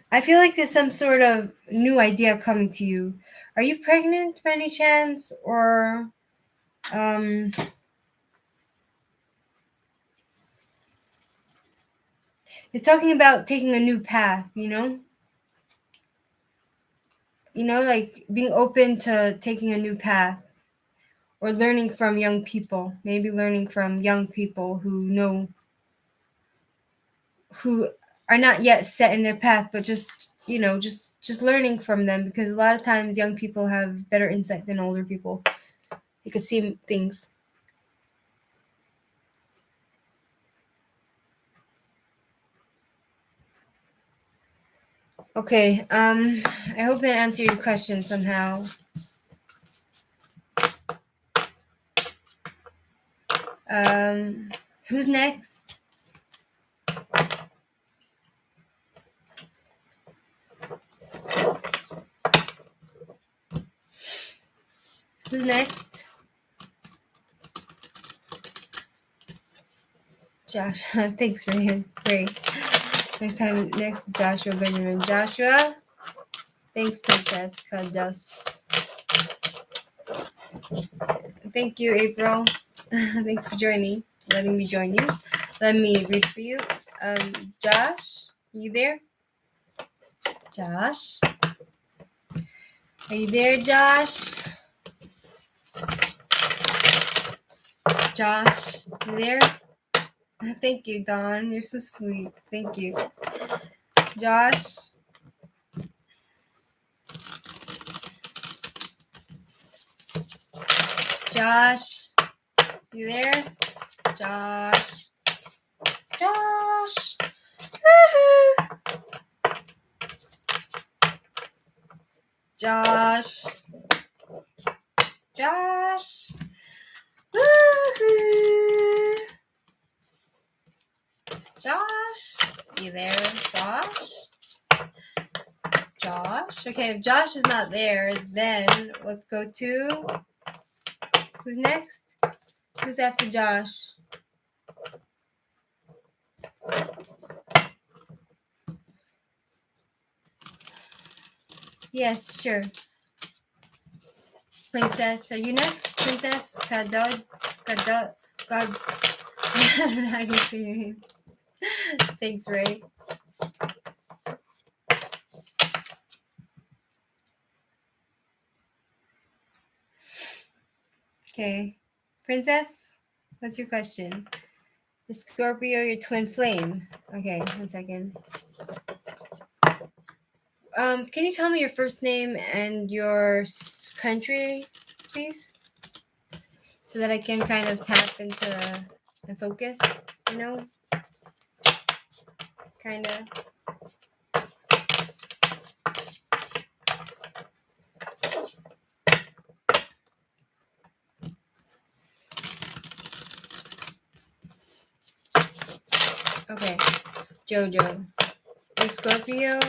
I feel like there's some sort of new idea coming to you. Are you pregnant by any chance, or um it's talking about taking a new path, like being open to taking a new path, or learning from young people, maybe learning from young people who are not yet set in their path, but just learning from them, because a lot of times young people have better insight than older people. They could see things. Okay, I hope that answered your question somehow. Um, who's next? Who's next? Josh. Thanks, Ryan. Great. Next is Joshua Benjamin. Joshua. Thanks, Princess Kadas. Thank you, April. Thanks for letting me join you. Let me read for you. Josh, you there? Josh? Are you there, Josh? Josh, you there? Thank you, Dawn. You're so sweet. Thank you. Josh? Josh? You there? Josh? Josh? Josh? Josh? Josh? You there, Josh? Josh? Okay, if Josh is not there, then let's go to... Who's next? Who's after Josh? Yes, sure. Princess, are you next? Princess Kadod, Gods. I don't know how to say your name. Thanks, Ray. Okay. Princess, what's your question? Is Scorpio your twin flame? Okay, 1 second. Can you tell me your first name and your country, please? So that I can kind of tap into and focus, you know? Kind of. Okay. Jojo. Is Scorpio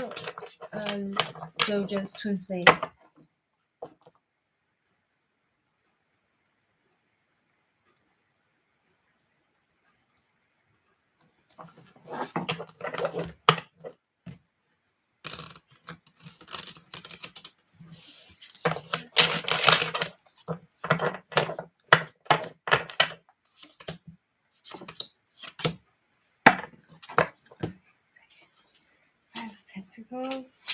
Jojo's twin flame? Five of Pentacles.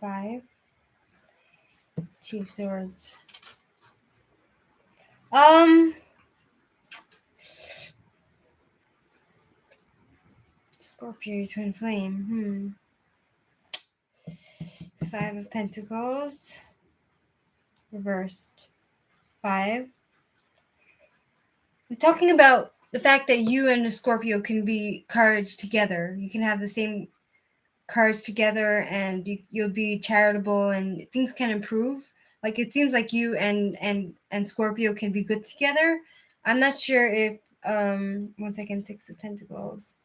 5. 2 of Swords. Scorpio twin flame. 5 of Pentacles. Reversed. 5. We're talking about the fact that you and a Scorpio can be cards together. You can have the same cards together, and you'll be charitable, and things can improve. Like, it seems like you and Scorpio can be good together. I'm not sure if 1 second. 6 of Pentacles.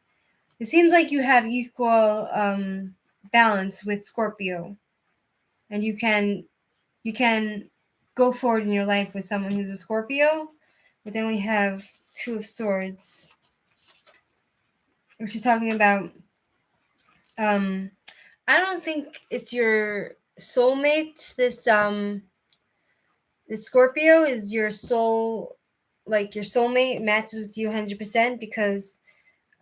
It seems like you have equal balance with Scorpio, and you can go forward in your life with someone who's a Scorpio. But then we have 2 of Swords, which is talking about I don't think it's your soulmate. This Scorpio is your soul, like your soulmate matches with you 100%, because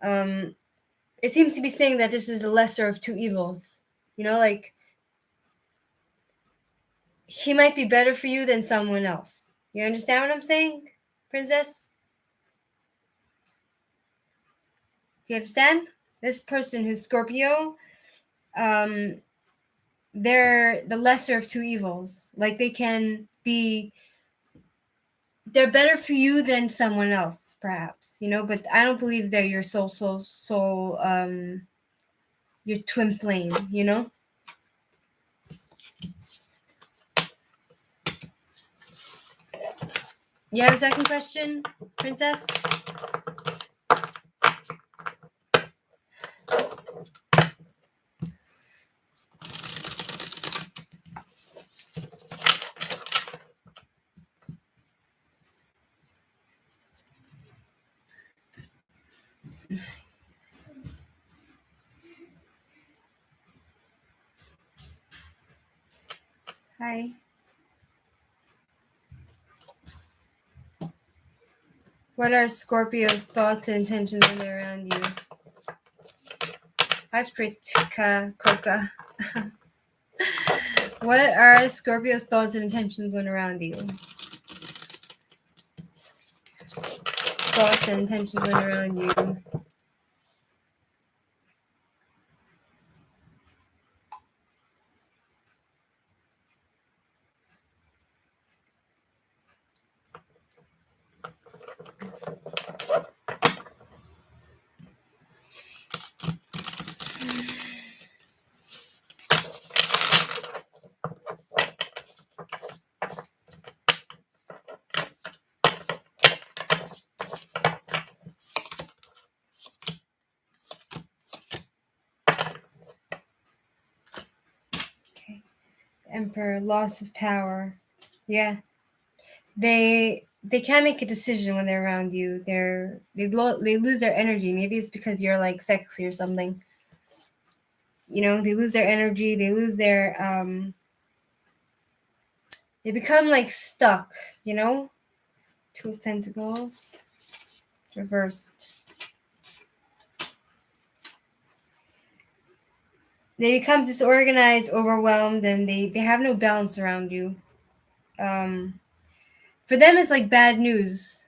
it seems to be saying that this is the lesser of two evils. You know, like, he might be better for you than someone else. You understand what I'm saying, Princess? You understand? This person who's Scorpio, they're the lesser of two evils. Like, they're better for you than someone else, perhaps, you know, but I don't believe they're your soul, your twin flame, you know? You have a second question, Princess? Hi. What are Scorpio's thoughts and intentions when they're around you? Hi, Pritka Coca. What are Scorpio's thoughts and intentions when around you? Thoughts and intentions when around you. Emperor, loss of power. Yeah, they can't make a decision when they're around you. They lose their energy. Maybe it's because you're like sexy or something. They lose their energy. They lose their They become like stuck. Two of Pentacles reversed. They become disorganized, overwhelmed, and they have no balance around you. For them, it's like bad news.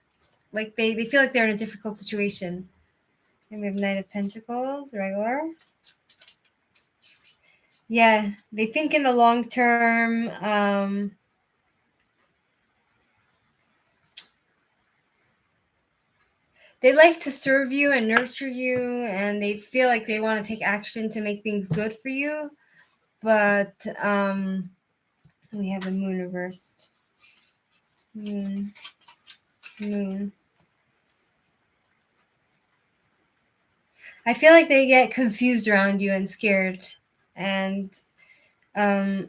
Like they feel like they're in a difficult situation. And we have Knight of Pentacles, regular. Yeah, they think in the long term. They like to serve you and nurture you, and they feel like they want to take action to make things good for you. But we have the Moon reversed. Moon. I feel like they get confused around you and scared, and um,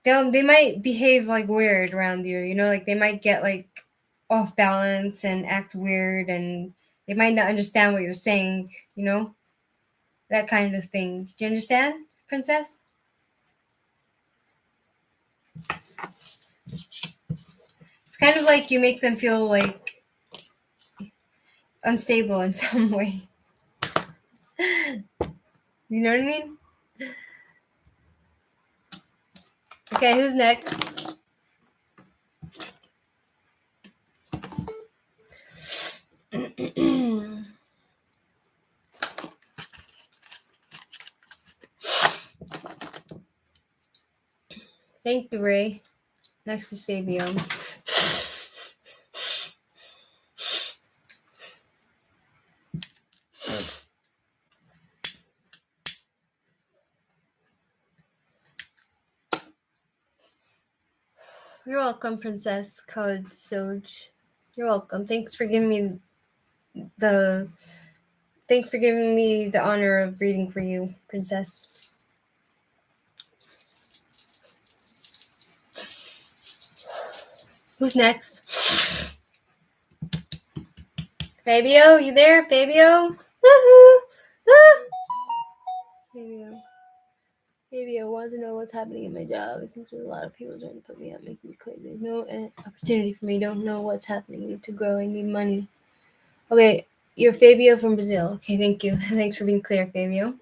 they might behave like weird around you. Like they might get like off balance and act weird, and they might not understand what you're saying. That kind of thing. Do you understand, Princess? It's kind of like you make them feel like unstable in some way. You know what I mean? Okay, who's next? Thank you, Ray. Next is Fabio. You're welcome, Princess Code Soj. You're welcome. Thanks for giving me the honor of reading for you, Princess. Who's next? Fabio, you there? Fabio? Woohoo! Ah! Fabio wants to know what's happening in my job. I think there's a lot of people trying to put me up, make me quit. There's no opportunity for me. Don't know what's happening. Need to grow. I need money. Okay, you're Fabio from Brazil. Okay, thank you. Thanks for being clear, Fabio.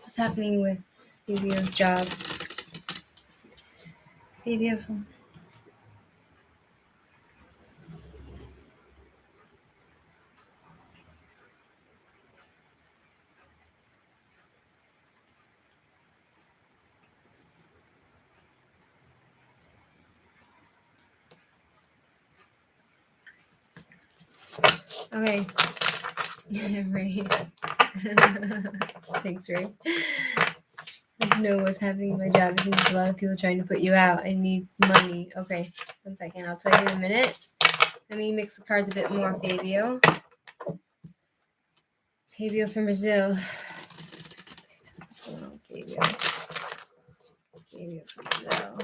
What's happening with Fabio's job? Fabio from... Okay. Ray. Thanks, Ray. I know what's happening in my job. I think there's a lot of people trying to put you out. I need money. Okay, 1 second. I'll tell you in a minute. Let me mix the cards a bit more, Fabio. Fabio from Brazil. Oh, Fabio. Fabio from Brazil.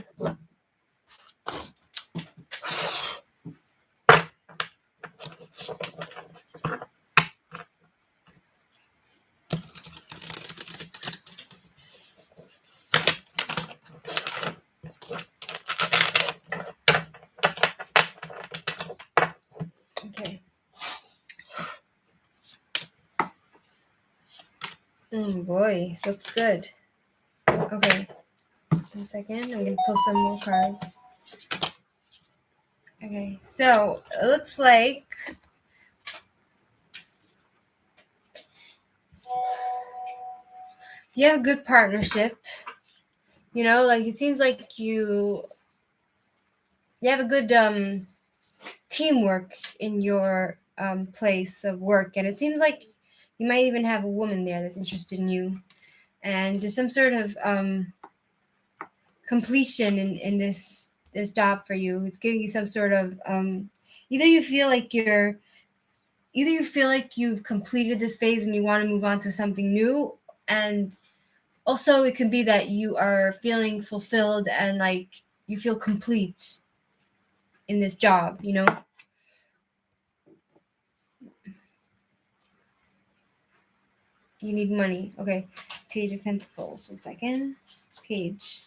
Okay. Oh boy, looks good. Okay. 1 second. I'm going to pull some more cards. Okay, so it looks like you have a good partnership. Like it seems like you have a good teamwork in your place of work, and it seems like you might even have a woman there that's interested in you, and there's some sort of completion in this job for you. It's giving you some sort of either you feel like you're either you feel like you've completed this phase and you want to move on to something new, and also it could be that you are feeling fulfilled and like you feel complete in this job, you know? You need money. Okay. Page of Pentacles. 1 second. Page.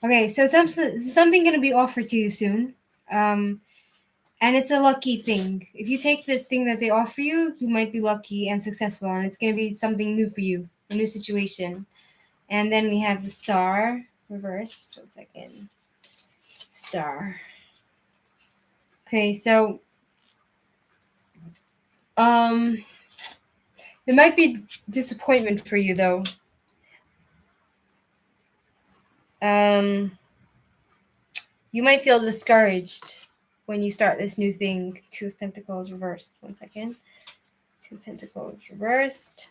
Okay, so something gonna be offered to you soon. And it's a lucky thing. If you take this thing that they offer you, you might be lucky and successful, and it's gonna be something new for you, a new situation. And then we have the Star reversed. 1 second. Star. Okay, so um there might be disappointment for you though. Um you might feel discouraged when you start this new thing. 2 of Pentacles reversed. 1 second. 2 of Pentacles reversed.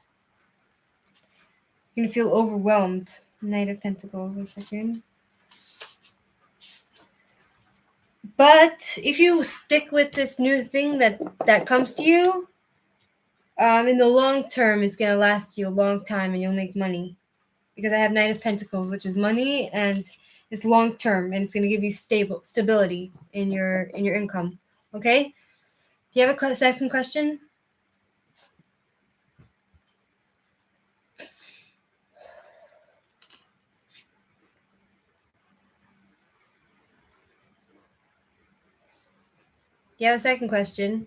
You're gonna feel overwhelmed. Knight of Pentacles. 1 second. But if you stick with this new thing that comes to you, in the long term, it's gonna last you a long time, and you'll make money. Because I have Knight of Pentacles, which is money, and it's long term, and it's gonna give you stability in your income. Okay. Do you have a second question? Do you have a second question,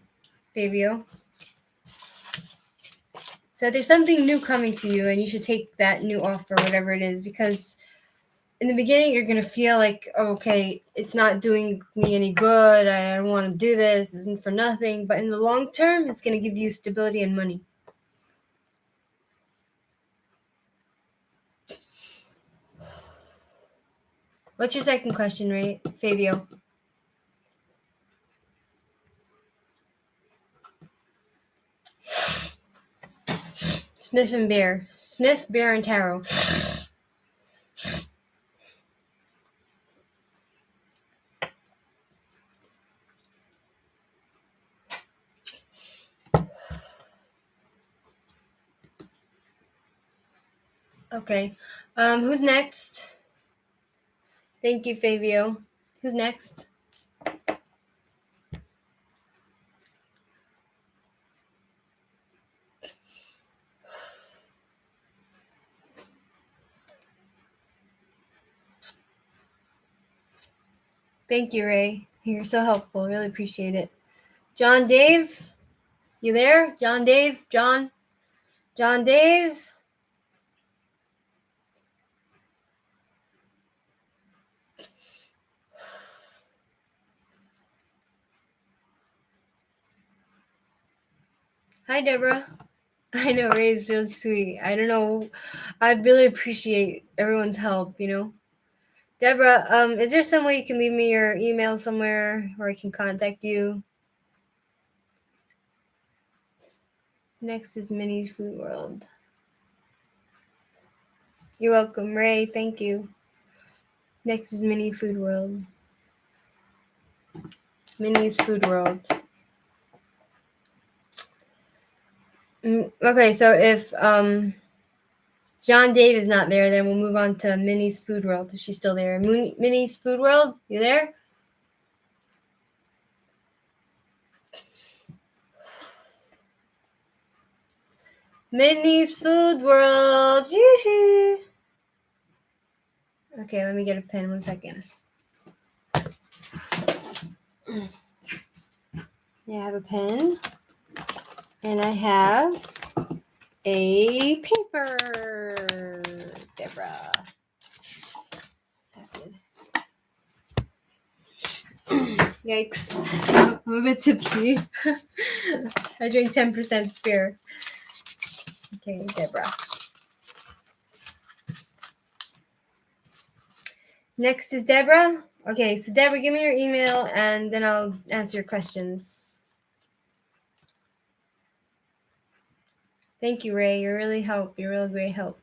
Fabio? So there's something new coming to you, and you should take that new offer, whatever it is, because in the beginning you're gonna feel like, oh, okay, it's not doing me any good. I don't want to do this. This isn't for nothing. But in the long term, it's gonna give you stability and money. What's your second question, right, Fabio? Sniff and bear. Sniff, bear, and tarot. Okay. Who's next? Thank you, Fabio. Who's next? Thank you, Ray. You're so helpful. Really appreciate it. John Dave, you there? John Dave? John Dave? Hi, Deborah. I know Ray's really sweet. I don't know. I'd really appreciate everyone's help, you know? Deborah, is there some way you can leave me your email somewhere where I can contact you? Next is Minnie's Food World. You're welcome, Ray. Thank you. Next is Minnie Food World. Minnie's Food World. Okay, so if John Dave is not there, then we'll move on to Minnie's Food World if she's still there. Minnie's Food World, you there? Minnie's Food World. Yoo-hoo. Okay, let me get a pen. 1 second. Yeah, I have a pen. And I have a paper. Deborah. Yikes. I'm a bit tipsy. I drink 10% beer. Okay, Deborah. Next is Deborah. Okay, so Deborah, give me your email and then I'll answer your questions. Thank you, Ray. You're really great help.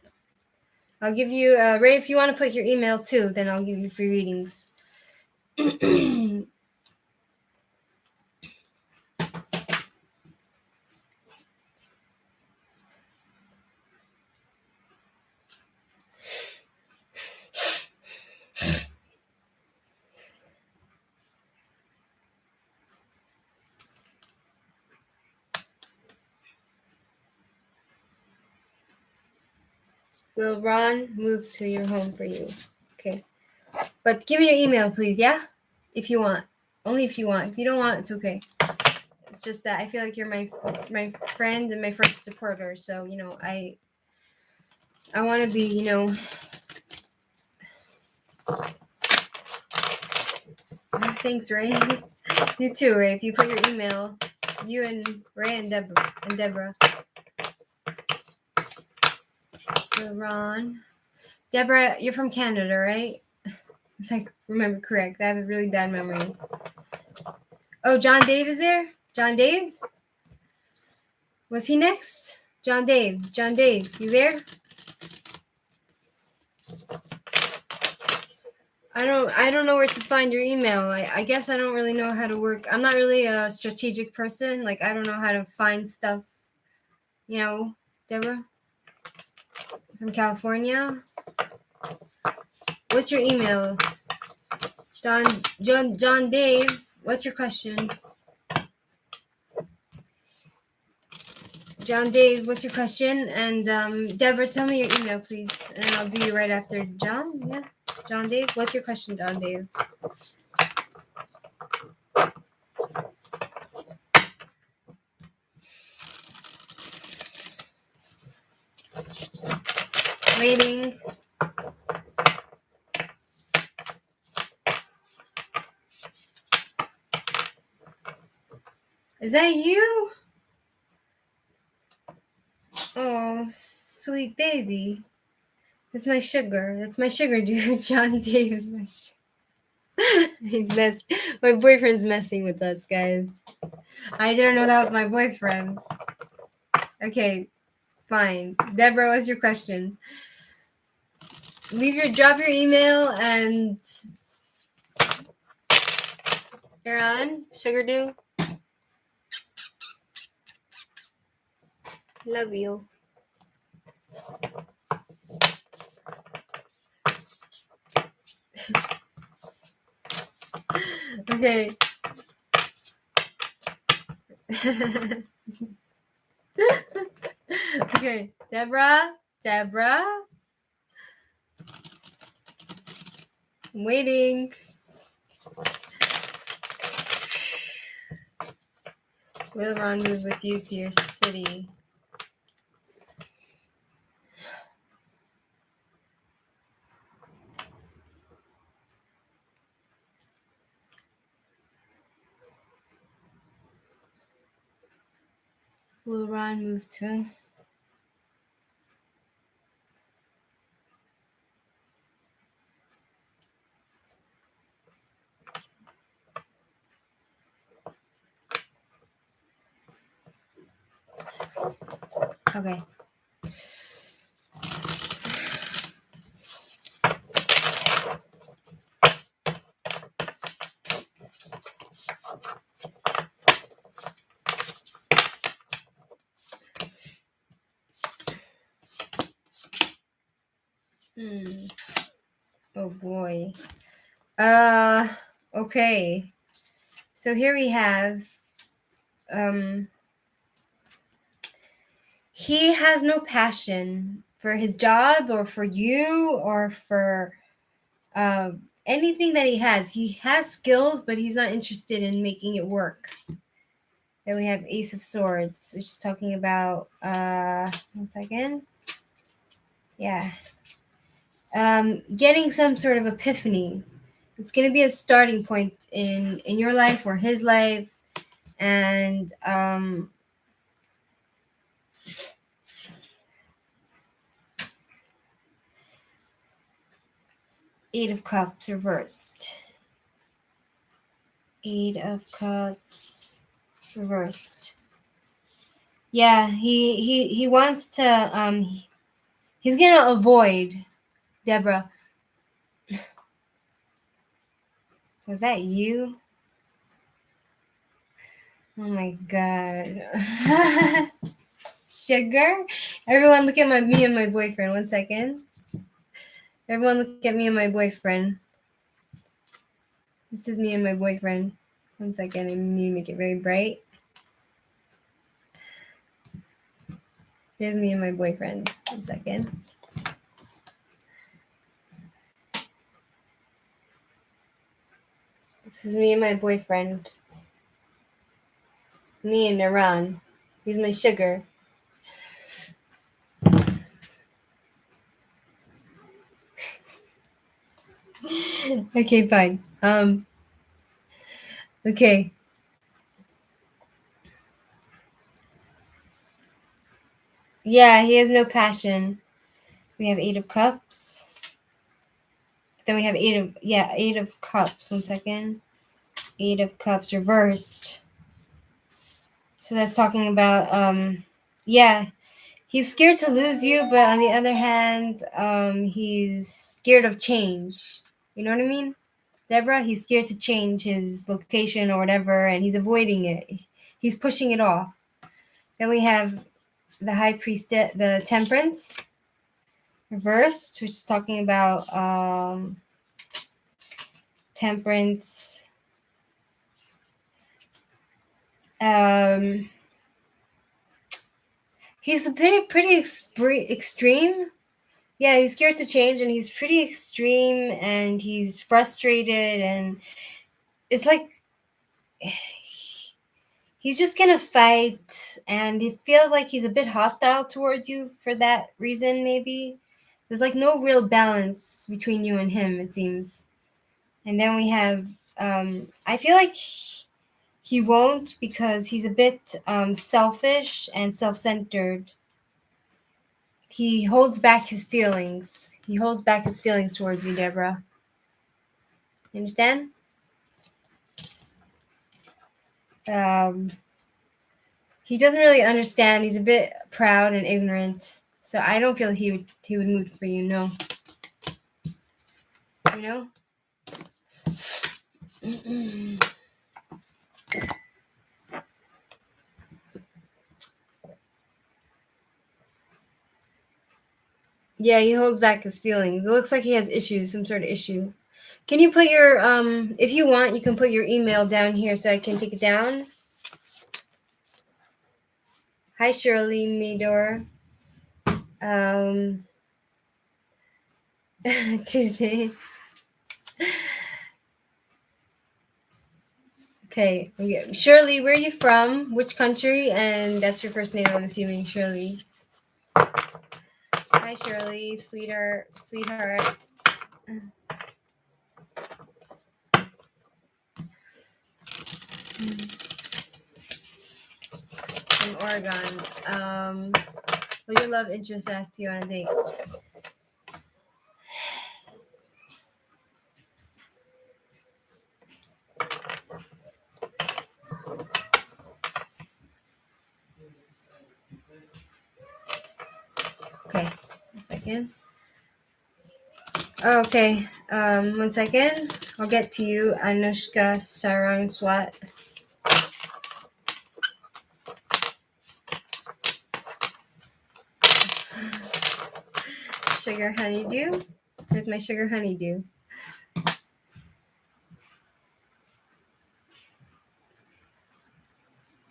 I'll give you, Ray, if you want to put your email too, then I'll give you free readings. Will Ron move to your home for you? Okay. But give me your email, please, yeah? If you want. Only if you want. If you don't want, it's okay. It's just that I feel like you're my friend and my first supporter. So, I want to be, thanks, Ray. You too, Ray. If you put your email, you and Ray and Deborah. Ron. Deborah, you're from Canada, right? If I remember correct. I have a really bad memory. Oh, John Dave is there? John Dave? Was he next? John Dave, you there? I don't know where to find your email. I guess I don't really know how to work. I'm not really a strategic person. Like, I don't know how to find stuff, Deborah from California. What's your email? John Dave, what's your question? John Dave, what's your question? And Deborah, tell me your email, please. And I'll do you right after John. Yeah. John Dave, what's your question, John Dave? Waiting. Is that you? Oh, sweet baby. That's my sugar. That's my sugar dude. John Davis. My boyfriend's messing with us, guys. I didn't know that was my boyfriend. Okay, fine. Deborah, what's your question? Drop your email and you're on. Sugar dude. Love you. Okay. Okay, Deborah. I'm waiting. Will Ron move with you to your city? Will Ron move to? Okay. Oh boy. Okay. So here we have he has no passion for his job or for you or for anything that he has. He has skills, but he's not interested in making it work. Then we have Ace of Swords, which is talking about 1 second. Yeah. Getting some sort of epiphany. It's going to be a starting point in your life or his life. And Eight of Cups reversed. Eight of Cups reversed. Yeah, he wants to he's gonna avoid Deborah. Was that you? Oh my god. Sugar? Everyone look at me and my boyfriend. 1 second. Everyone look at me and my boyfriend. This is me and my boyfriend. 1 second. I need to make it very bright. Here's me and my boyfriend. 1 second. This is me and my boyfriend. Me and Iran. He's my sugar. Okay, fine. Okay. Yeah, he has no passion. We have 8 of cups. Then we have 8 of cups. 1 second. 8 of cups reversed. So that's talking about yeah, he's scared to lose you, but on the other hand, he's scared of change. You know what I mean? Deborah, he's scared to change his location or whatever, and he's avoiding it. He's pushing it off. Then we have the high priestess, the temperance reversed, which is talking about temperance. He's a pretty extreme. Yeah, he's scared to change, and he's pretty extreme, and he's frustrated, and it's like he's just gonna fight, and it feels like he's a bit hostile towards you for that reason. Maybe there's like no real balance between you and him, it seems. And then we have I feel like he won't, because he's a bit selfish and self-centered. He holds back his feelings. He holds back his feelings towards you, Deborah. You understand? He doesn't really understand. He's a bit proud and ignorant. So I don't feel he would move for you. No. You know. Yeah, he holds back his feelings. It looks like he has issues, some sort of issue. Can you put your if you want, you can put your email down here so I can take it down. Hi, Shirley Midor. Tuesday. Okay. Shirley, where are you from? Which country? And that's your first name, I'm assuming, Shirley. Hi, Shirley, sweetheart. From Oregon. Will your love interest ask you on a date? Okay, 1 second. Okay, 1 second. I'll get to you, Anushka Saranswat. Sugar honeydew. Where's my sugar honeydew?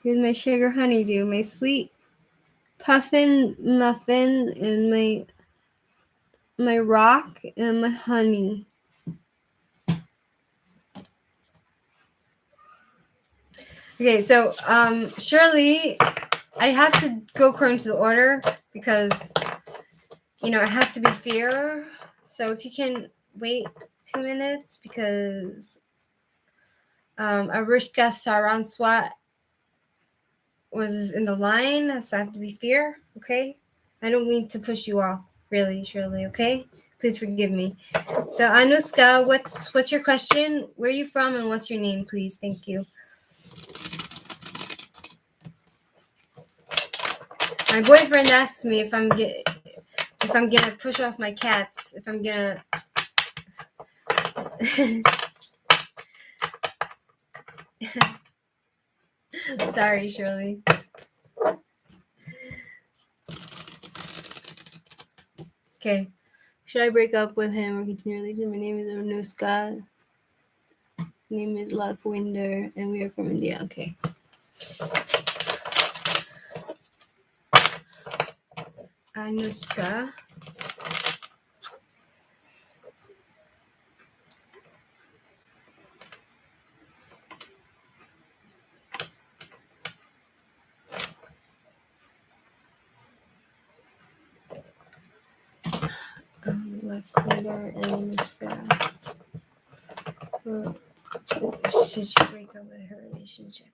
Here's my sugar honeydew, my sweet puffin muffin, and my rock and my honey. Okay, so Shirley, I have to go according to the order because I have to be fair. So if you can wait 2 minutes, because Arishka Saranswat was in the line, so I have to be fair, okay? I don't mean to push you off, really, Shirley, okay? Please forgive me. So Anushka, what's your question? Where are you from and what's your name, please? Thank you. My boyfriend asked me if I'm gonna push off my cats, if I'm gonna Sorry, Shirley. Okay. Should I break up with him or continue a relationship? My name is Anushka. Name is Lakwinder, and we are from India. Okay. Anushka. left finger, and I'm just gonna. Should she break up with her relationship?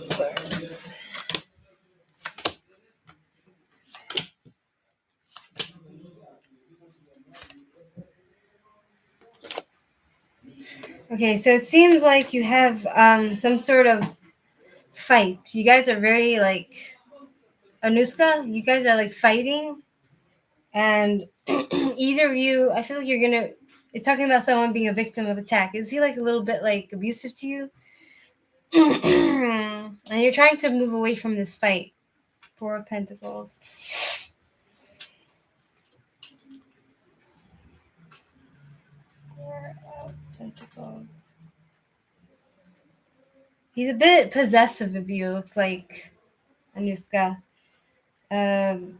Sorry. Okay, so it seems like you have some sort of fight. You guys are very like Anuska. You guys are like fighting, and either of you, I feel like you're gonna. It's talking about someone being a victim of attack. Is he like a little bit like abusive to you? And you're trying to move away from this fight. Four of Pentacles. Four of Pentacles. He's a bit possessive of you. Looks like Anuska. Um,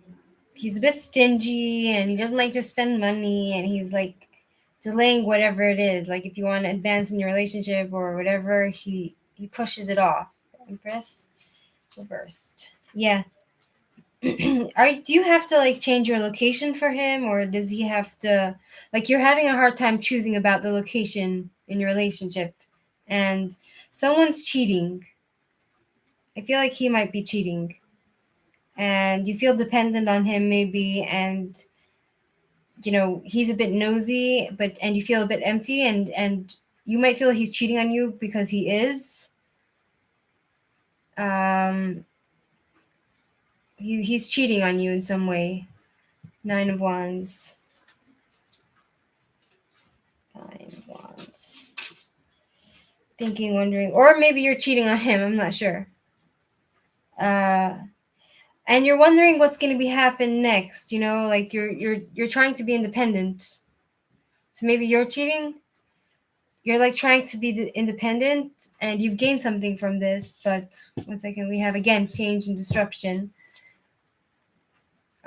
he's a bit stingy and he doesn't like to spend money, and he's like delaying whatever it is. Like if you want to advance in your relationship or whatever, he pushes it off. Empress reversed. Yeah. Do you have to like change your location for him, or does he have to, like, you're having a hard time choosing about the location in your relationship, and someone's cheating. I feel like he might be cheating, and you feel dependent on him maybe, and he's a bit nosy, and you feel a bit empty, and you might feel he's cheating on you because he is. He's cheating on you in some way. 9 of Wands. 9 of Wands. Thinking, wondering, or maybe you're cheating on him. I'm not sure. And you're wondering what's going to be happen next. Like you're trying to be independent. So maybe you're cheating. You're like trying to be independent, and you've gained something from this. But 1 second, we have again change and disruption.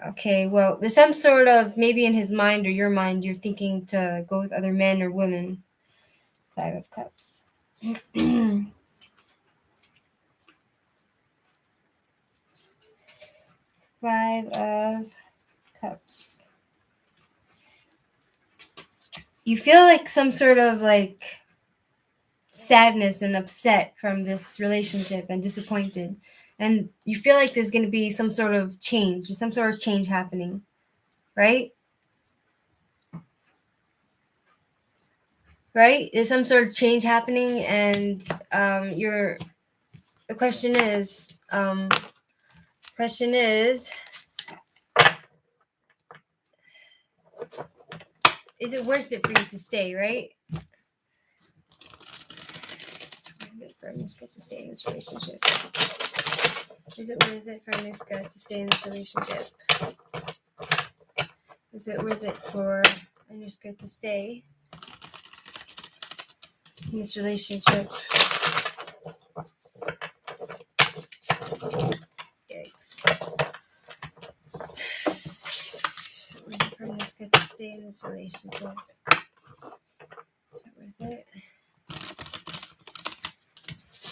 Okay, well, there's some sort of, maybe in his mind or your mind, you're thinking to go with other men or women. 5 of Cups. 5 of Cups. You feel like some sort of like sadness and upset from this relationship and disappointed. And you feel like there's going to be some sort of change, happening, right? Right? There's some sort of change happening, and the question is, is it worth it for you to stay, right? For Anuska to stay in this relationship. Is it worth it for Anuska to stay in this relationship? Is it worth it for Anuska to stay in this relationship? Yikes. Is it worth it for Anuska to stay in this relationship? Is it worth it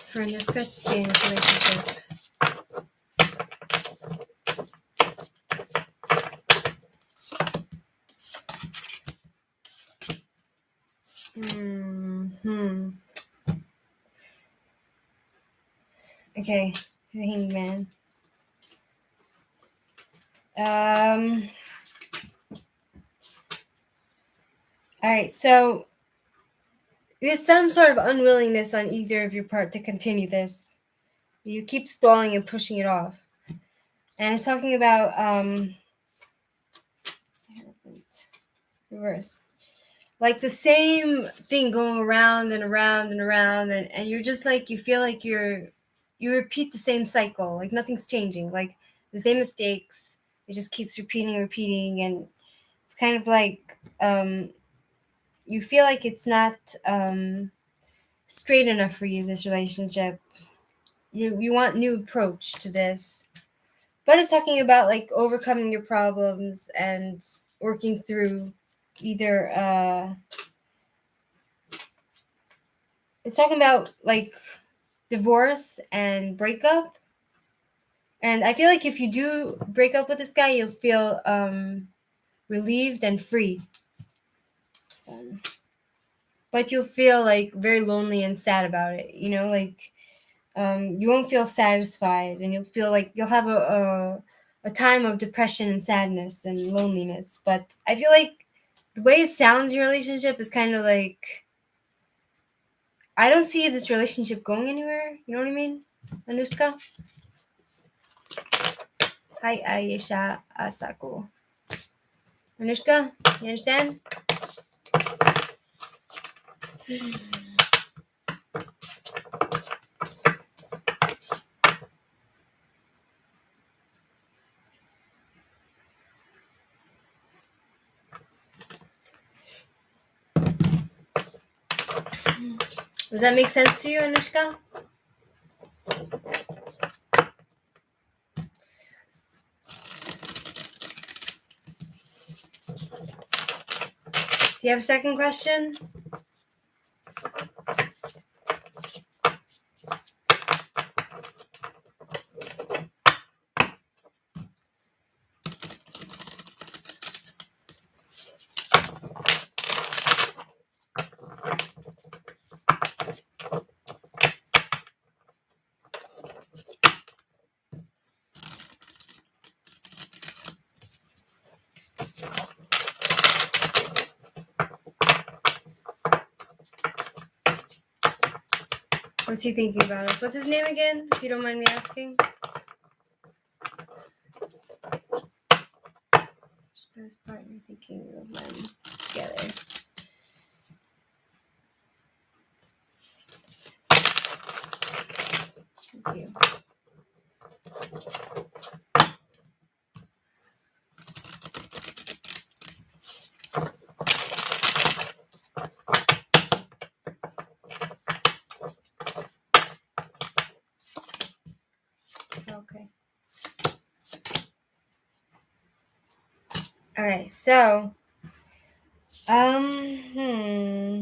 for Anuska to stay in this relationship? Okay, the Hangman. Alright, so there's some sort of unwillingness on either of your part to continue this. You keep stalling and pushing it off. And it's talking about reversed. Like the same thing going around and around and around, and you're just like, you feel like you repeat the same cycle, like nothing's changing, like the same mistakes, it just keeps repeating, and it's kind of like you feel like it's not straight enough for you, this relationship. you want new approach to this, but it's talking about like overcoming your problems and working through either it's talking about like divorce and breakup. And I feel like if you do break up with this guy, you'll feel relieved and free. So, but you'll feel like very lonely and sad about it. You know, like you won't feel satisfied, and you'll feel like you'll have a time of depression and sadness and loneliness. But I feel like the way it sounds, your relationship is kind of like I don't see this relationship going anywhere. You know what I mean, Anushka? Hi, Ayesha Asako. Anushka, you understand? Does that make sense to you, Anushka? Do you have a second question? What's he thinking about us? What's his name again, if you don't mind me asking? His partner thinking of them together. Thank you. Okay. All right. So, hmm.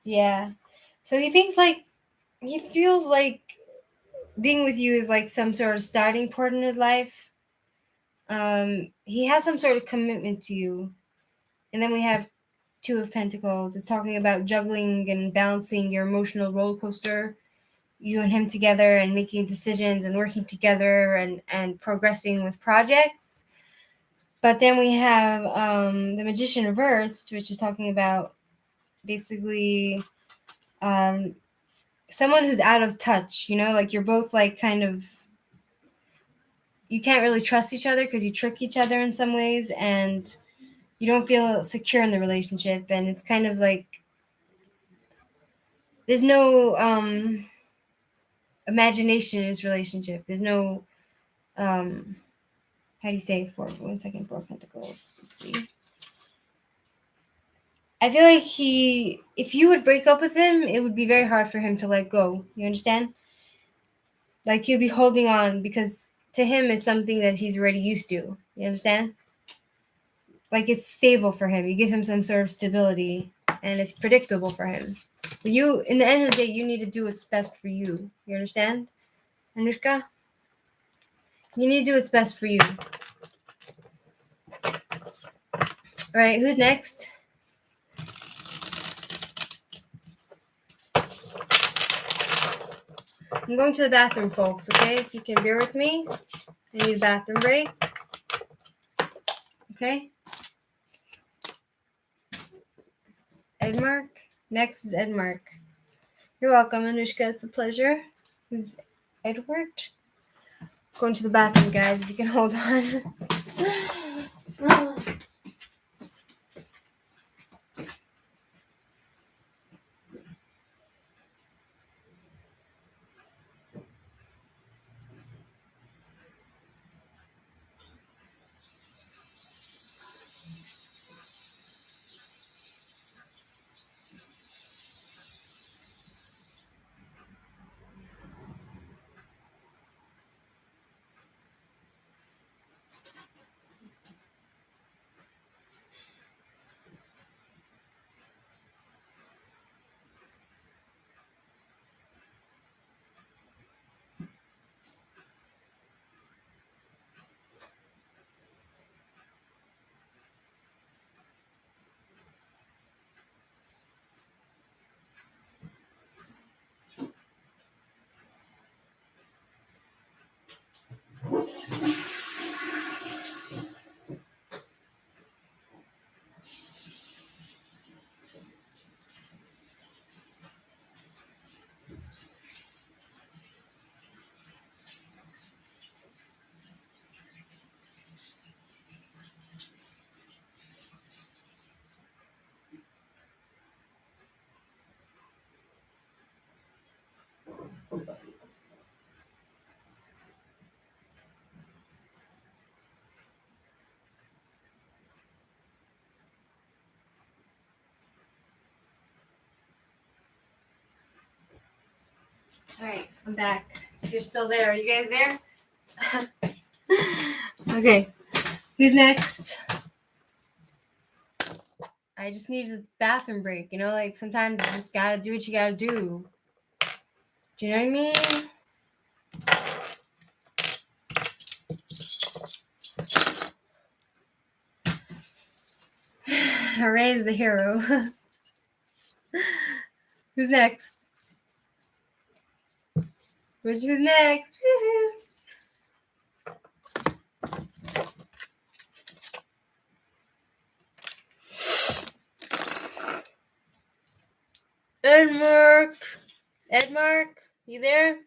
Yeah. So he feels like being with you is like some sort of starting point in his life. He has some sort of commitment to you. And then we have Two of Pentacles. It's talking about juggling and balancing your emotional roller coaster, you and him together, and making decisions and working together and progressing with projects. But then we have the Magician reversed, which is talking about basically um, someone who's out of touch, you know, like you're both like kind of, you can't really trust each other because you trick each other in some ways, and you don't feel secure in the relationship. And it's kind of like there's no imagination in this relationship. There's no, how do you say, for 1 second, Four of Pentacles. Let's see. I feel like if you would break up with him, it would be very hard for him to let go. You understand? Like he'll be holding on because to him it's something that he's already used to. You understand? Like it's stable for him. You give him some sort of stability and it's predictable for him. But you, in the end of the day, you need to do what's best for you. You understand, Anushka? You need to do what's best for you. All right, who's next? I'm going to the bathroom, folks, okay? If you can bear with me. I need a bathroom break. Okay? Edmark? Next is Edmark. You're welcome, Anushka. It's a pleasure. Who's Edward? Going to the bathroom, guys, if you can hold on. All right, I'm back. If you're still there, are you guys there? Okay, who's next? I just need a bathroom break. Like sometimes you just gotta do what you gotta do. Do you know what I mean? Hooray is the hero. Who's next? Who's next? Woo-hoo. Edmark, you there?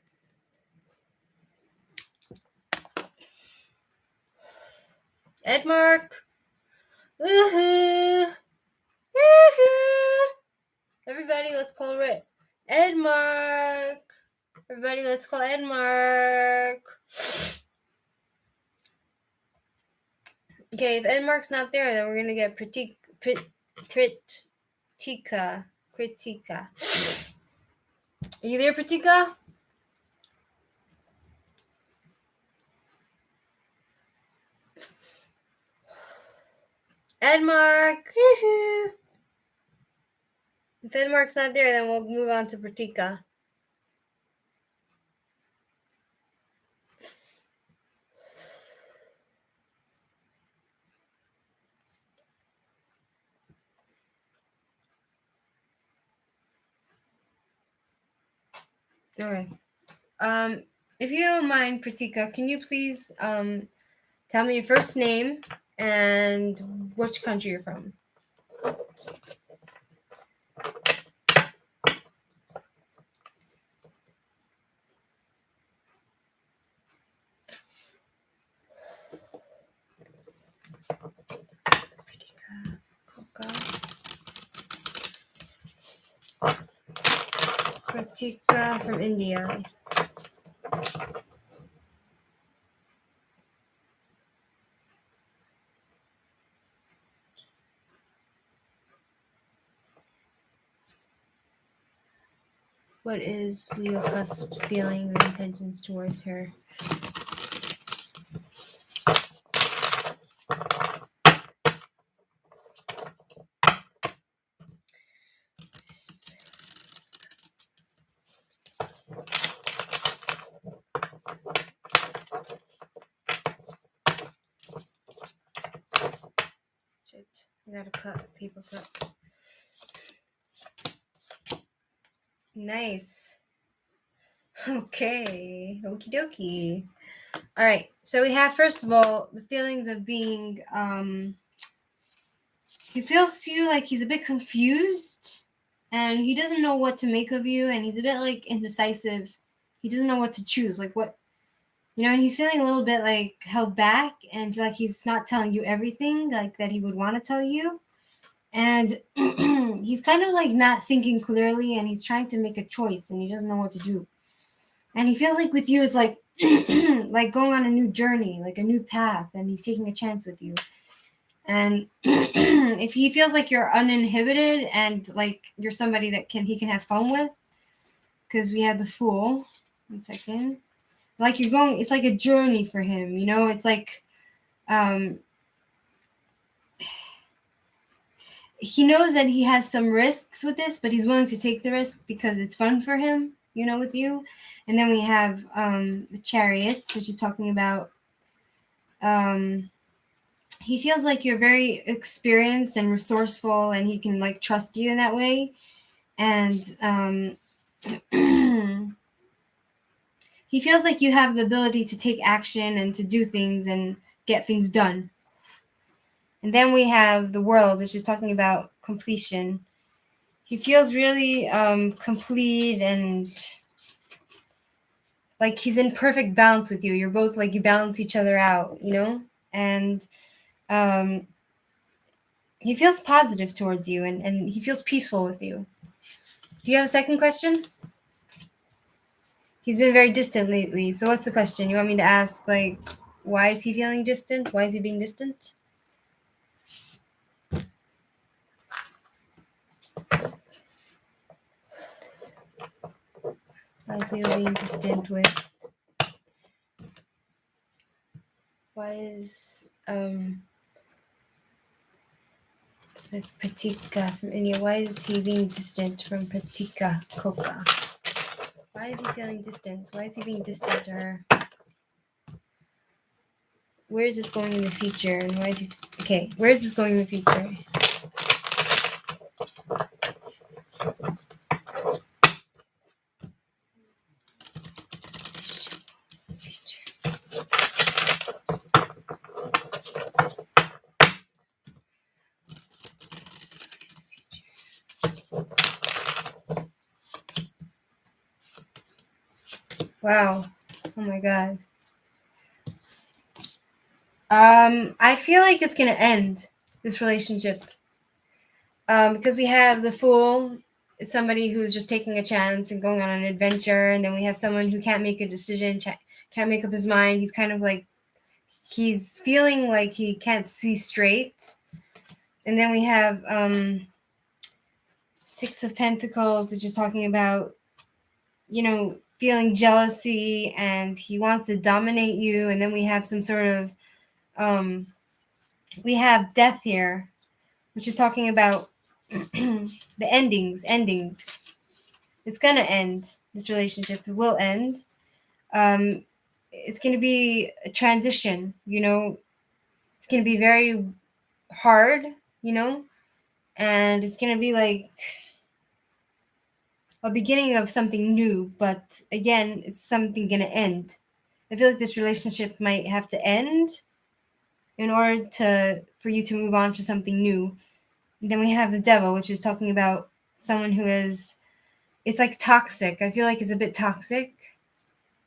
Edmark. Woohoo! Woohoo! Everybody, let's call Rick. Edmark. Everybody, let's call Edmark. Okay, if Edmark's not there, then we're gonna get Kritika. Are you there, Pratika? Edmark. If Edmark's not there, then we'll move on to Pratika. All right. If you don't mind, Pratika, can you please tell me your first name and which country you're from? Pratika from India. What is Leo Plus feelings and intentions towards her? Shit, I gotta cut, paper cut. Nice. Okay, okie dokie. All right, so we have, first of all, the feelings of being, he feels to you like he's a bit confused and he doesn't know what to make of you, and he's a bit like indecisive. He doesn't know what to choose, like what, and he's feeling a little bit like held back and like he's not telling you everything like that he would want to tell you. And he's kind of like not thinking clearly, and he's trying to make a choice and he doesn't know what to do. And he feels like with you, it's like like going on a new journey, like a new path, and he's taking a chance with you. And if he feels like you're uninhibited and like you're somebody that he can have fun with, because we have the Fool. 1 second. Like you're going, it's like a journey for him, it's like he knows that he has some risks with this, but he's willing to take the risk because it's fun for him, with you. And then we have the Chariot, which is talking about he feels like you're very experienced and resourceful, and he can like trust you in that way. And he feels like you have the ability to take action and to do things and get things done. And then we have the World, which is talking about completion. He feels really complete and like he's in perfect balance with you. You're both like, you balance each other out, And he feels positive towards you, and he feels peaceful with you. Do you have a second question? He's been very distant lately. So what's the question? You want me to ask, like, why is he feeling distant? Why is he being distant? Why is he being distant with? Why is with Pratika from India? Why is he being distant from Pratika Koka? Why is he feeling distant? Why is he being distant to her? Where is this going in the future? And why is he okay? Where is this going in the future? Wow. Oh my god. I feel like it's gonna end this relationship. Because we have the fool, somebody who's just taking a chance and going on an adventure, and then we have someone who can't make a decision, can't make up his mind. He's kind of like he's feeling like he can't see straight. And then we have Six of Pentacles, which is talking about, feeling jealousy and he wants to dominate you. And then we have some sort of we have death here, which is talking about the endings. It's gonna end. This relationship, it will end. It's gonna be a transition. It's gonna be very hard. And it's gonna be like a beginning of something new. But again, it's something gonna end. I feel like this relationship might have to end in order for you to move on to something new. And then we have the devil, which is talking about someone who is, it's like toxic. I feel like it's a bit toxic.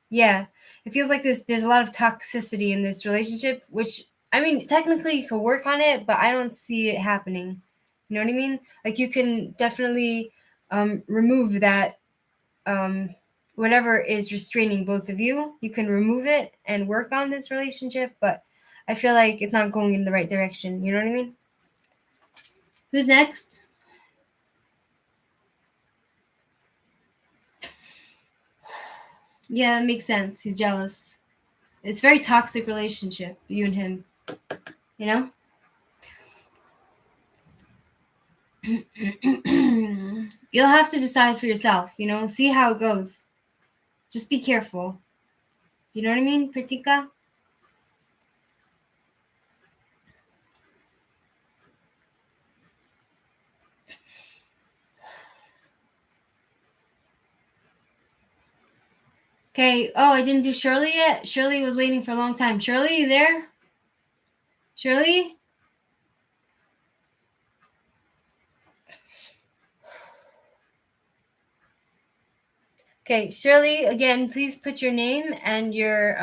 Yeah. It feels like there's a lot of toxicity in this relationship, which I mean, technically you could work on it, but I don't see it happening. You know what I mean? Like you can definitely remove that whatever is restraining both of you. You can remove it and work on this relationship, but I feel like it's not going in the right direction. You know what I mean? Who's next? Yeah, it makes sense. He's jealous. It's a very toxic relationship, you and him. You know? You'll have to decide for yourself, see how it goes. Just be careful. You know what I mean, Pratika? Okay. Oh, I didn't do Shirley yet. Shirley was waiting for a long time. Shirley, you there? Shirley? Okay, Shirley, again, please put your name and your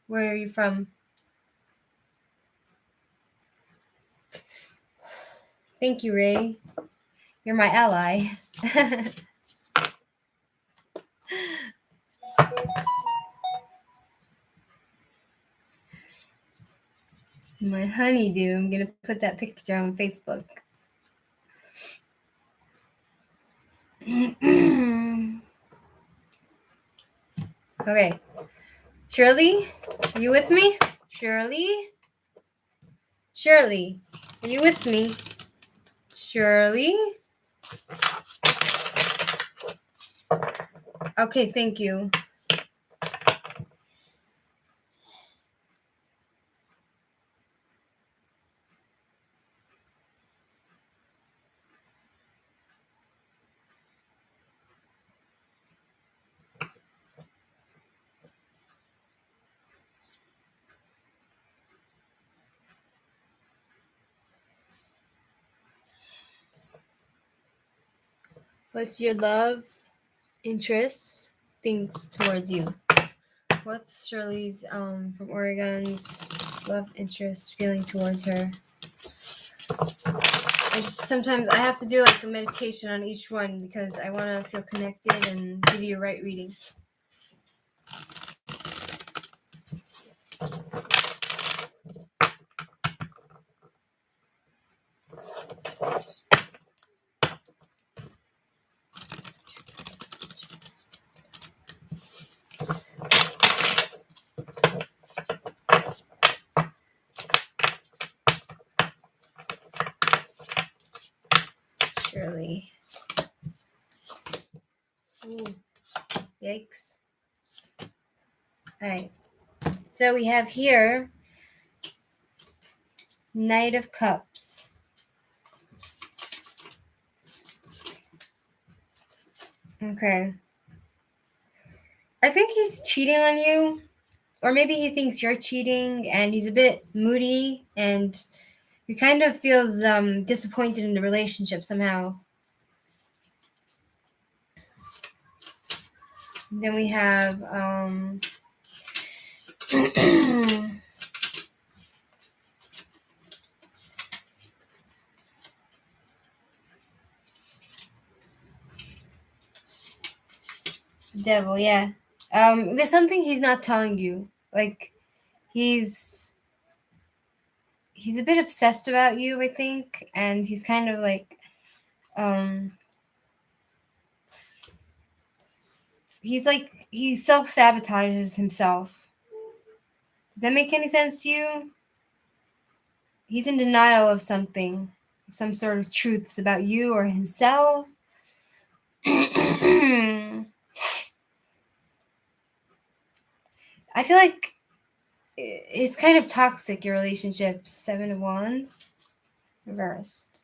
where are you from? Thank you, Ray. You're my ally. My honeydew. I'm gonna put that picture on Facebook. Okay. Shirley, are you with me? Shirley? Shirley, are you with me? Shirley? Okay, thank you. What's your love, interests, things towards you? What's Shirley's from Oregon's love, interest, feeling towards her? Sometimes I have to do like a meditation on each one because I want to feel connected and give you a right reading. Surely. Ooh, yikes. Alright. So we have here Knight of Cups. Okay. I think he's cheating on you, or maybe he thinks you're cheating, and he's a bit moody, and he kind of feels disappointed in the relationship somehow. Then we have Devil, yeah. There's something he's not telling you. Like he's a bit obsessed about you, I think, and he's kind of like um he self-sabotages himself. Does that make any sense to you? He's in denial of something, some sort of truths about you or himself. I feel like it's kind of toxic, your relationship. 7 of Wands reversed.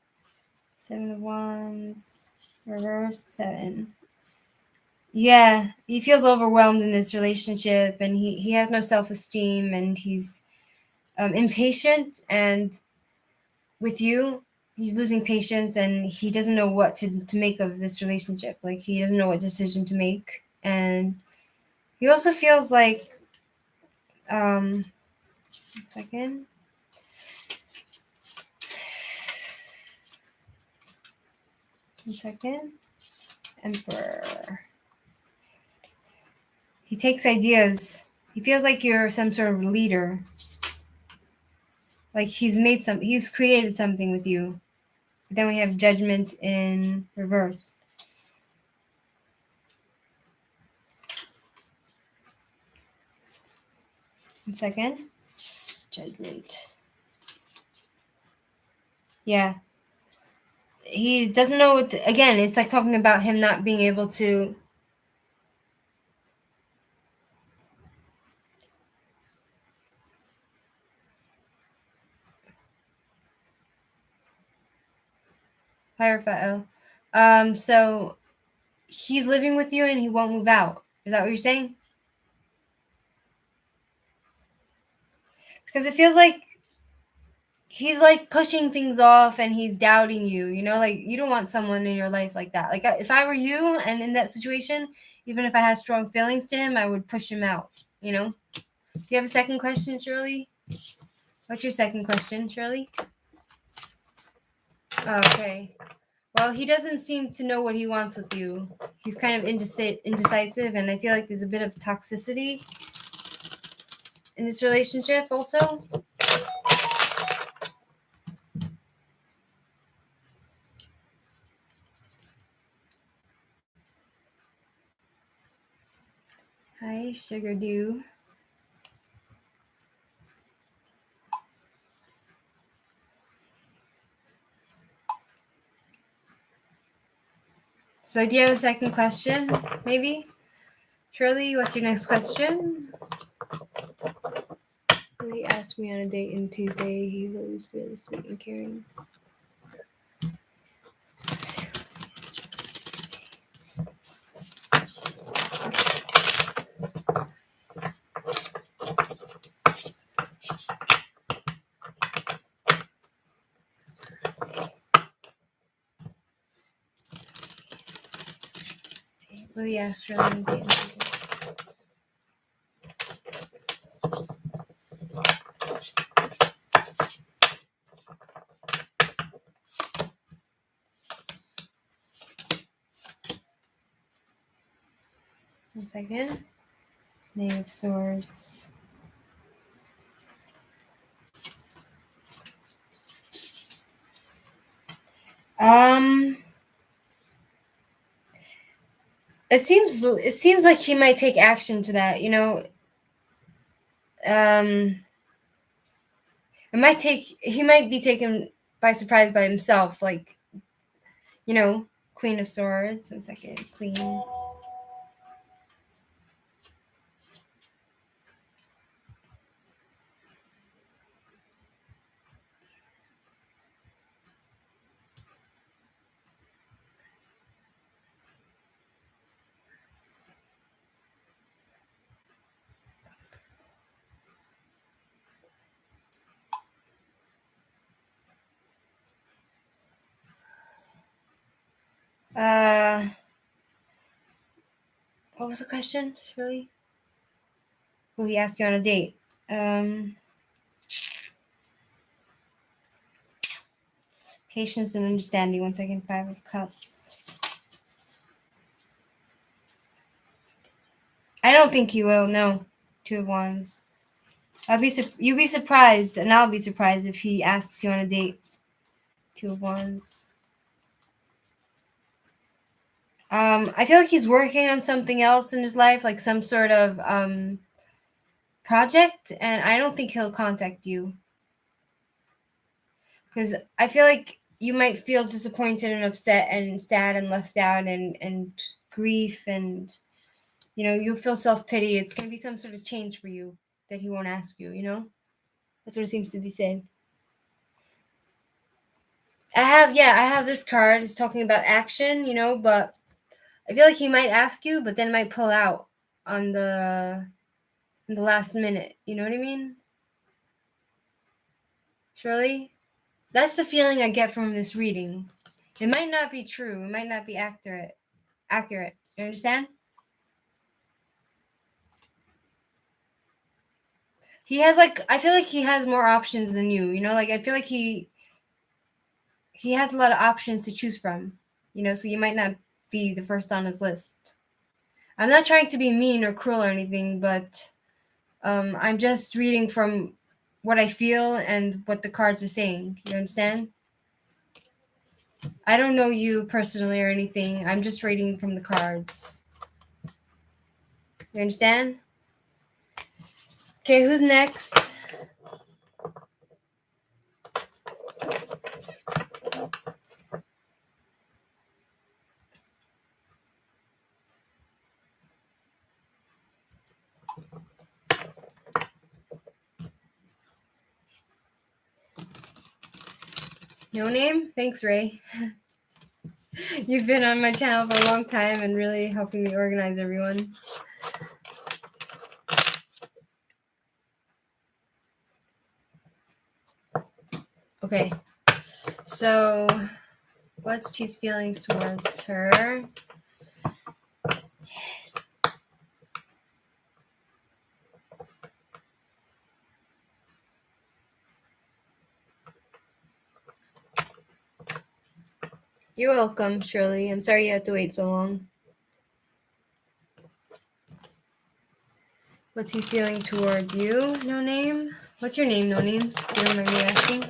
7 of Wands reversed. 7. Yeah, he feels overwhelmed in this relationship, and he has no self-esteem, and he's impatient, and with you he's losing patience, and he doesn't know what to make of this relationship. Like, he doesn't know what decision to make, and he also feels like 1 second. Emperor. He takes ideas. He feels like you're some sort of leader. Like he's created something with you. Then we have Judgment in reverse. 1 second. Judgment. Yeah. He doesn't know what to, again, it's like talking about him not being able to Hierophile. So he's living with you and he won't move out. Is that what you're saying? Because it feels like he's like pushing things off and he's doubting you, like you don't want someone in your life like that. Like, if I were you and in that situation, even if I had strong feelings to him, I would push him out. Do you have a second question, Shirley? What's your second question, Shirley? Okay. Well, he doesn't seem to know what he wants with you. He's kind of indecisive, and I feel like there's a bit of toxicity in this relationship also. Hi, Sugar Dew. So do you have a second question, maybe? Shirley, what's your next question? He asked me on a date on Tuesday. He's always really sweet and caring. Will he ask Shirley on a date on Tuesday? One second. Knave of Swords. Um, it seems like he might take action to that. Um, he might be taken by surprise by himself. Like, Queen of Swords. 1 second, Queen. Uh, what was the question, Shirley? Will he ask you on a date? Um, Patience and understanding. 1 second, 5 of Cups. I don't think he will. No, 2 of Wands. You'll be surprised, and I'll be surprised if he asks you on a date. 2 of Wands. I feel like he's working on something else in his life, like some sort of project, and I don't think he'll contact you because I feel like you might feel disappointed and upset and sad and left out and grief, and you'll feel self-pity. It's going to be some sort of change for you that he won't ask you. That's what it seems to be saying. I have this card. It's talking about action, but I feel like he might ask you, but then might pull out on in the last minute. You know what I mean? Shirley? That's the feeling I get from this reading. It might not be true. It might not be accurate. Accurate. You understand? He has I feel like he has more options than you. Like I feel like he has a lot of options to choose from. So you might not be the first on his list. I'm not trying to be mean or cruel or anything, but I'm just reading from what I feel and what the cards are saying. You understand? I don't know you personally or anything. I'm just reading from the cards. You understand? Okay, who's next? No name? Thanks, Ray. You've been on my channel for a long time and really helping me organize everyone. Okay, so what's Chi's feelings towards her? You're welcome, Shirley. I'm sorry you had to wait so long. What's he feeling towards you? No name? What's your name, no name? You don't mind me asking?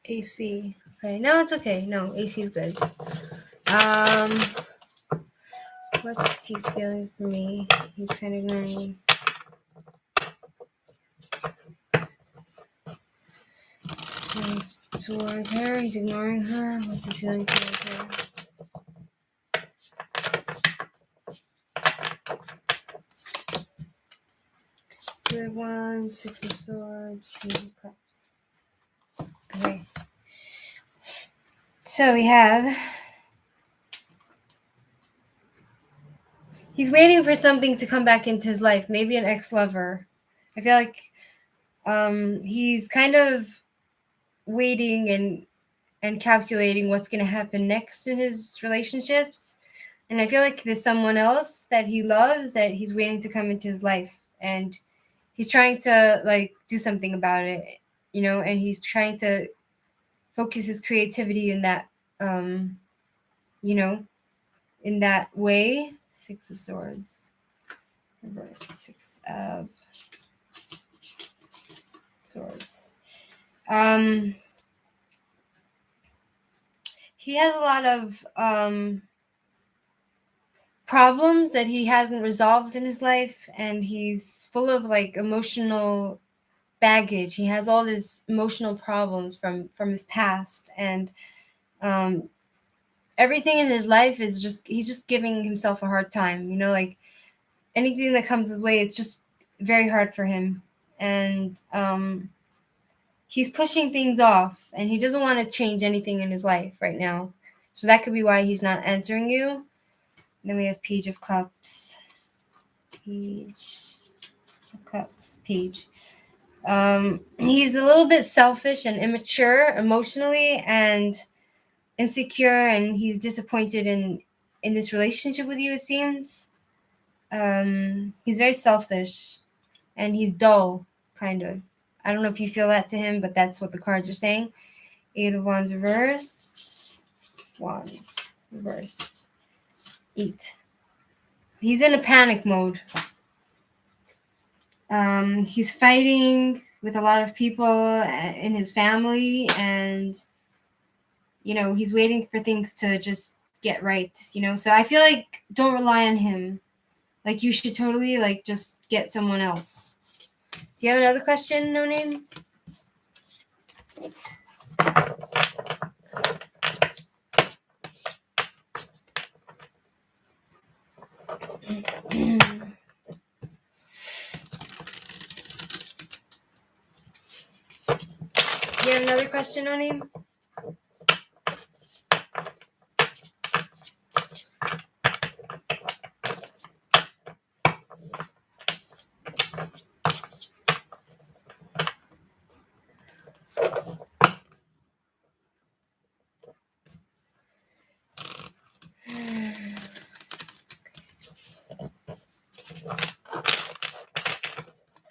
AC. Okay, no, it's okay. No, AC is good. What's T's feeling for me? He's kind of ignoring me. Feelings towards her. He's ignoring her. What's his feeling towards her? 2 of Wands, 6 of Swords, 2 of Cups. Okay. So we have, he's waiting for something to come back into his life, maybe an ex-lover. I feel like he's kind of waiting and calculating what's going to happen next in his relationships. And I feel like there's someone else that he loves that he's waiting to come into his life. And he's trying to like do something about it, and he's trying to focus his creativity in that, you know, in that way. Six of Swords. Reversed. Six of Swords. He has a lot of problems that he hasn't resolved in his life, and he's full of like emotional baggage. He has all these emotional problems from his past, and um, everything in his life is just he's just giving himself a hard time. Like anything that comes his way, it's just very hard for him, and he's pushing things off, and he doesn't want to change anything in his life right now. So that could be why he's not answering you. Then we have Page of Cups. Page of Cups. Page. He's a little bit selfish and immature emotionally and insecure, and he's disappointed in this relationship with you, it seems. He's very selfish and he's dull, kind of. I don't know if you feel that to him, but that's what the cards are saying. Eight of Wands reversed. Wands reversed. 8. He's in a panic mode. He's fighting with a lot of people in his family, and he's waiting for things to just get right. So I feel like don't rely on him. Like you should totally like just get someone else. Do you have another question, No Name? You have another question, No Name?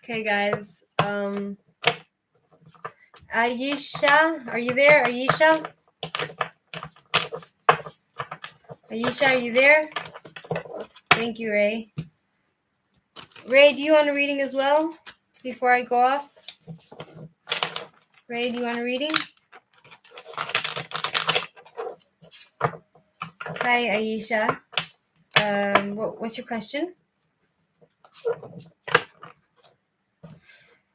Okay, guys. Ayesha, are you there? Ayesha? Ayesha, are you there? Thank you, Ray. Ray, do you want a reading as well before I go off? Ray, do you want a reading? Hi, Ayesha. What's your question?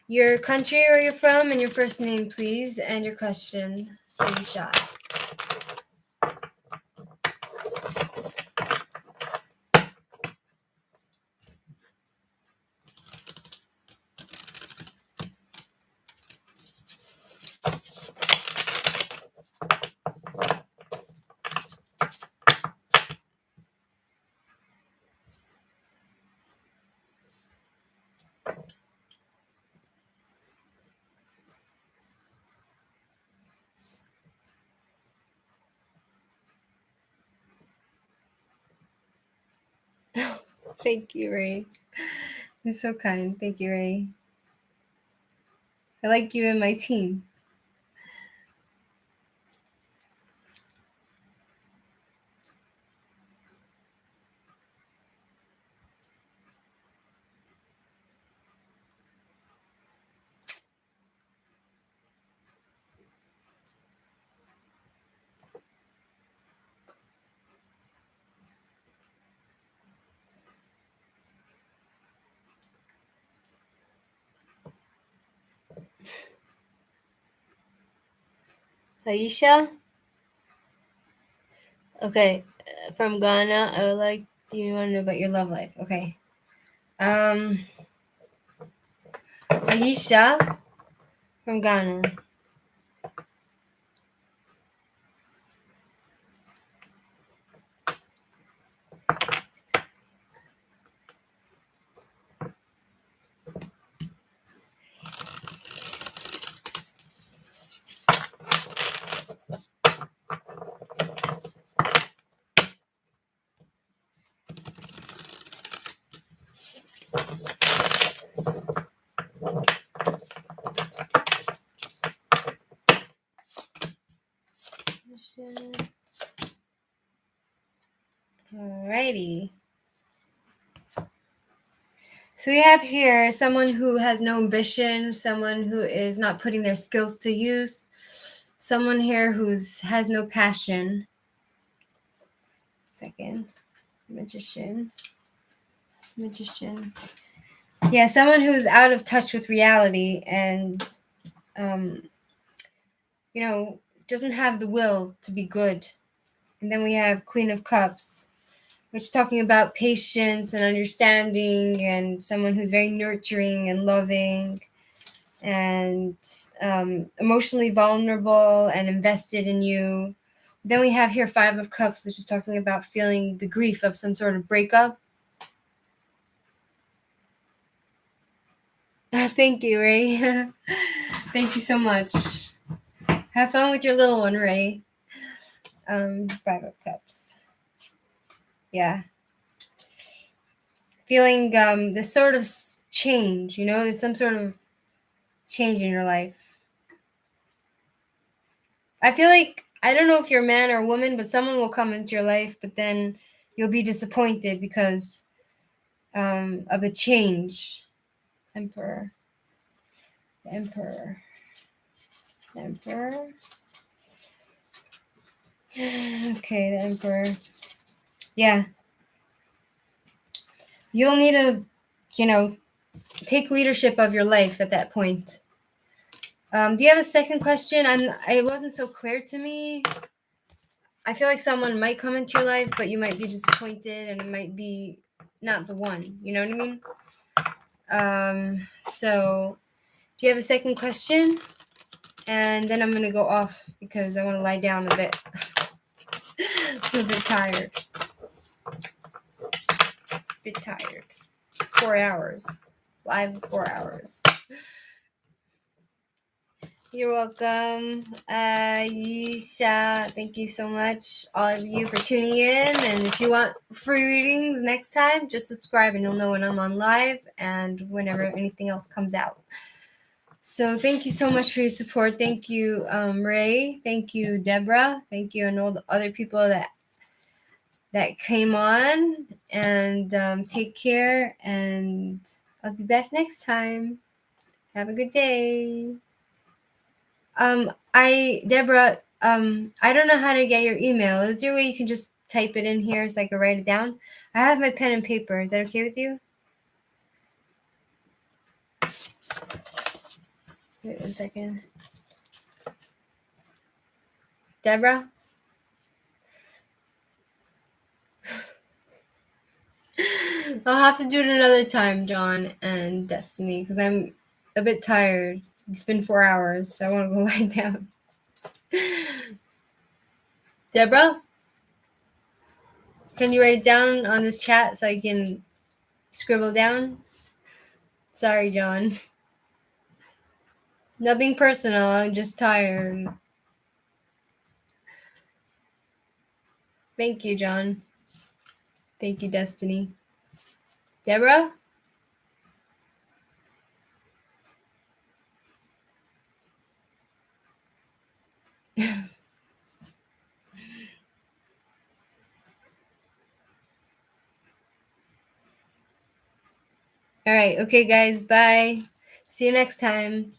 Your country where you're from and your first name, please, and your question, Ayesha. Thank you, Ray. You're so kind. Thank you, Ray. I like you in my team. Ayesha? Okay, from Ghana. I would like you want to know about your love life. Okay. Ayesha from Ghana. So we have here someone who has no ambition, someone who is not putting their skills to use, someone here who's has no passion. Second, magician. Yeah, someone who's out of touch with reality and, um, doesn't have the will to be good. And then we have Queen of Cups, which is talking about patience and understanding and someone who's very nurturing and loving and emotionally vulnerable and invested in you. Then we have here Five of Cups, which is talking about feeling the grief of some sort of breakup. Thank you, Ray. Thank you so much. Have fun with your little one, Ray. Five of Cups. Yeah. Feeling this sort of change, there's some sort of change in your life. I feel like, I don't know if you're a man or a woman, but someone will come into your life, but then you'll be disappointed because of the change. Emperor. Okay, the Emperor. Yeah. You'll need to, take leadership of your life at that point. Do you have a second question? It wasn't so clear to me. I feel like someone might come into your life, but you might be disappointed and it might be not the one. You know what I mean? So do you have a second question? And then I'm going to go off because I want to lie down a bit. I'm a bit tired. It's 4 hours. Live 4 hours. You're welcome. Yisha, thank you so much, all of you, for tuning in. And if you want free readings next time, just subscribe and you'll know when I'm on live and whenever anything else comes out. So thank you so much for your support. Thank you, Ray. Thank you, Deborah. Thank you, and all the other people that came on. And take care. And I'll be back next time. Have a good day. Deborah, I don't know how to get your email. Is there a way you can just type it in here so I can write it down? I have my pen and paper. Is that okay with you? Wait 1 second. Deborah? I'll have to do it another time, John and Destiny, because I'm a bit tired. It's been 4 hours, so I want to go lie down. Deborah? Can you write it down on this chat so I can scribble down? Sorry, John. Nothing personal, I'm just tired. Thank you, John. Thank you, Destiny. Deborah? All right. Okay, guys. Bye. See you next time.